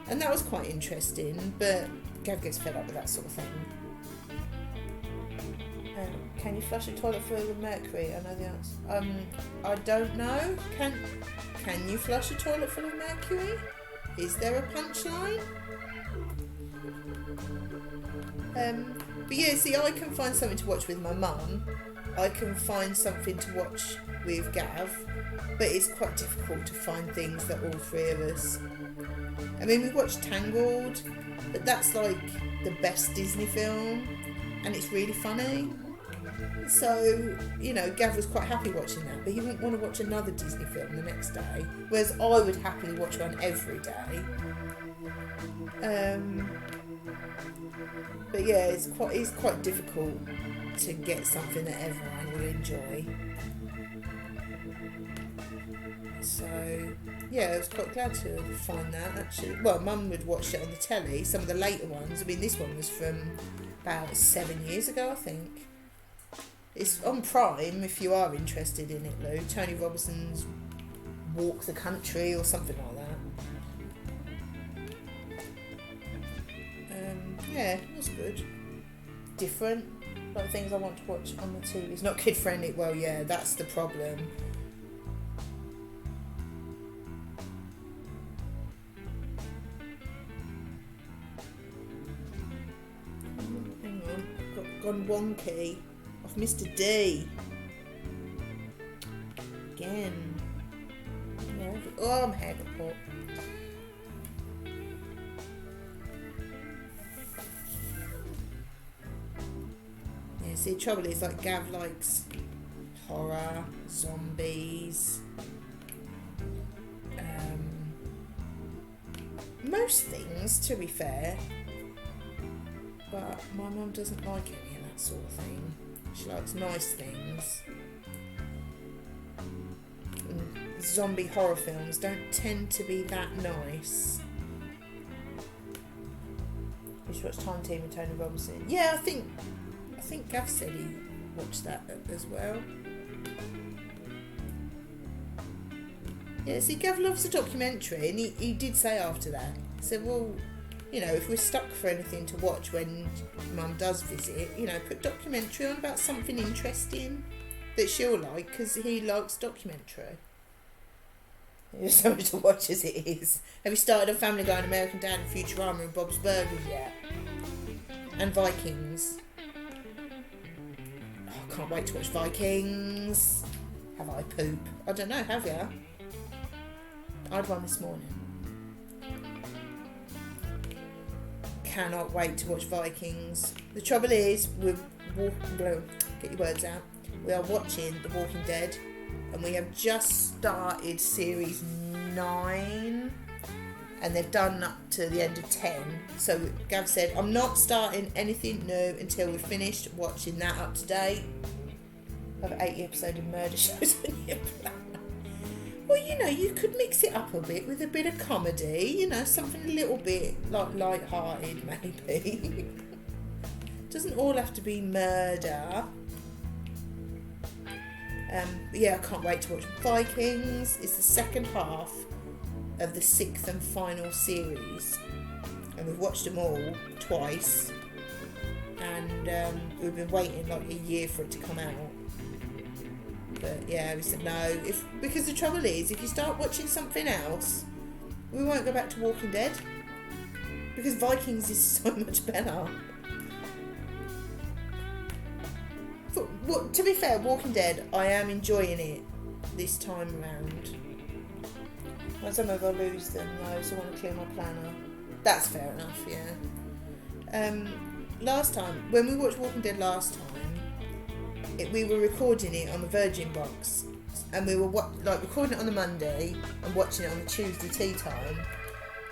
And that was quite interesting, but Gav gets fed up with that sort of thing. Can you flush a toilet full of mercury? I know the answer. I don't know. Can you flush a toilet full of mercury? Is there a punchline? But yeah, see, I can find something to watch with my mum. I can find something to watch with Gav, but it's quite difficult to find things that all three of us. I mean, we watched Tangled, but that's like the best Disney film, and it's really funny. So, you know, Gav was quite happy watching that, but he wouldn't want to watch another Disney film the next day, whereas I would happily watch one every day. But yeah, it's quite difficult to get something that everyone will enjoy. So, yeah, I was quite glad to find that, actually. Well, Mum would watch it on the telly, some of the later ones. I mean, this one was from about 7 years ago, I think. It's on Prime if you are interested in it, Lou. Tony Robinson's Walk the Country or something like that. Yeah, it was good. Different, like things I want to watch on the TV. It's not kid friendly. Well, yeah, that's the problem. Hang on, I've gone wonky. Off Mr. D. Again. Yeah. Oh, I'm haggard. Yeah, see, the trouble is, like, Gav likes horror, zombies, most things, to be fair. But my mum doesn't like any of that sort of thing. She likes nice things. And zombie horror films don't tend to be that nice. You should watch Time Team with Tony Robinson. Yeah, I think Gav said he watched that as well. Yeah, see, Gav loves a documentary, and he did say after that, he said, well, you know, if we're stuck for anything to watch when Mum does visit, you know, put documentary on about something interesting that she'll like, because he likes documentary. There's so much to watch as it is. Have you started on Family Guy and American Dad and Futurama and Bob's Burgers yet? And Vikings. Oh, I can't wait to watch Vikings. Have I poop? I don't know, have you? I had one this morning. Cannot wait to watch Vikings. The trouble is, get your words out. We are watching The Walking Dead, and we have just started series 9, and they've done up to the end of 10. So Gav said, I'm not starting anything new until we've finished watching that up to date. I have 80 episodes of murder shows on your plan. Well, you could mix it up a bit with a bit of comedy, something a little bit like light-hearted maybe. Doesn't all have to be murder. I can't wait to watch Vikings. It's the second half of the 6th and final series, and we've watched them all twice, and we've been waiting like a year for it to come out. But yeah, we said no, because the trouble is, if you start watching something else, we won't go back to Walking Dead, because Vikings is so much better. To be fair, Walking Dead, I am enjoying it this time around. Well, some of I lose them though, so I want to clear my planner. That's fair enough, yeah. Last time, when we watched Walking Dead last time, we were recording it on the Virgin box, and we were recording it on the Monday and watching it on the Tuesday tea time.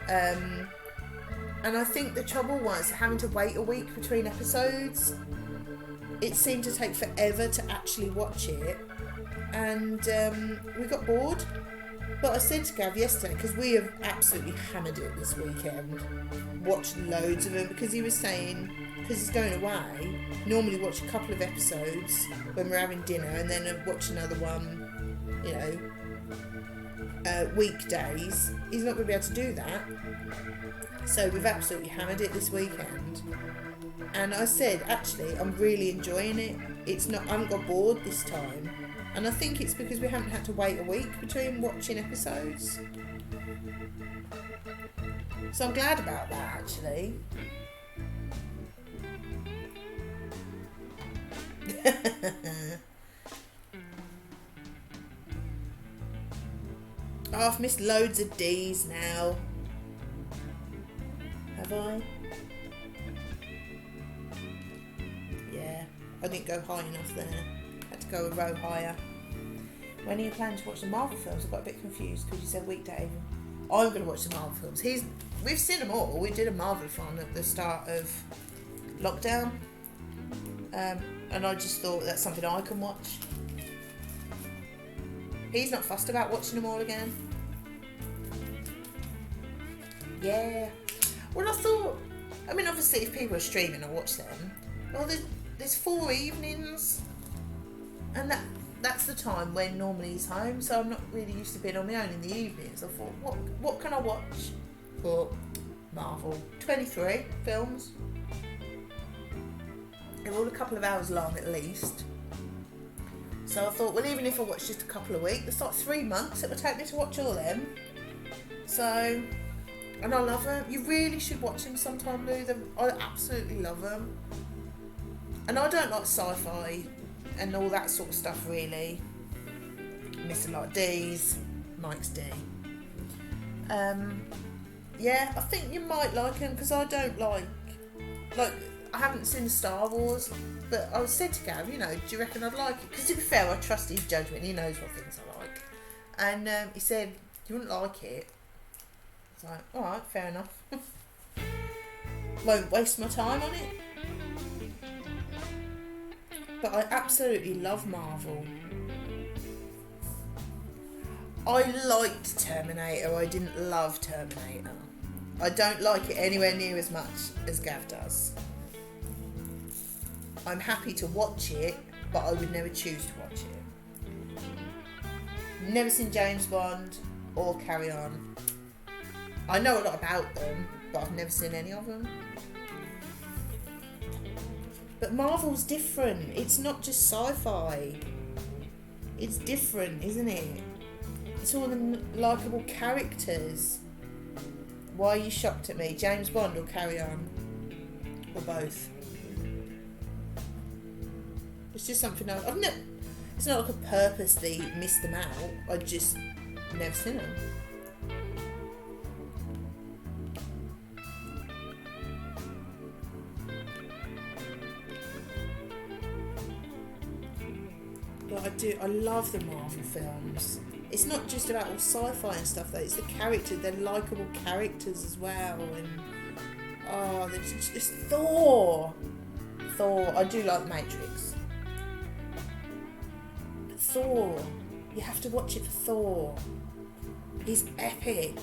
And I think the trouble was having to wait a week between episodes. It seemed to take forever to actually watch it, and we got bored. But I said to Gav yesterday, because we have absolutely hammered it this weekend, watched loads of them, because he was saying, because he's going away, normally watch a couple of episodes when we're having dinner, and then watch another one, weekdays. He's not going to be able to do that. So we've absolutely hammered it this weekend. And I said, actually, I'm really enjoying it. I haven't got bored this time. And I think it's because we haven't had to wait a week between watching episodes. So I'm glad about that, actually. I've missed loads of D's now. Have I? Yeah, I didn't go high enough there. Had to go a row higher. When are you planning to watch the Marvel films? I got a bit confused because you said weekday. I'm going to watch the Marvel films. We've seen them all. We did a Marvel-a-thon at the start of lockdown. And I just thought that's something I can watch. He's not fussed about watching them all again. Yeah. Well, I thought, obviously if people are streaming, I'll watch them. Well, there's 4 evenings, and that's the time when normally he's home, so I'm not really used to being on my own in the evenings. I thought, what can I watch? Well, Marvel. 23 films. They're all a couple of hours long at least. So I thought, well, even if I watch just a couple of weeks, it's like 3 months it would take me to watch all them. So, and I love them. You really should watch them sometime, Lou. I absolutely love them. And I don't like sci-fi and all that sort of stuff, really. Mr. Like D's, Mike's D. Yeah, I think you might like them, because I don't like, I haven't seen Star Wars, but I said to Gav, do you reckon I'd like it? Because to be fair, I trust his judgment. He knows what things I like. And he said, you wouldn't like it. I was like, alright, fair enough. Won't waste my time on it. But I absolutely love Marvel. I liked Terminator. I didn't love Terminator. I don't like it anywhere near as much as Gav does. I'm happy to watch it, but I would never choose to watch it. Never seen James Bond or Carry On. I know a lot about them, but I've never seen any of them. But Marvel's different. It's not just sci-fi. It's different, isn't it? It's all the likeable characters. Why are you shocked at me? James Bond or Carry On? Or both? It's just something I've never... It's not like I purposely missed them out. I just never seen them. But I love the Marvel films. It's not just about all sci-fi and stuff though, it's the characters, they're likeable characters as well, and there's just Thor, I do like Matrix. But Thor, you have to watch it for Thor. is epic.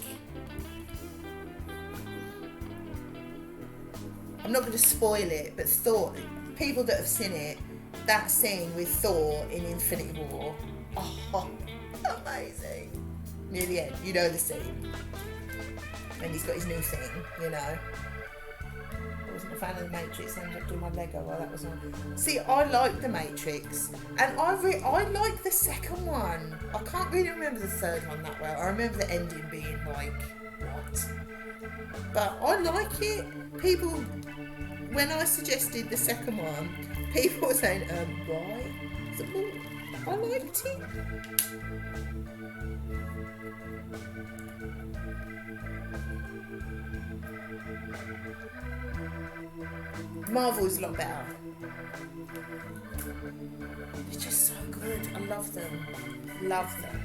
I'm not going to spoil it, but Thor, people that have seen it, that scene with Thor in Infinity War, oh, amazing. Near the end, you know the scene. And he's got his new thing, you know. I wasn't a fan of the Matrix, I ended up doing my Lego while that was on. See, I like the Matrix, and I like the second one. I can't really remember the third one that well. I remember the ending being like, what? But I like it. People, when I suggested the second one, people were saying, why? I said, well, I liked it. Marvel is a lot better. They're just so good. I love them. Love them.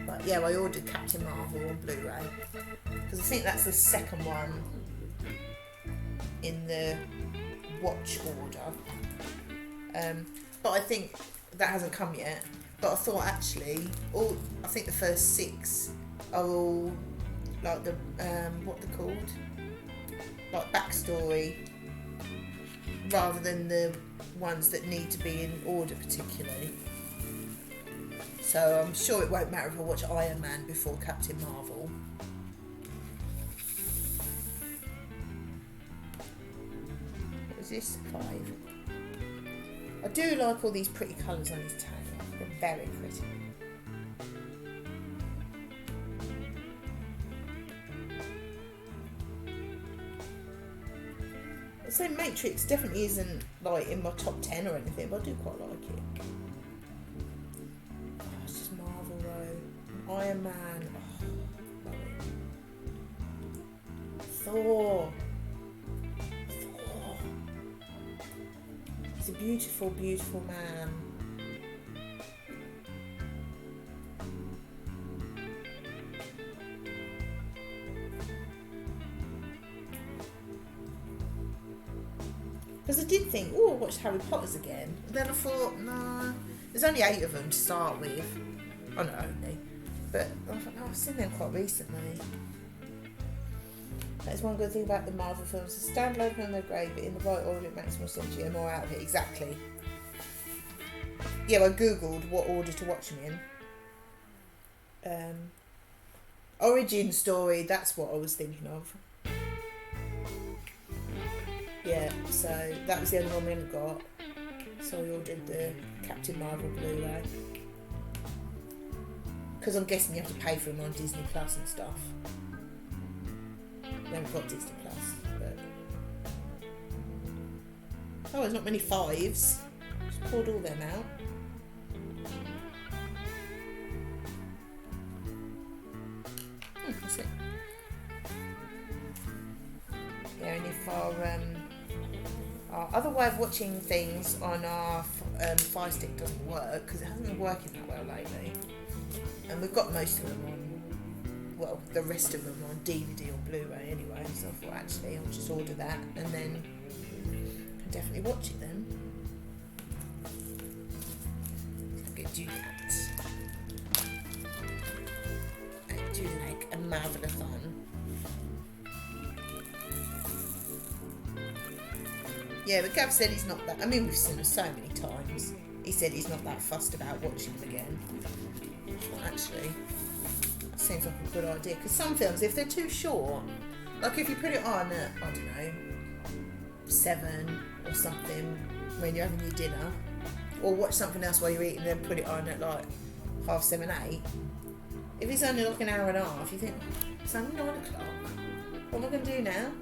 But yeah, I ordered Captain Marvel on Blu-ray because I think that's the second one in the watch order. But I think that hasn't come yet. But I thought actually, I think the first 6 are all like the what they're called, like backstory, rather than the ones that need to be in order particularly. So I'm sure it won't matter if I watch Iron Man before Captain Marvel. What is this? 5. I do like all these pretty colours on his tail. They're very pretty. I'd say Matrix definitely isn't like in my top 10 or anything, but I do quite like it. Oh, it's just Marvel though. Iron Man. Oh, love it. Thor. He's a beautiful, beautiful man. Because I did think, I'll watch Harry Potter's again. And then I thought, nah, there's only 8 of them to start with. Oh, not only. But I thought, no, I've seen them quite recently. That's one good thing about the Marvel films. The standalone film, they're great, but in the right order, it makes more sense. You get more out of it. Exactly. Yeah, I googled what order to watch them in. Origin story, that's what I was thinking of. Yeah, so that was the only one we hadn't got. So we ordered the Captain Marvel Blu-ray. Because I'm guessing you have to pay for them on Disney Plus and stuff. We haven't got Disney Plus, but... Oh, there's not many 5s. Just poured all them out. That's it. Yeah, and if our other way of watching things on our Fire Stick doesn't work, because it hasn't been working that well lately. And we've got most of them on, well, the rest of them on DVD or Blu-ray anyway, so I thought actually I'll just order that and then I can definitely watch it then. So I could do that. I do like a Marvelathon. Yeah, but Gav said he's not that, I mean we've seen them so many times. He said he's not that fussed about watching them again. Well, actually, that seems like a good idea. Because some films, if they're too short, like if you put it on at, I don't know, 7 or something when you're having your dinner, or watch something else while you're eating and then put it on at like 7:30, 8. If it's only like an hour and a half, you think, it's only 9 o'clock. What am I going to do now?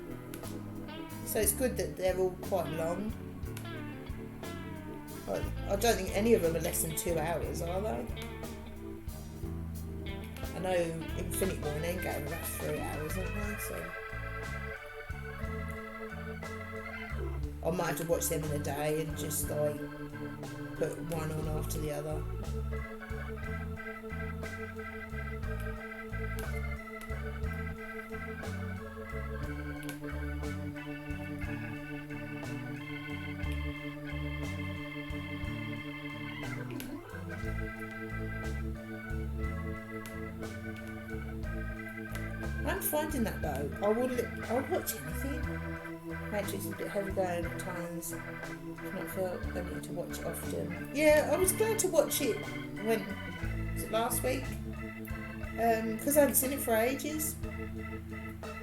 So it's good that they're all quite long. I don't think any of them are less than 2 hours, are they? I know Infinity War and Endgame are about 3 hours, aren't they? So I might have to watch them in a day and just like put one on after the other. finding that though. I'll watch anything. Matrix is a bit heavy going at times. I don't feel I need to watch often. Yeah, I was glad to watch it when, was it last week? Because I hadn't seen it for ages.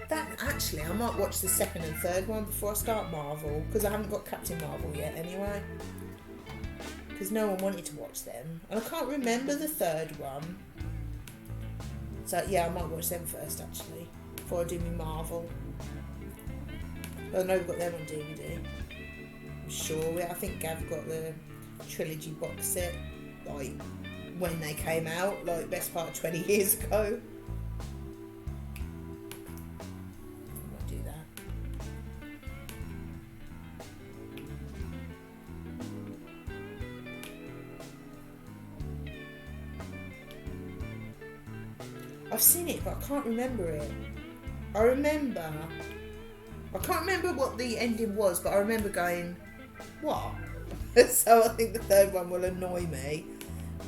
That actually, I might watch the second and third one before I start Marvel, because I haven't got Captain Marvel yet anyway. Because no one wanted to watch them. And I can't remember the third one. So yeah, I might watch them first actually, before I do my Marvel. I know we've got them on DVD. I'm sure. I think Gav got the trilogy box set, like, when they came out, like, best part of 20 years ago. I might do that. I've seen it, but I can't remember it. I can't remember what the ending was, but I remember going, what? So I think the third one will annoy me.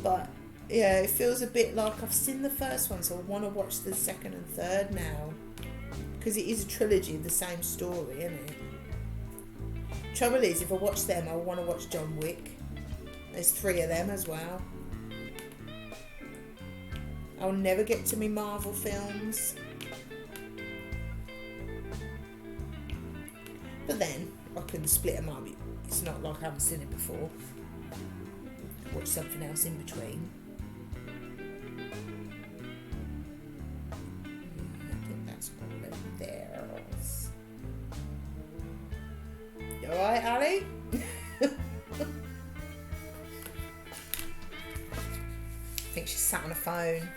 But yeah, it feels a bit like I've seen the first one, so I want to watch the second and third now. Because it is a trilogy of the same story, isn't it? Trouble is, if I watch them, I want to watch John Wick. There's 3 of them as well. I'll never get to me Marvel films. But then, I can split them up. It's not like I haven't seen it before. Watch something else in between. I think that's all of theirs. You alright, Ali? I think she's sat on a phone.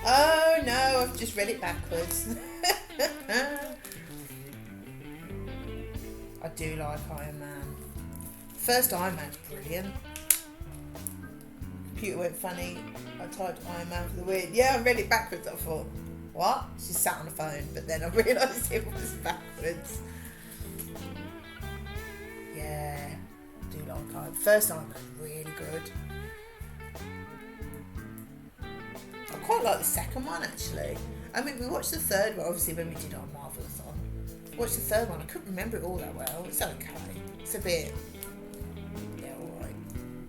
Oh no, I've just read it backwards. I do like Iron Man. First Iron Man's brilliant. Computer went funny. I typed Iron Man for the win. Yeah, I read it backwards. I thought, what? She sat on the phone, but then I realised it was backwards. Yeah, I do like Iron Man. First Iron Man's really good. I quite like the second one actually. I mean, we watched the third one obviously when we did our Marvel-a-thon. Watched the third one. I couldn't remember it all that well. It's okay. It's a bit, yeah, alright.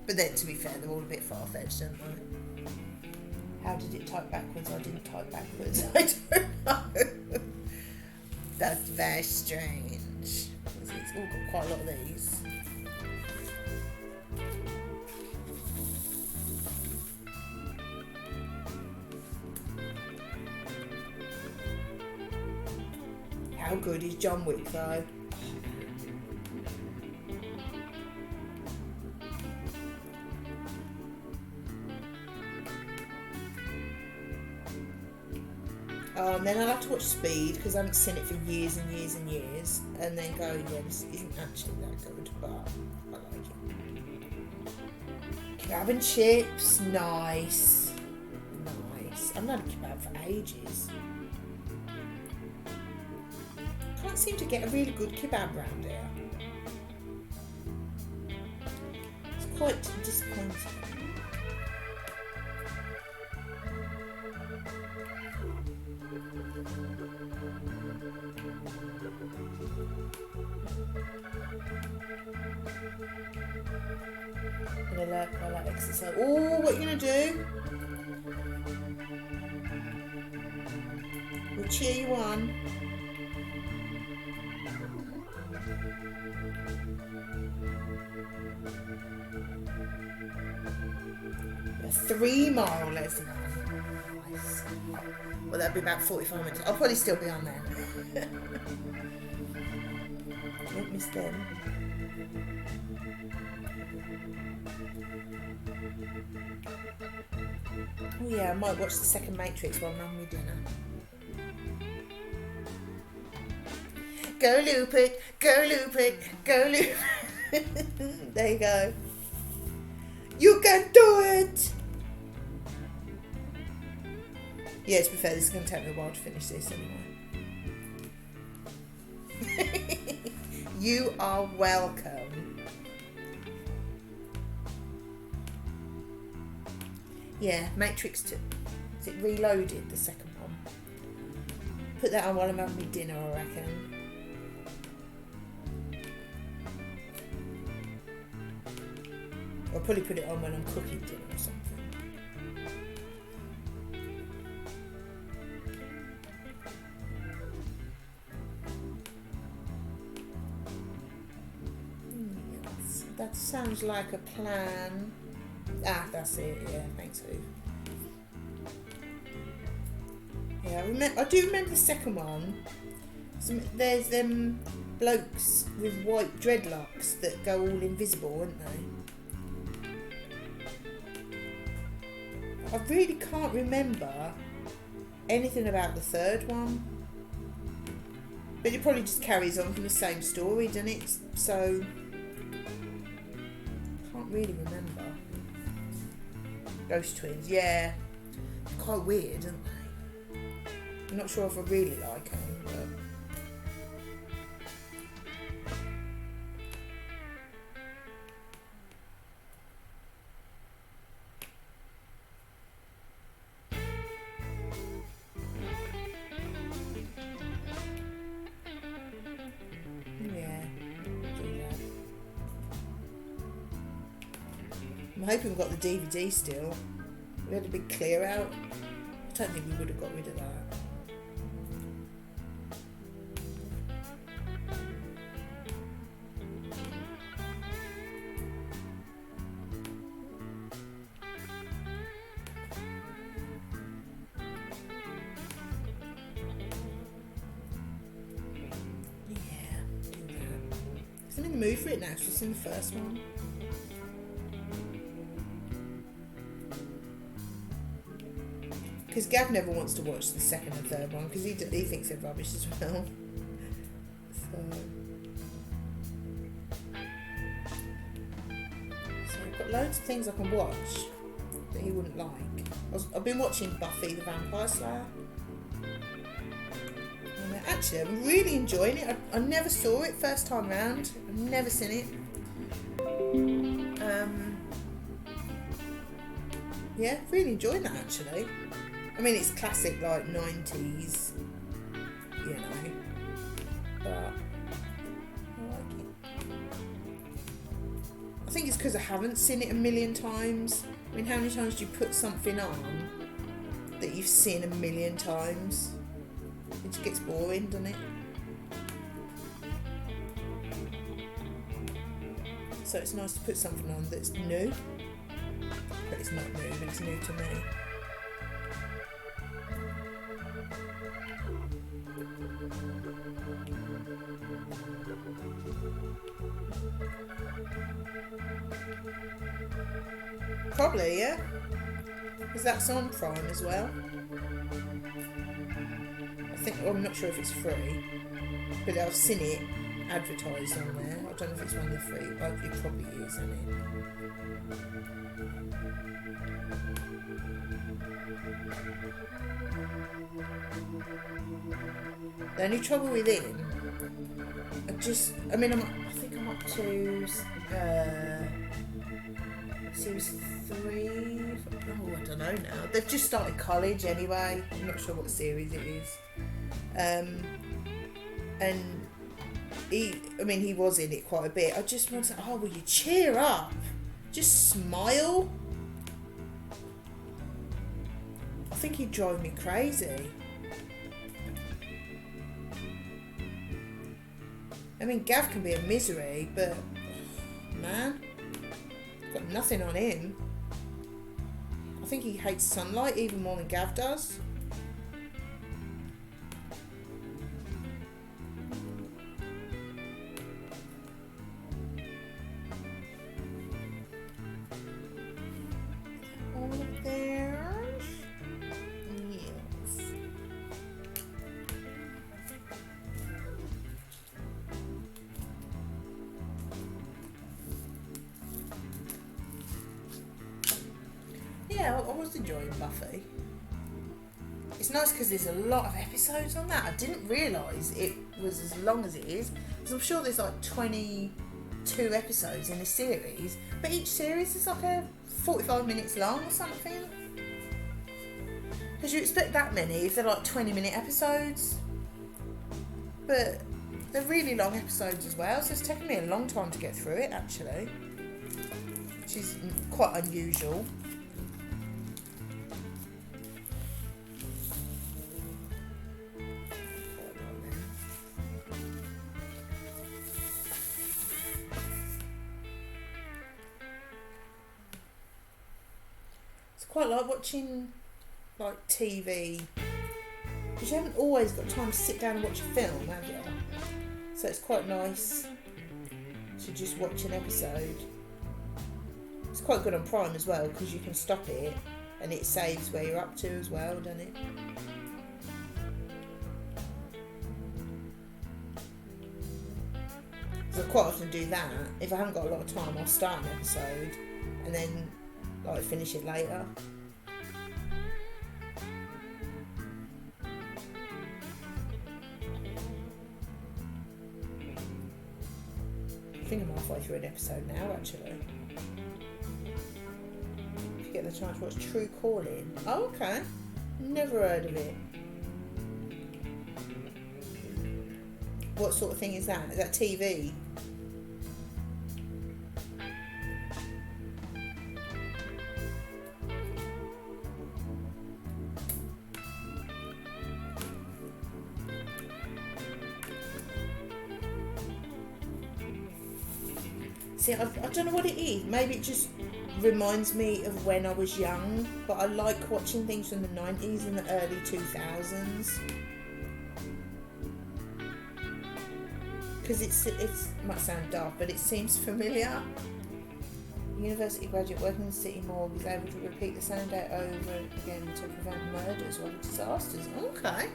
But then, to be fair, they're all a bit far-fetched, aren't they? How did it type backwards? I didn't type backwards. I don't know. That's very strange. It's all got quite a lot of these. How good is John Wick though? Oh, and then I'll have to watch Speed because I haven't seen it for years and years and years, and then go, yeah, this isn't actually that good, but I like it. Kebab and chips, nice. Nice. I've not had a kebab for ages. Can't seem to get a really good kebab round here. It's quite disappointing. I like exercise. Oh, what are you gonna do? We'll cheer you on. A 3-mile lesson. Nice. Well, that'd be about 45 minutes. I'll probably still be on there. Won't miss them. Oh yeah, I might watch the second Matrix while I'm having my dinner. Go loop it, go loop it, go loop it. There you go. You can do it! Yeah, to be fair, this is going to take me a while to finish this anyway. You are welcome. Yeah, Matrix 2. Is it Reloaded, the second one? Put that on while I'm having my dinner, I reckon. I'll probably put it on when I'm cooking dinner or something. Yes, that sounds like a plan. Ah, that's it, yeah, thanks, Hoof. Yeah, I do remember the second one. There's them blokes with white dreadlocks that go all invisible, aren't they? I really can't remember anything about the third one. But it probably just carries on from the same story, doesn't it? So, can't really remember. Ghost Twins, yeah. Quite weird, aren't they? I'm not sure if I really like them, but... I'm hoping we've got the DVD still. We had a big clear out. I don't think we would have got rid of that. Yeah, do that. I'm in the mood for it now, it's just in the first one. Because Gav never wants to watch the second and third one because he thinks they're rubbish as well. So I've got loads of things I can watch that he wouldn't like. I've been watching Buffy the Vampire Slayer. And actually, I'm really enjoying it. I never saw it first time round. I've never seen it. Yeah, really enjoying that actually. I mean, it's classic, like, 90s, you know, but I like it. I think it's because I haven't seen it a million times. I mean, how many times do you put something on that you've seen a million times? It just gets boring, doesn't it? So it's nice to put something on that's new, but it's not new, but it's new to me. Probably, yeah. Because that's on Prime as well. I think, well, I'm not sure if it's free, but I've seen it advertised on there. I don't know if it's one of the free, but it probably is, isn't it? The only trouble with him, I think I'm up to series 3. Oh, I don't know now. They've just started college anyway. I'm not sure what series it is. And he was in it quite a bit. I just want to, will you cheer up? Just smile. I think he'd drive me crazy. I mean, Gav can be a misery, but man, got nothing on him. I think he hates sunlight even more than Gav does. All of theirs? Yes. Yeah, I was enjoying Buffy. It's nice because there's a lot of episodes on that. I didn't realise it was as long as it is. Because I'm sure there's like 22 episodes in a series. But each series is like 45 minutes long or something. Because you expect that many if they're like 20-minute episodes. But they're really long episodes as well, so it's taken me a long time to get through it actually. Which is quite unusual. It's quite like watching like TV, because you haven't always got time to sit down and watch a film, have you? So it's quite nice to just watch an episode. It's quite good on Prime as well, because you can stop it and it saves where you're up to as well, doesn't it? So I quite often do that. If I haven't got a lot of time, I'll start an episode and then like finish it later. I think I'm halfway through an episode now, actually. If you get the chance to watch True Calling. Oh, okay. Never heard of it. What sort of thing is that? Is that TV? See, I don't know what it is. Maybe it just reminds me of when I was young, but I like watching things from the 90s and the early 2000s. Because it might sound daft, but it seems familiar. University graduate working in the city morgue is able to repeat the same day over again to prevent murders or disasters. Okay.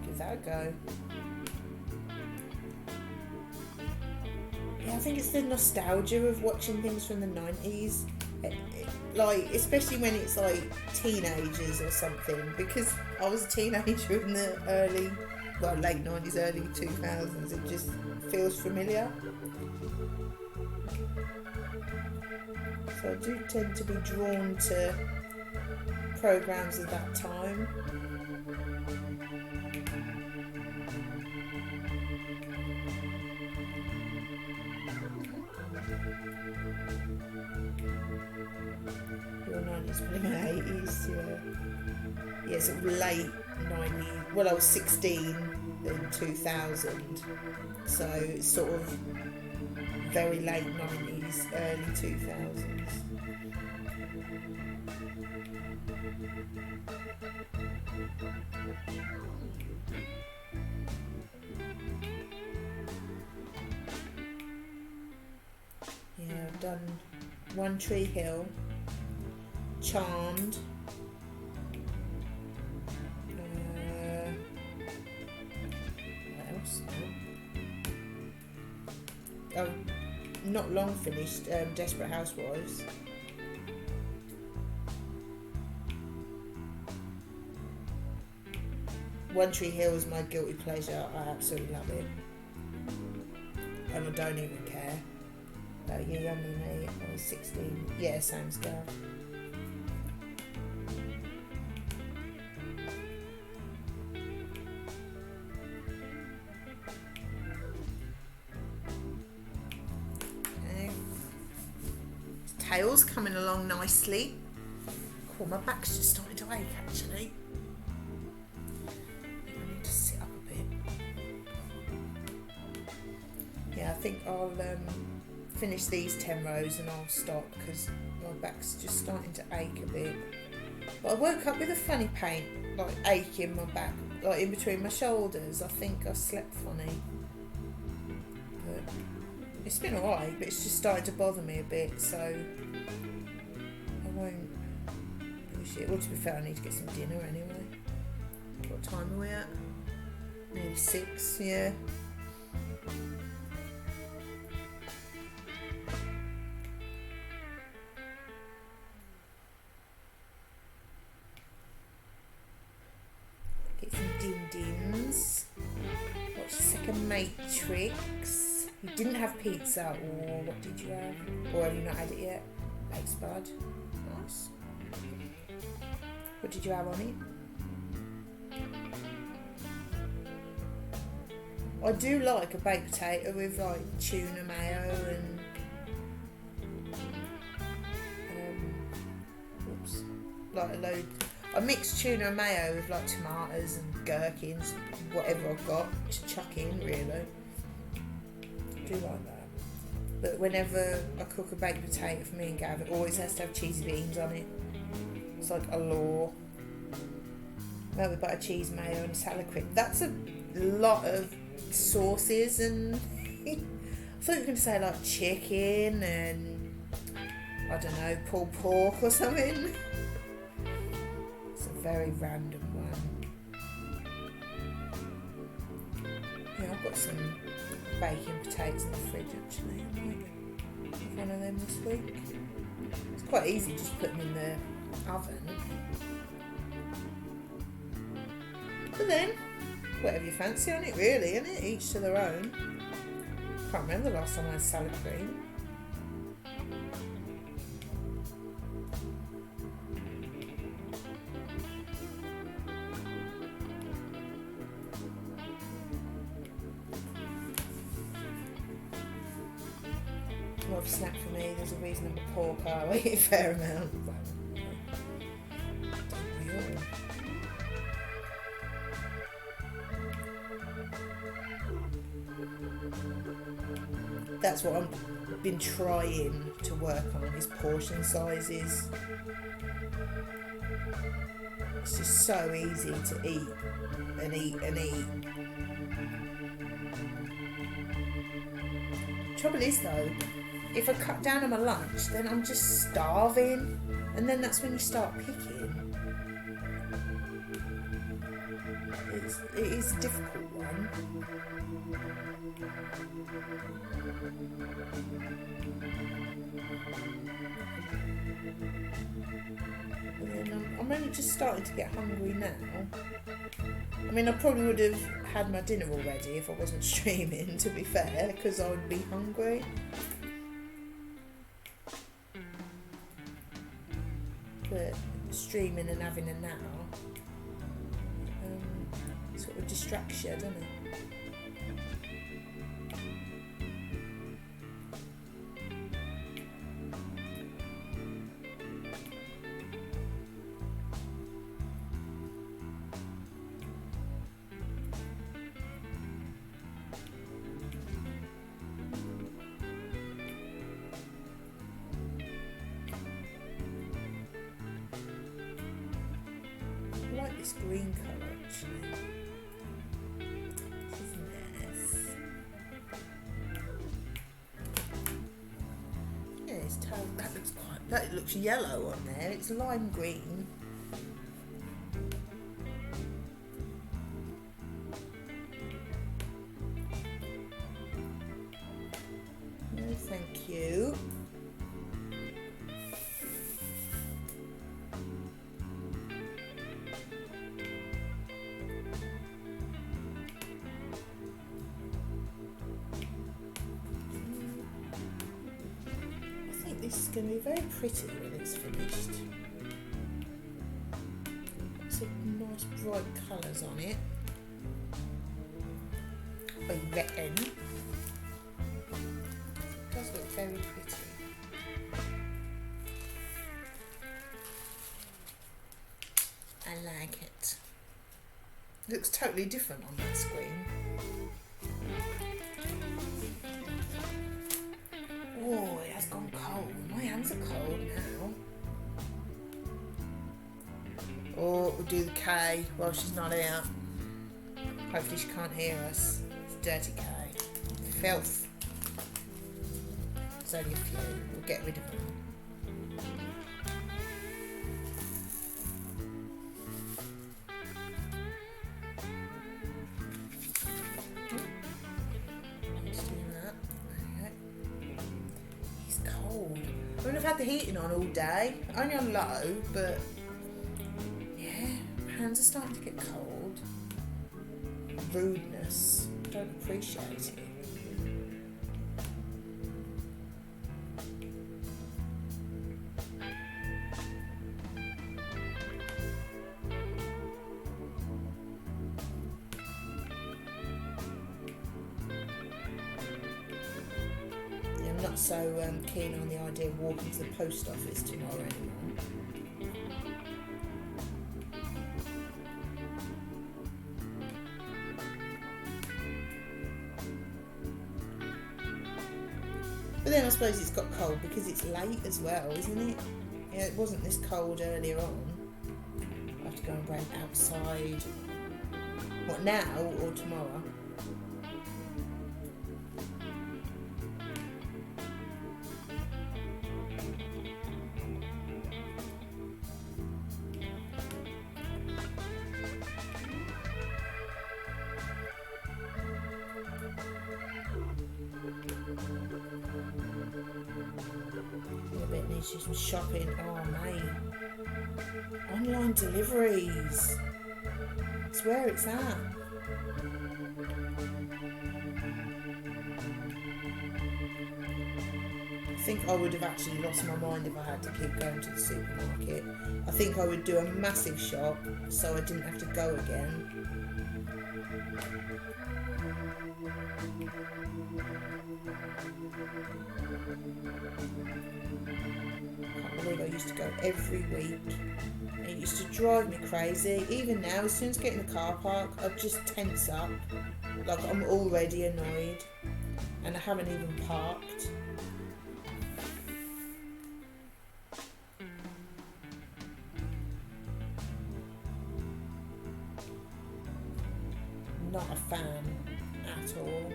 Give that a go. Yeah, I think it's the nostalgia of watching things from the 90s. Like, especially when it's like teenagers or something, because I was a teenager in the late 90s, early 2000s. It just feels familiar. So I do tend to be drawn to programmes of that time. Your 90s, probably my 80s, yeah. Yeah, sort of late 90s. Well, I was 16 in 2000, so it's sort of very late 90s, early 2000s. Yeah, I've done One Tree Hill, Charmed, what else? Oh, not long finished, Desperate Housewives. One Tree Hill is my guilty pleasure. I absolutely love it, and I don't even care. A year younger than me, I was 16. Yeah, Sam's girl. Okay. Tail's coming along nicely. Oh, my back's just starting to ache actually. I need to sit up a bit. Yeah, I think I'll finish these 10 rows and I'll stop because my back's just starting to ache a bit. But I woke up with a funny pain, like ache in my back, like in between my shoulders. I think I slept funny. But it's been alright, but it's just started to bother me a bit, so I won't push it. Well, to be fair, I need to get some dinner anyway. What time are we at? Nearly 6, yeah. Get some din-dins. Watch the second Matrix. You didn't have pizza, or what did you have? Or have you not had it yet? Baked spud. Nice. What did you have on it? I do like a baked potato with like tuna mayo and like a load. I mix tuna and mayo with like tomatoes and gherkins, whatever I've got to chuck in really. I do like that. But whenever I cook a baked potato for me and Gav, it always has to have cheesy beans on it. It's like a law. Melted butter, cheese, mayo and salad cream. That's a lot of sauces, and I thought you were going to say like chicken and I don't know, pulled pork or something. It's a very random one. Yeah, I've got some baking potatoes in the fridge actually. I might have one of them this week. It's quite easy, just put them in the oven. But then, whatever you fancy on it really, isn't it? Each to their own. Can't remember the last time I had salad cream. More of a snack for me, there's a reasonable pork I eat a fair amount. That's what I've been trying to work on, is portion sizes. It's just so easy to eat and eat and eat. Trouble is though, if I cut down on my lunch, then I'm just starving, and then that's when you start picking. It is a difficult one. And then I'm only just starting to get hungry now. I mean, I probably would have had my dinner already if I wasn't streaming, to be fair, because I would be hungry. But streaming and having a nap sort of distracts you, doesn't it? I like this green colour actually. This is nice. Yeah, it's that looks yellow on there. It's lime green. No, thank you. This is going to be very pretty when it's finished. Some nice bright colours on it, I reckon. It does look very pretty. I like it. It looks totally different on that screen. Oh, it has gone cold. My hands are cold now. Oh, we'll do the K while she's not out. Hopefully she can't hear us. It's dirty K. Filth. There's only a few. We'll get rid of them. I mean, I've had the heating on all day, only on low, but yeah, my hands are starting to get cold. Rudeness, I don't appreciate it. not so keen on the idea of walking to the post office tomorrow anymore. But then I suppose it's got cold because it's late as well, isn't it? Yeah, it wasn't this cold earlier on. I have to go and rent outside. What, now or tomorrow? Some shopping. Oh mate, online deliveries, it's where it's at. I think I would have actually lost my mind if I had to keep going to the supermarket. I think I would do a massive shop so I didn't have to go again. I used to go every week and it used to drive me crazy. Even now, as soon as I get in the car park, I just tense up like I'm already annoyed and I haven't even parked. Not a fan at all.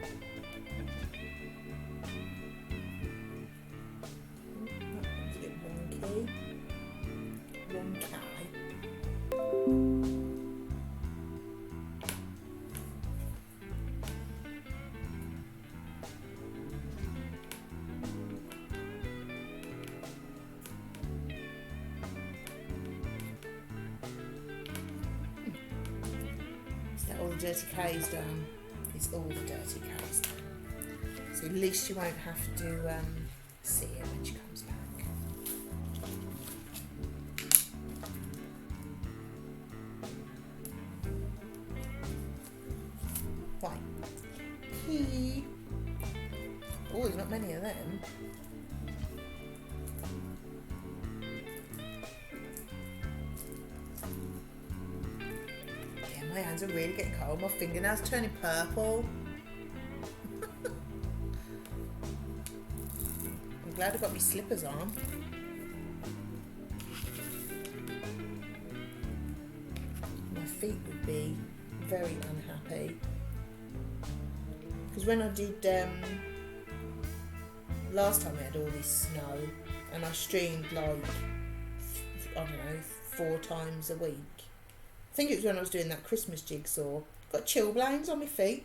All the dirty K's done. It's all the dirty K's done. So at least you won't have to see her when she comes back. Right. Key. Oh, there's not many of them. My hands are really getting cold. My fingernails turning purple. I'm glad I got my slippers on. My feet would be very unhappy. Because when I did, last time we had all this snow and I streamed like, I don't know, 4 times a week. I think it was when I was doing that Christmas jigsaw. Got chilblains on my feet.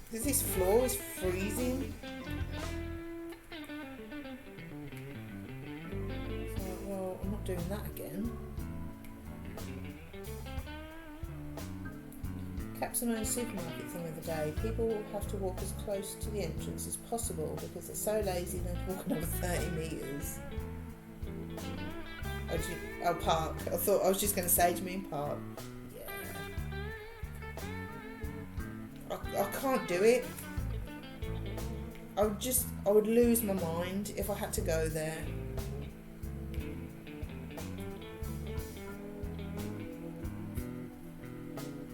Because this floor is freezing. So, well, I'm not doing that again. Captain on a supermarket thing of the day. People will have to walk as close to the entrance as possible because they're so lazy they have to walk another 30 metres. I'll park. I thought I was just going to say to me in park. Yeah. I can't do it. I would lose my mind if I had to go there.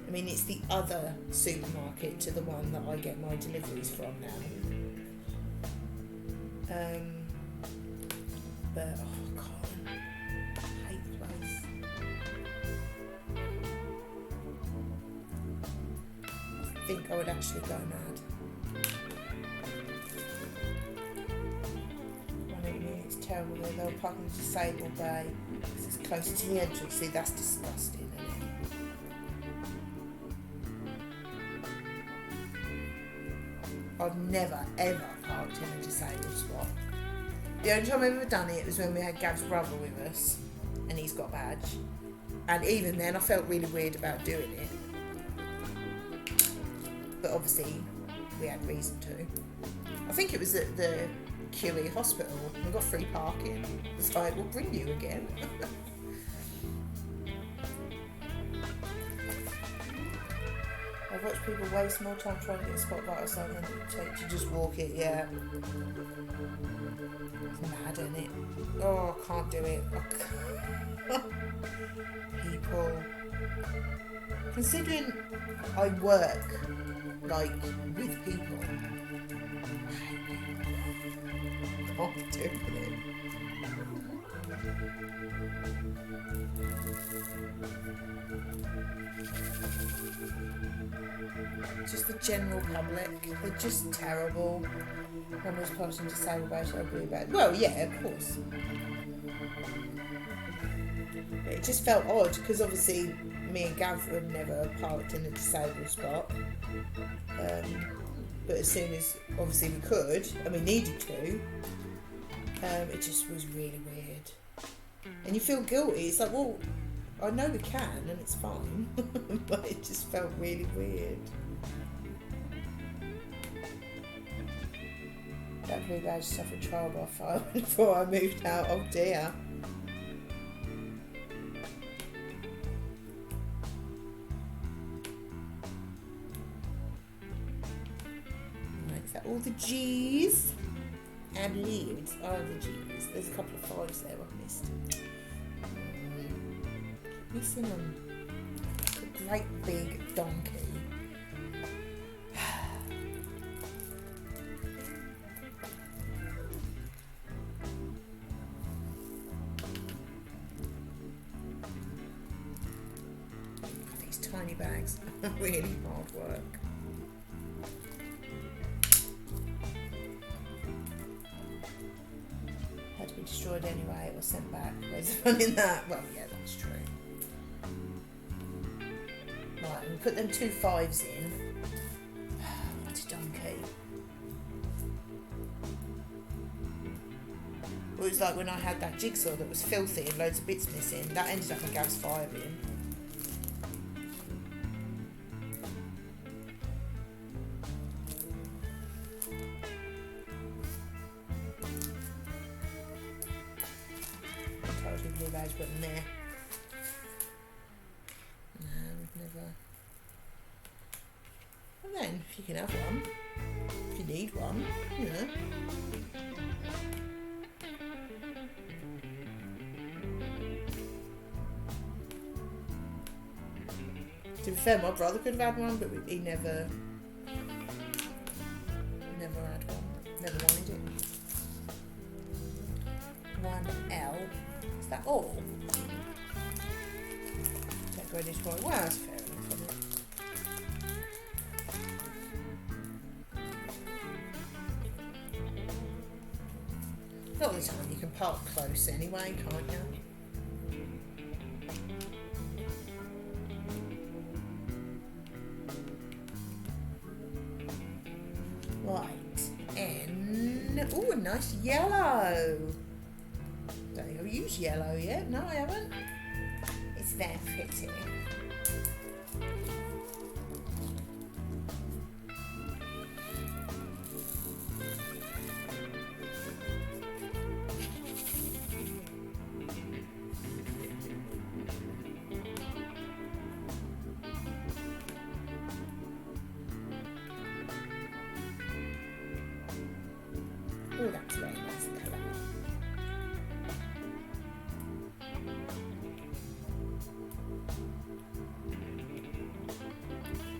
I mean, it's the other supermarket to the one that I get my deliveries from now. But oh God, I hate the place. I think I would actually go mad. I mean, it's terrible though. They'll park in the disabled bay because it's closer to the entrance. See, that's disgusting, isn't it? I've never ever parked in a disabled spot. The only time I've ever done it was when we had Gav's brother with us and he's got a badge. And even then I felt really weird about doing it. But obviously we had reason to. I think it was at the QE hospital. We got free parking. It's like, we'll bring you again. I've watched people waste more time trying to get a spot right or something than it would take to just walk it, yeah. It's mad, isn't it? Oh, I can't do it. People. Considering I work, like, with people, I can't do it. Just the general public, they're just terrible. One was posting disabled badge, I agree about it. Well, yeah, of course. But it just felt odd because obviously me and Gav had never parked in a disabled spot. But as soon as obviously we could and we needed to, it just was really weird. And you feel guilty. It's like, well, I know we can and it's fine, but it just felt really weird. That blue badge suffered trial by fire before I moved out. Oh dear. Right, is that all the G's? I believe it's all the G's. There's a couple of 5s there I've missed. Missing them. A great big donkey. These tiny bags are really hard work. Had to be destroyed anyway, it was sent back. There's fun in that. Well, yeah, that's true. Right, and we put them 2 5s in. What a donkey. Well, it was like when I had that jigsaw that was filthy and loads of bits missing. That ended up in Gav's 5 in. Totally blue badge button there. And then, if you can have one, if you need one, you know. To be fair, my brother could have had one, but he never had one. Never wanted it. 1L. Is that all? Take British boy. Well, that's fair enough, isn't it? Not all the time, you can park close anyway, can't you? Right, and oh, a nice yellow. Don't think I've used yellow yet. No, I haven't. It's very pretty. Oh, that's very nice colour.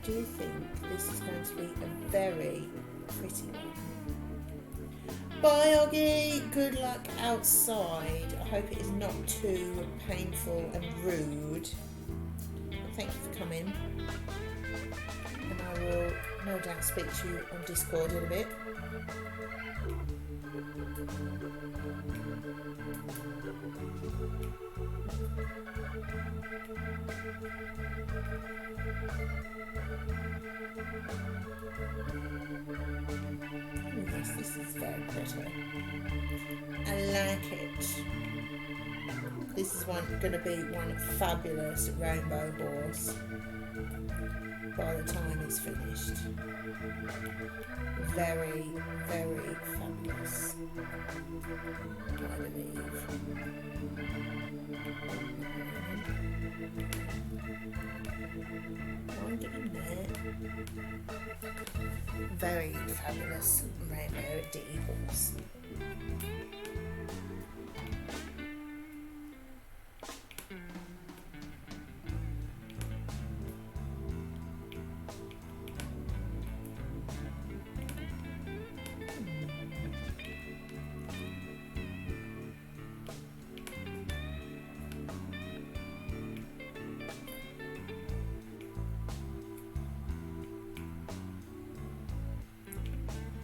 Do you think this is going to be a very pretty one? Bye, Oggy. Good luck outside. I hope it is not too painful and rude. But thank you for coming. And I will no doubt speak to you on Discord in a bit. Yes, this is very pretty. I like it. This is going to be one fabulous rainbow horse by the time it's finished. Very, very fabulous, I believe. Wind it in there. Very fabulous rainbow Deagles.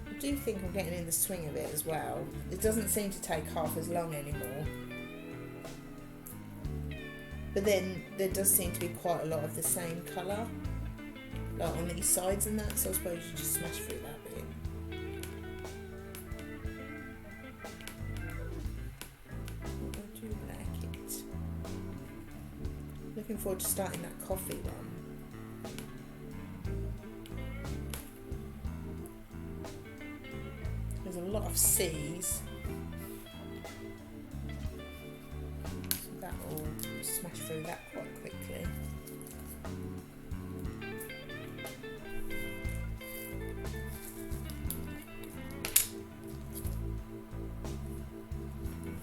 I do think I'm getting in the swing of it as well. It doesn't seem to take half as long anymore. But then there does seem to be quite a lot of the same colour, like on these sides and that, so I suppose you just smash through that bit. I do like it. Looking forward to starting that coffee one. There's a lot of C's. So that will smash through that quite quickly.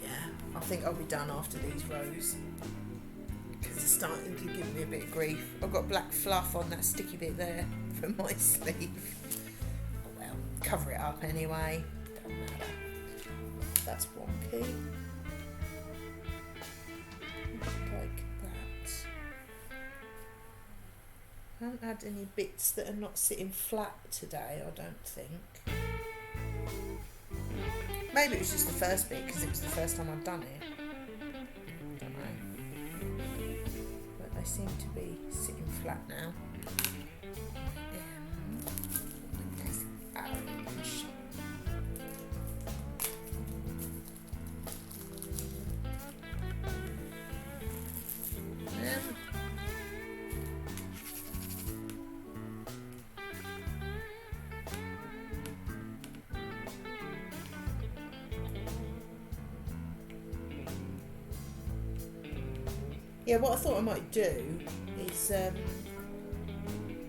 Yeah, I think I'll be done after these rows because it's starting to give me a bit of grief. I've got black fluff on that sticky bit there from my sleeve. Oh well, cover it up anyway. Doesn't matter. That's wonky. Like that. I haven't had any bits that are not sitting flat today, I don't think. Maybe it was just the first bit because it was the first time I've done it. Don't know. But they seem to be sitting flat now. Nice orange. Yeah, what I thought I might do is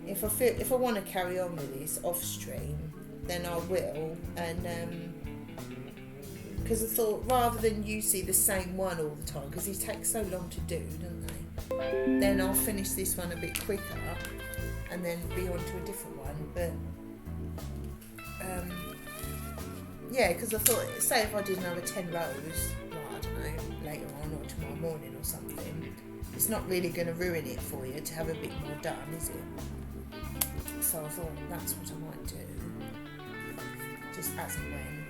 if I want to carry on with this off stream, then I will, and because I thought rather than you see the same one all the time, because these take so long to do, don't they? Then I'll finish this one a bit quicker and then be on to a different one. But yeah, because I thought, say if I did another 10 rows, like, I don't know, later on or tomorrow morning or something, it's not really going to ruin it for you to have a bit more done, is it? So I thought that's what I might do, just as and when.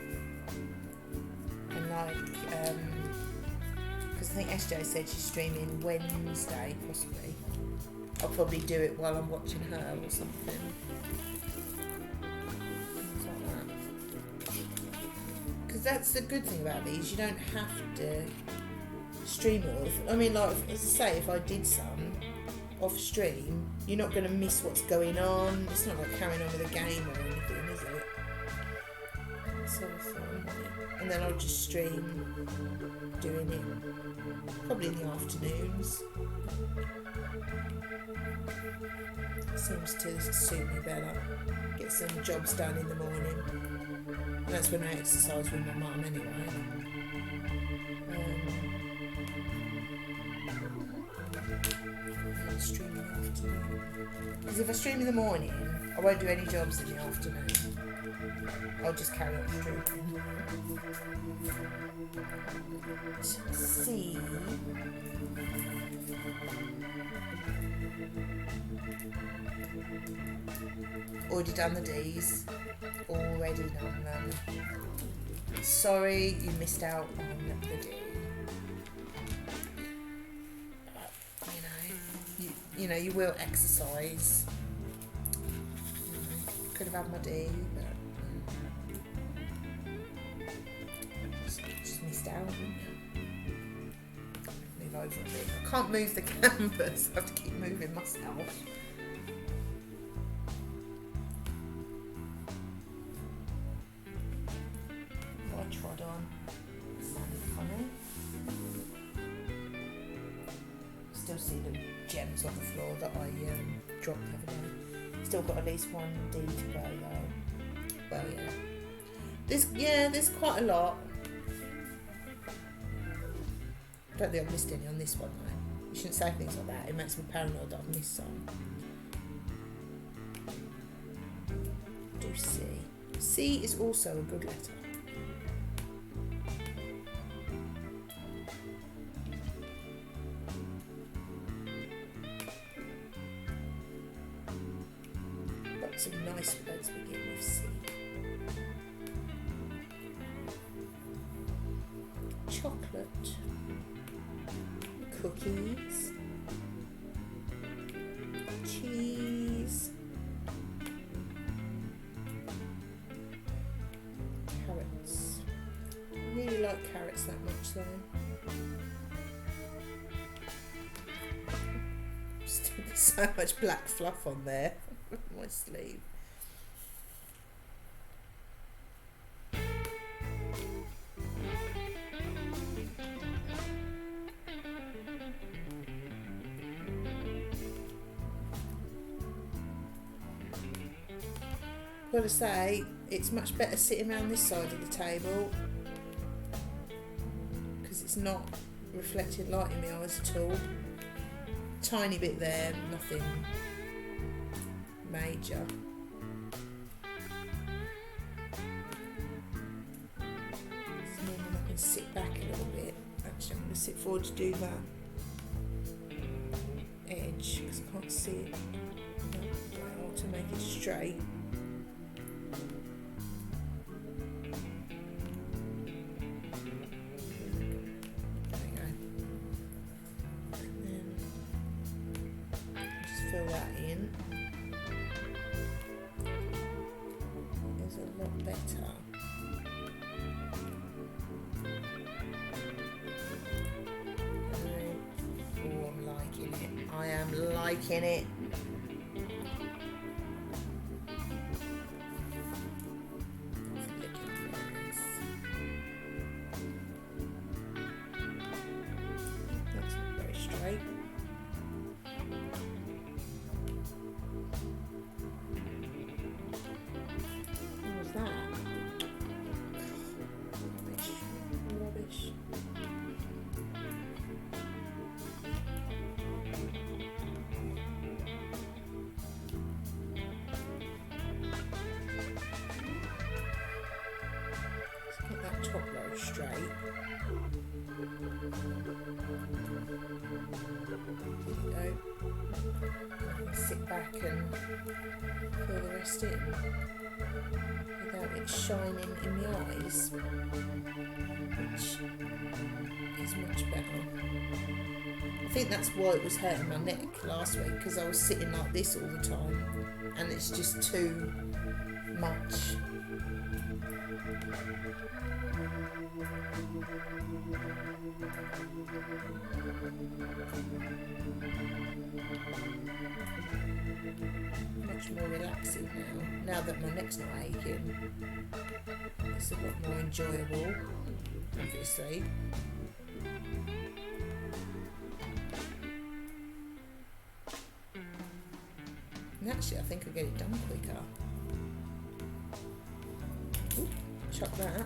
And like, because I think SJ said she's streaming Wednesday, possibly. I'll probably do it while I'm watching her or something. Things like that. Because that's the good thing about these, you don't have to stream off. I mean, like, as I say, if I did some off stream, you're not going to miss what's going on. It's not like carrying on with a game or anything, is it? So fun. And then I'll just stream doing it probably in the afternoons. Seems to suit me better. Get some jobs done in the morning. And that's when I exercise with my mum anyway. Stream in the afternoon. Because if I stream in the morning, I won't do any jobs in the afternoon. I'll just carry on streaming. Let's see. Already done the D's. Already done them. Sorry you missed out on the D. You know, you will exercise. Could have had my D, but just missed out. Move over a bit. I can't move the canvas. I have to keep moving myself. What I trod on. Funny. Still see the gems on the floor that I dropped the other day. Still got at least one D to go though. Well, yeah. There's quite a lot. I don't think I've missed any on this one though. You shouldn't say things like that. It makes me paranoid that I've missed some. Do C. C is also a good letter. Lots of nice words begin with C. Chocolate. Cookies. Cheese. Carrots. I really like carrots that much though. Still there's so much black fluff on there. My sleeve. Got to say, it's much better sitting around this side of the table because it's not reflecting light in my eyes at all. Tiny bit there, nothing major. So then I can sit back a little bit. Actually, I'm going to sit forward to do that edge because I can't see it well to make it straight. Fill that in. It's a lot better. Oh, I'm liking it. I am liking it. That's not very straight. Rubbish. Let's get that top row straight. There you go. I can sit back and fill the rest in without it shining in the eyes, which is much better. I think that's why it was hurting my neck last week, because I was sitting like this all the time and it's just too much. Much more relaxing now that my neck's not aching. It's a lot more enjoyable, obviously. And actually I think I'll get it done quicker. Ooh, chop that.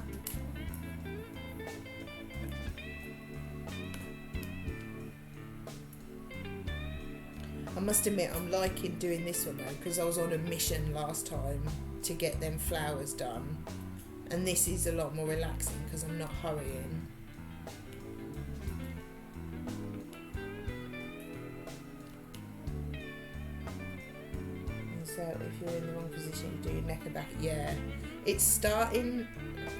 I must admit I'm liking doing this one though, because I was on a mission last time to get them flowers done, and this is a lot more relaxing because I'm not hurrying. And so if you're in the wrong position you do your neck and back. Yeah, it's starting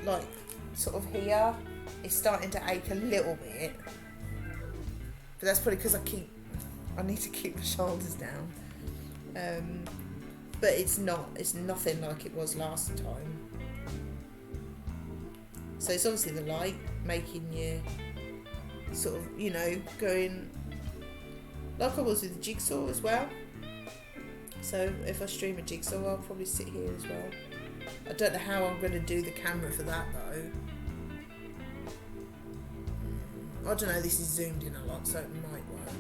like sort of here, it's starting to ache a little bit, but that's probably because I need to keep my shoulders down, but it's nothing like it was last time. So it's obviously the light making you sort of, you know, going like I was with the jigsaw as well. So if I stream a jigsaw I'll probably sit here as well. I don't know how I'm going to do the camera for that though. I don't know, this is zoomed in a lot so it might work.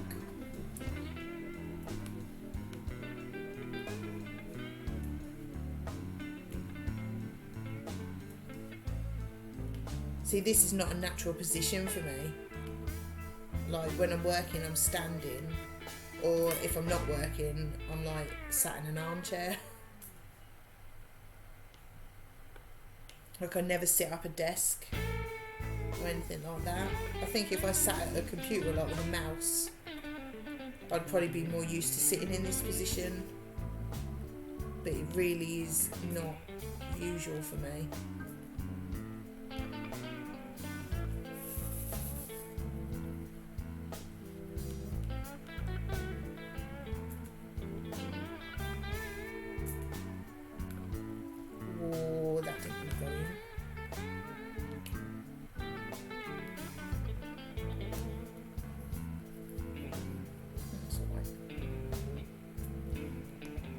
See, this is not a natural position for me. Like when I'm working, I'm standing, or if I'm not working, I'm like sat in an armchair. Like I never sit up a desk or anything like that. I think if I sat at a computer like with a mouse, I'd probably be more used to sitting in this position. But it really is not usual for me. Oh, that didn't go in. That's alright.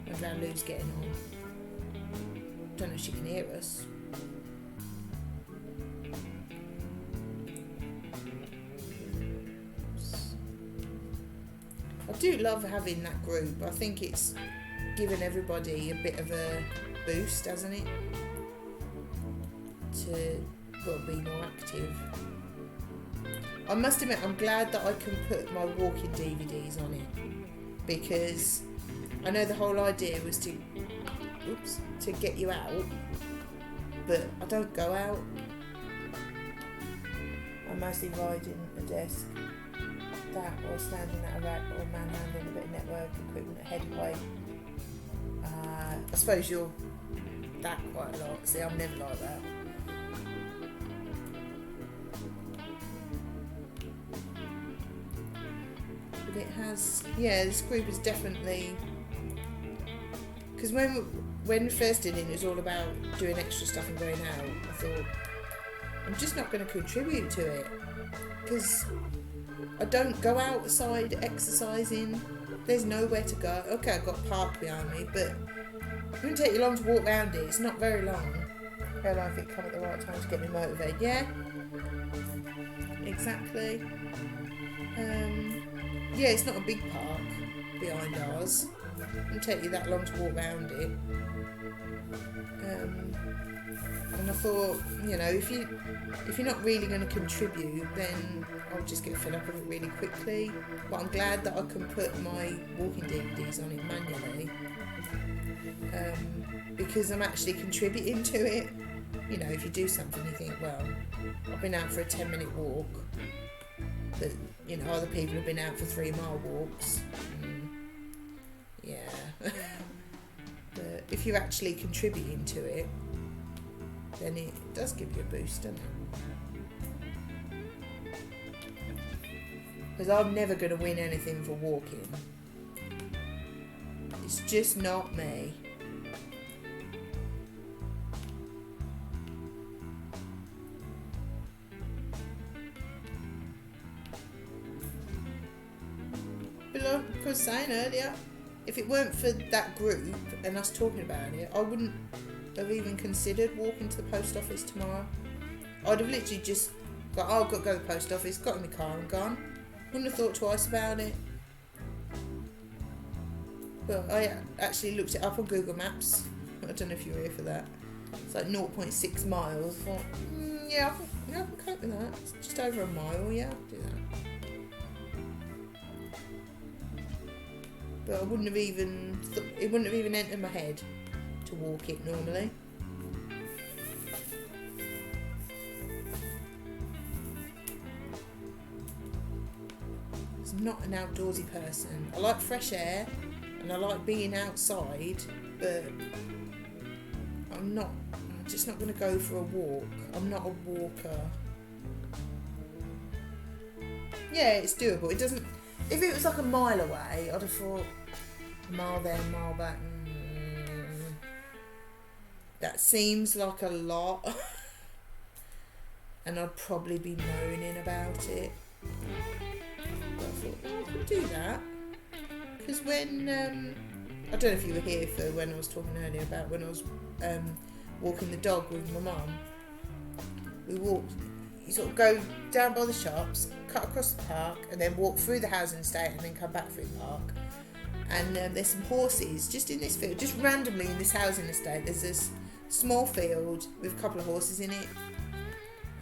I'm glad Lou's getting on. Don't know if she can hear us. I do love having that group. I think it's given everybody a bit of a boost, hasn't it? To be more active. I must admit, I'm glad that I can put my walking DVDs on it, because I know the whole idea was to get you out, but I don't go out. I'm mostly riding a desk, that or standing at a rack or manhandling a bit of network equipment at heavyweight. I suppose you're that quite a lot. See, I'm never like that. But it has, this group is definitely, because when we first did it was all about doing extra stuff and going out. I thought, I'm just not going to contribute to it, because I don't go outside exercising. There's nowhere to go. Okay, I've got a park behind me, but it wouldn't take you long to walk around it. It's not very long. Very long if it come at the right time to get me motivated. Yeah, exactly. It's not a big park behind ours. It wouldn't take you that long to walk around it. And I thought, if you're not really going to contribute, then I'll just get fed up with it really quickly. But I'm glad that I can put my walking DVDs on it manually, because I'm actually contributing to it. If you do something, you think, well, I've been out for a 10-minute walk, but other people have been out for 3-mile walks. But if you're actually contributing to it, then it does give you a boost, doesn't it? Because I'm never going to win anything for walking. It's just not me. But like I was saying earlier, if it weren't for that group and us talking about it, I wouldn't have even considered walking to the post office tomorrow. I'd have literally just got, I've got to go to the post office, got in my car and gone. Wouldn't have thought twice about it. But I actually looked it up on Google Maps. I don't know if you were here for that. It's like 0.6 miles. I thought, I can cope with that. It's just over a mile, yeah, I'll do that. But I wouldn't have even, it wouldn't have even entered my head to walk it normally. I'm not an outdoorsy person. I like fresh air and I like being outside, but I'm just not going to go for a walk. I'm not a walker. Yeah, it's doable. It doesn't, if it was like a mile away, I'd have thought a mile there, a mile back. That seems like a lot. And I'd probably be moaning about it. But I thought, I could do that. Because when, I don't know if you were here for when I was talking earlier about when I was walking the dog with my mum. We walked, you sort of go down by the shops, cut across the park, and then walk through the housing estate and then come back through the park. And there's some horses just in this field, just randomly in this housing estate. There's this small field with a couple of horses in it.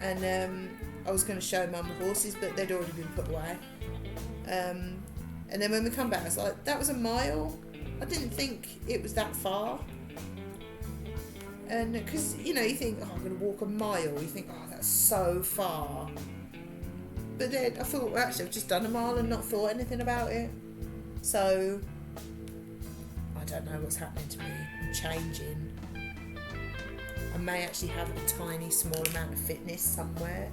and I was going to show Mum the horses, but they'd already been put away. And then when we come back, I was like, that was a mile. I didn't think it was that far. And because, you think, oh, I'm going to walk a mile. You think, oh, that's so far. But then I thought, well, actually, I've just done a mile and not thought anything about it. So, I don't know what's happening to me. I'm changing. I may actually have a tiny, small amount of fitness somewhere.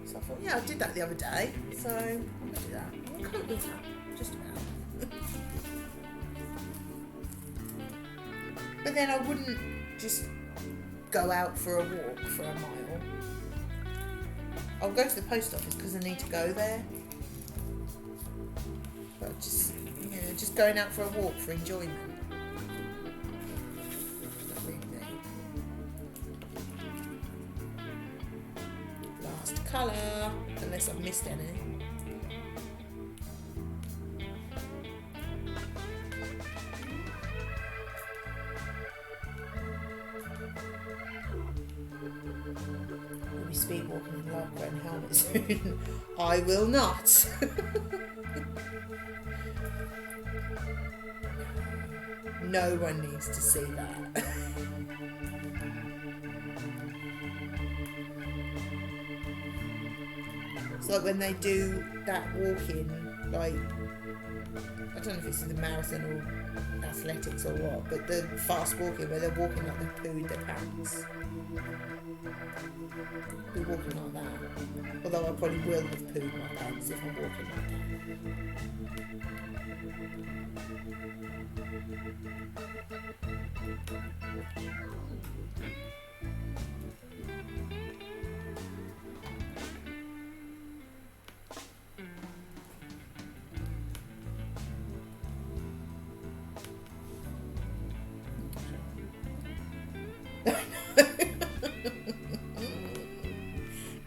So I thought, yeah, I did that the other day. So, I'm going to do that. I'll cope with that, just about. But then I wouldn't just go out for a walk for a mile. I'll go to the post office because I need to go there. But just going out for a walk for enjoyment. Not really me. Last colour, unless I've missed any. Speed walking in Lycra and helmet soon. I will not. No one needs to see that. It's like when they do that walking, like, I don't know if it's in the marathon or athletics or what, but the fast walking where they're walking like they pooed their pants. Be walking like that. Although I probably will have pooed my pants if I'm walking like that.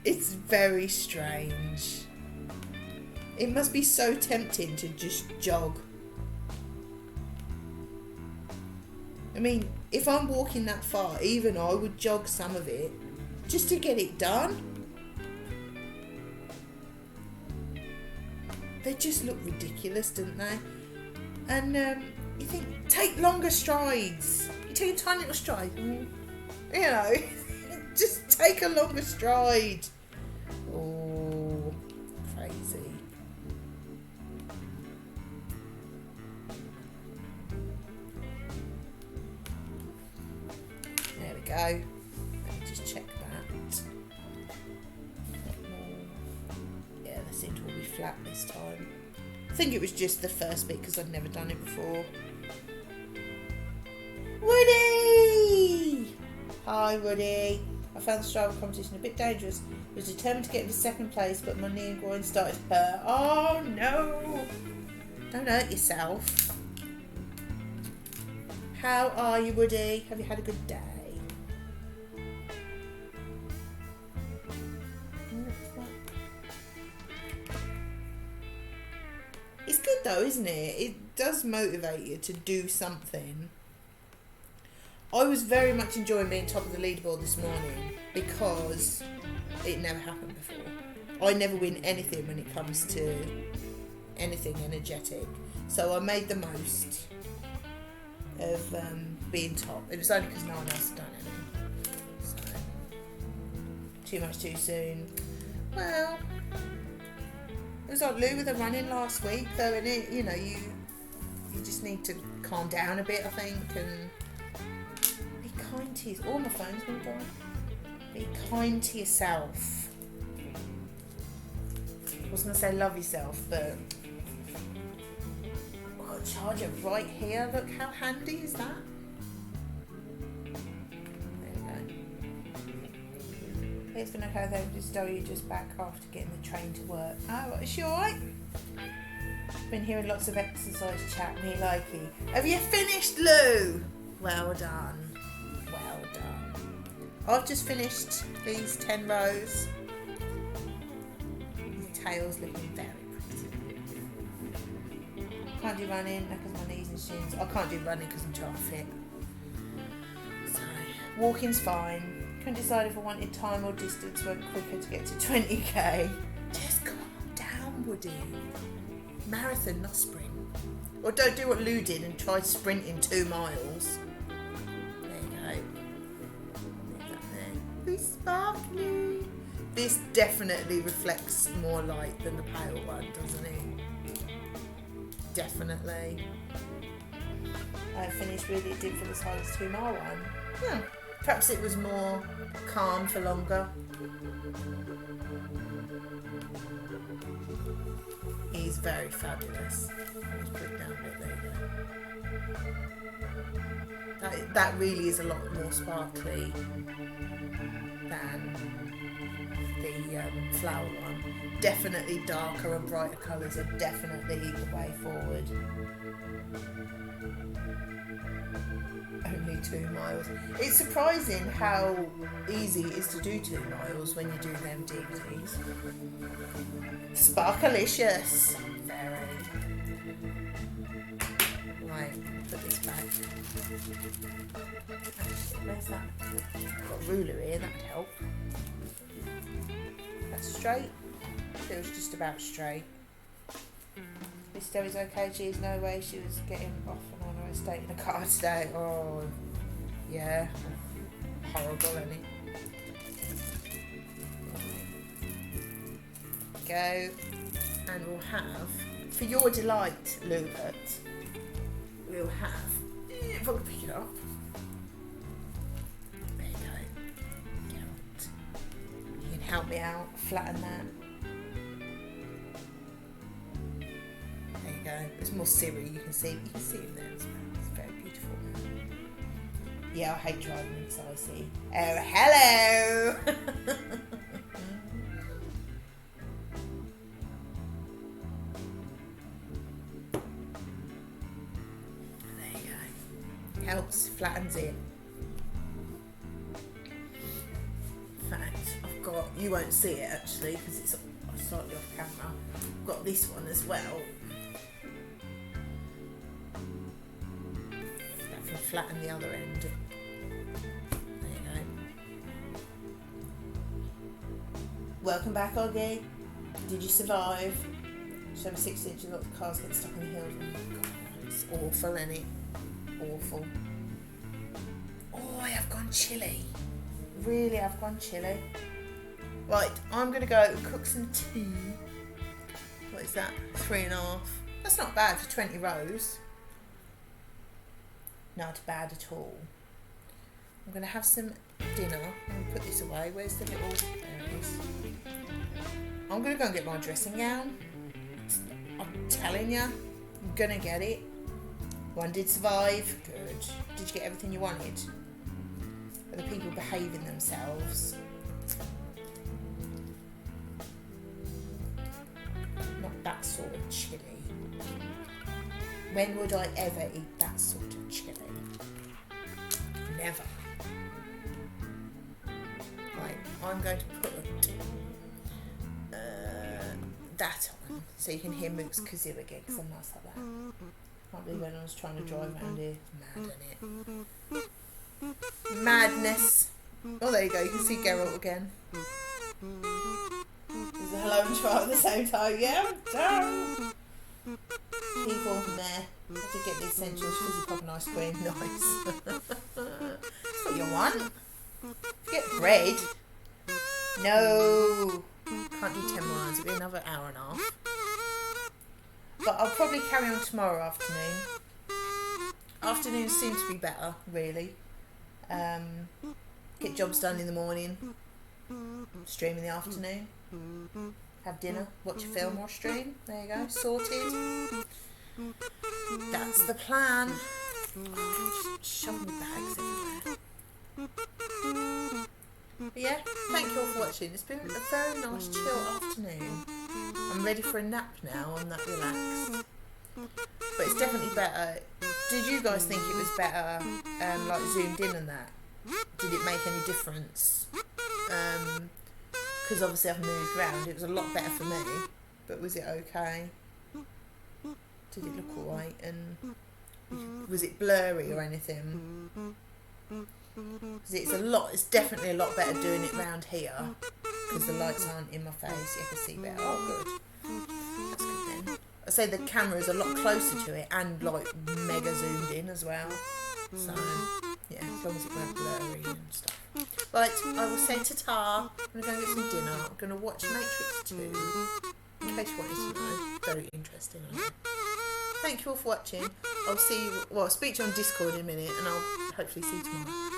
It's very strange. It must be so tempting to just jog. I mean, if I'm walking that far, even I would jog some of it just to get it done. They just look ridiculous, don't they? And you think, take longer strides. You take a tiny little stride. Just take a longer stride. Oh, crazy. There we go. Let me just check that. Yeah, they seem to all be flat this time. I think it was just the first bit because I'd never done it before. Woody! Hi, Woody. I found the Strava competition a bit dangerous. I was determined to get into second place, but my knee and groin started to hurt. Oh no! Don't hurt yourself. How are you, Woody? Have you had a good day? It's good though, isn't it? It does motivate you to do something. I was very much enjoying being top of the leaderboard this morning because it never happened before. I never win anything when it comes to anything energetic. So I made the most of being top. It was only because no one else had done anything. So, too much too soon. Well, it was like Lou with the running last week though, and it, you just need to calm down a bit, I think, and kind to yourself. All my phone's going to die. Be kind to yourself. I was going to say love yourself, but I've got a charger right here. Look how handy is that? There we go. It's been okay though, just you just back after getting the train to work. Oh, is she alright? Been hearing lots of exercise chat, me likey. Have you finished, Lou? Well done. Well done. I've just finished these 10 rows. The tail's looking very pretty. Can't do running because my knees and shins. I can't do running because I'm too fit. So, walking's fine. Couldn't decide if I wanted time or distance went quicker to get to 20k. Just calm down, Woody. Marathon, not sprint. Or don't do what Lou did and try sprinting 2 miles. There you go. Leave that there. Who's sparkly? This definitely reflects more light than the pale one, doesn't it? Definitely. I finished really it did for the size 2 mile one. Perhaps it was more calm for longer. He's very fabulous. Let's put it down a bit, there you go. That really is a lot more sparkly than the flower one. Definitely darker and brighter colours are definitely the way forward. Only 2 miles. It's surprising how easy it is to do 2 miles when you do them DVDs. Sparkalicious. Very. Right, put this back. Where's that? I've got a ruler here, that would help. That's straight. Feels just about straight. Miss Debbie's okay, geez, no way she was getting off and on her estate in a car today. Oh, yeah. Horrible, isn't it? Go. And we'll have, for your delight, Lubert, we'll have, if I can pick it up. There you go. Get. You can help me out, flatten that. It's more Siri, you can see him there as well. It's very beautiful. Yeah, I hate driving so I see. Oh, hello! There you go. Helps, flattens it. In fact, I've got, you won't see it actually because it's slightly off camera. I've got this one as well. Flatten the other end. There you go. Welcome back, Oggy. Did you survive? Show me 6 inches, lots of cars get stuck in the hills. Oh my god, it's awful, isn't it? Awful. Oh, I have gone chilly. Really, I've gone chilly. Right, I'm going to go cook some tea. What is that? 3.5. That's not bad for 20 rows. Not bad at all. I'm going to have some dinner. I'm going to put this away. Where's the little... There it is. I'm going to go and get my dressing gown. I'm telling you, I'm going to get it. One did survive. Good. Did you get everything you wanted? Are the people behaving themselves? Not that sort of chili. When would I ever eat that sort of chili? Never. Right, I'm going to put that on so you can hear Mook's kazoo again because I'm nice like that. Can't believe when I was trying to drive around here. Mad, isn't it? Madness. Oh, there you go. You can see Geralt again. There's a hello and try at the same time. Yeah, I'm done. People, meh. I did get the essentials, fizzy pop and ice cream. Nice. That's what you want. Get bread. No. Can't do 10 miles. It'll be another hour and a half. But I'll probably carry on tomorrow afternoon. Afternoons seem to be better, really. Get jobs done in the morning. Stream in the afternoon. Have dinner, watch a film or stream. There you go, sorted. That's the plan. Oh, shoving bags everywhere. But yeah, thank you all for watching. It's been a very nice chill afternoon. I'm ready for a nap now. I'm that relaxed. But it's definitely better. Did you guys think it was better, like zoomed in and that? Did it make any difference? Because obviously I've moved around. It was a lot better for me. But was it okay? Did it look alright? And was it blurry or anything? Because it's definitely a lot better doing it round here because the lights aren't in my face. You can see better. Oh, good. That's good then. I say the camera's a lot closer to it and like mega zoomed in as well. So yeah, as long as it weren't blurry and stuff. Right, I will say ta-ta. I'm going to go and get some dinner. I'm going to watch Matrix 2. In case you wanted to know. Very interesting, I know. Thank you all for watching. I'll speak to you on Discord in a minute and I'll hopefully see you tomorrow.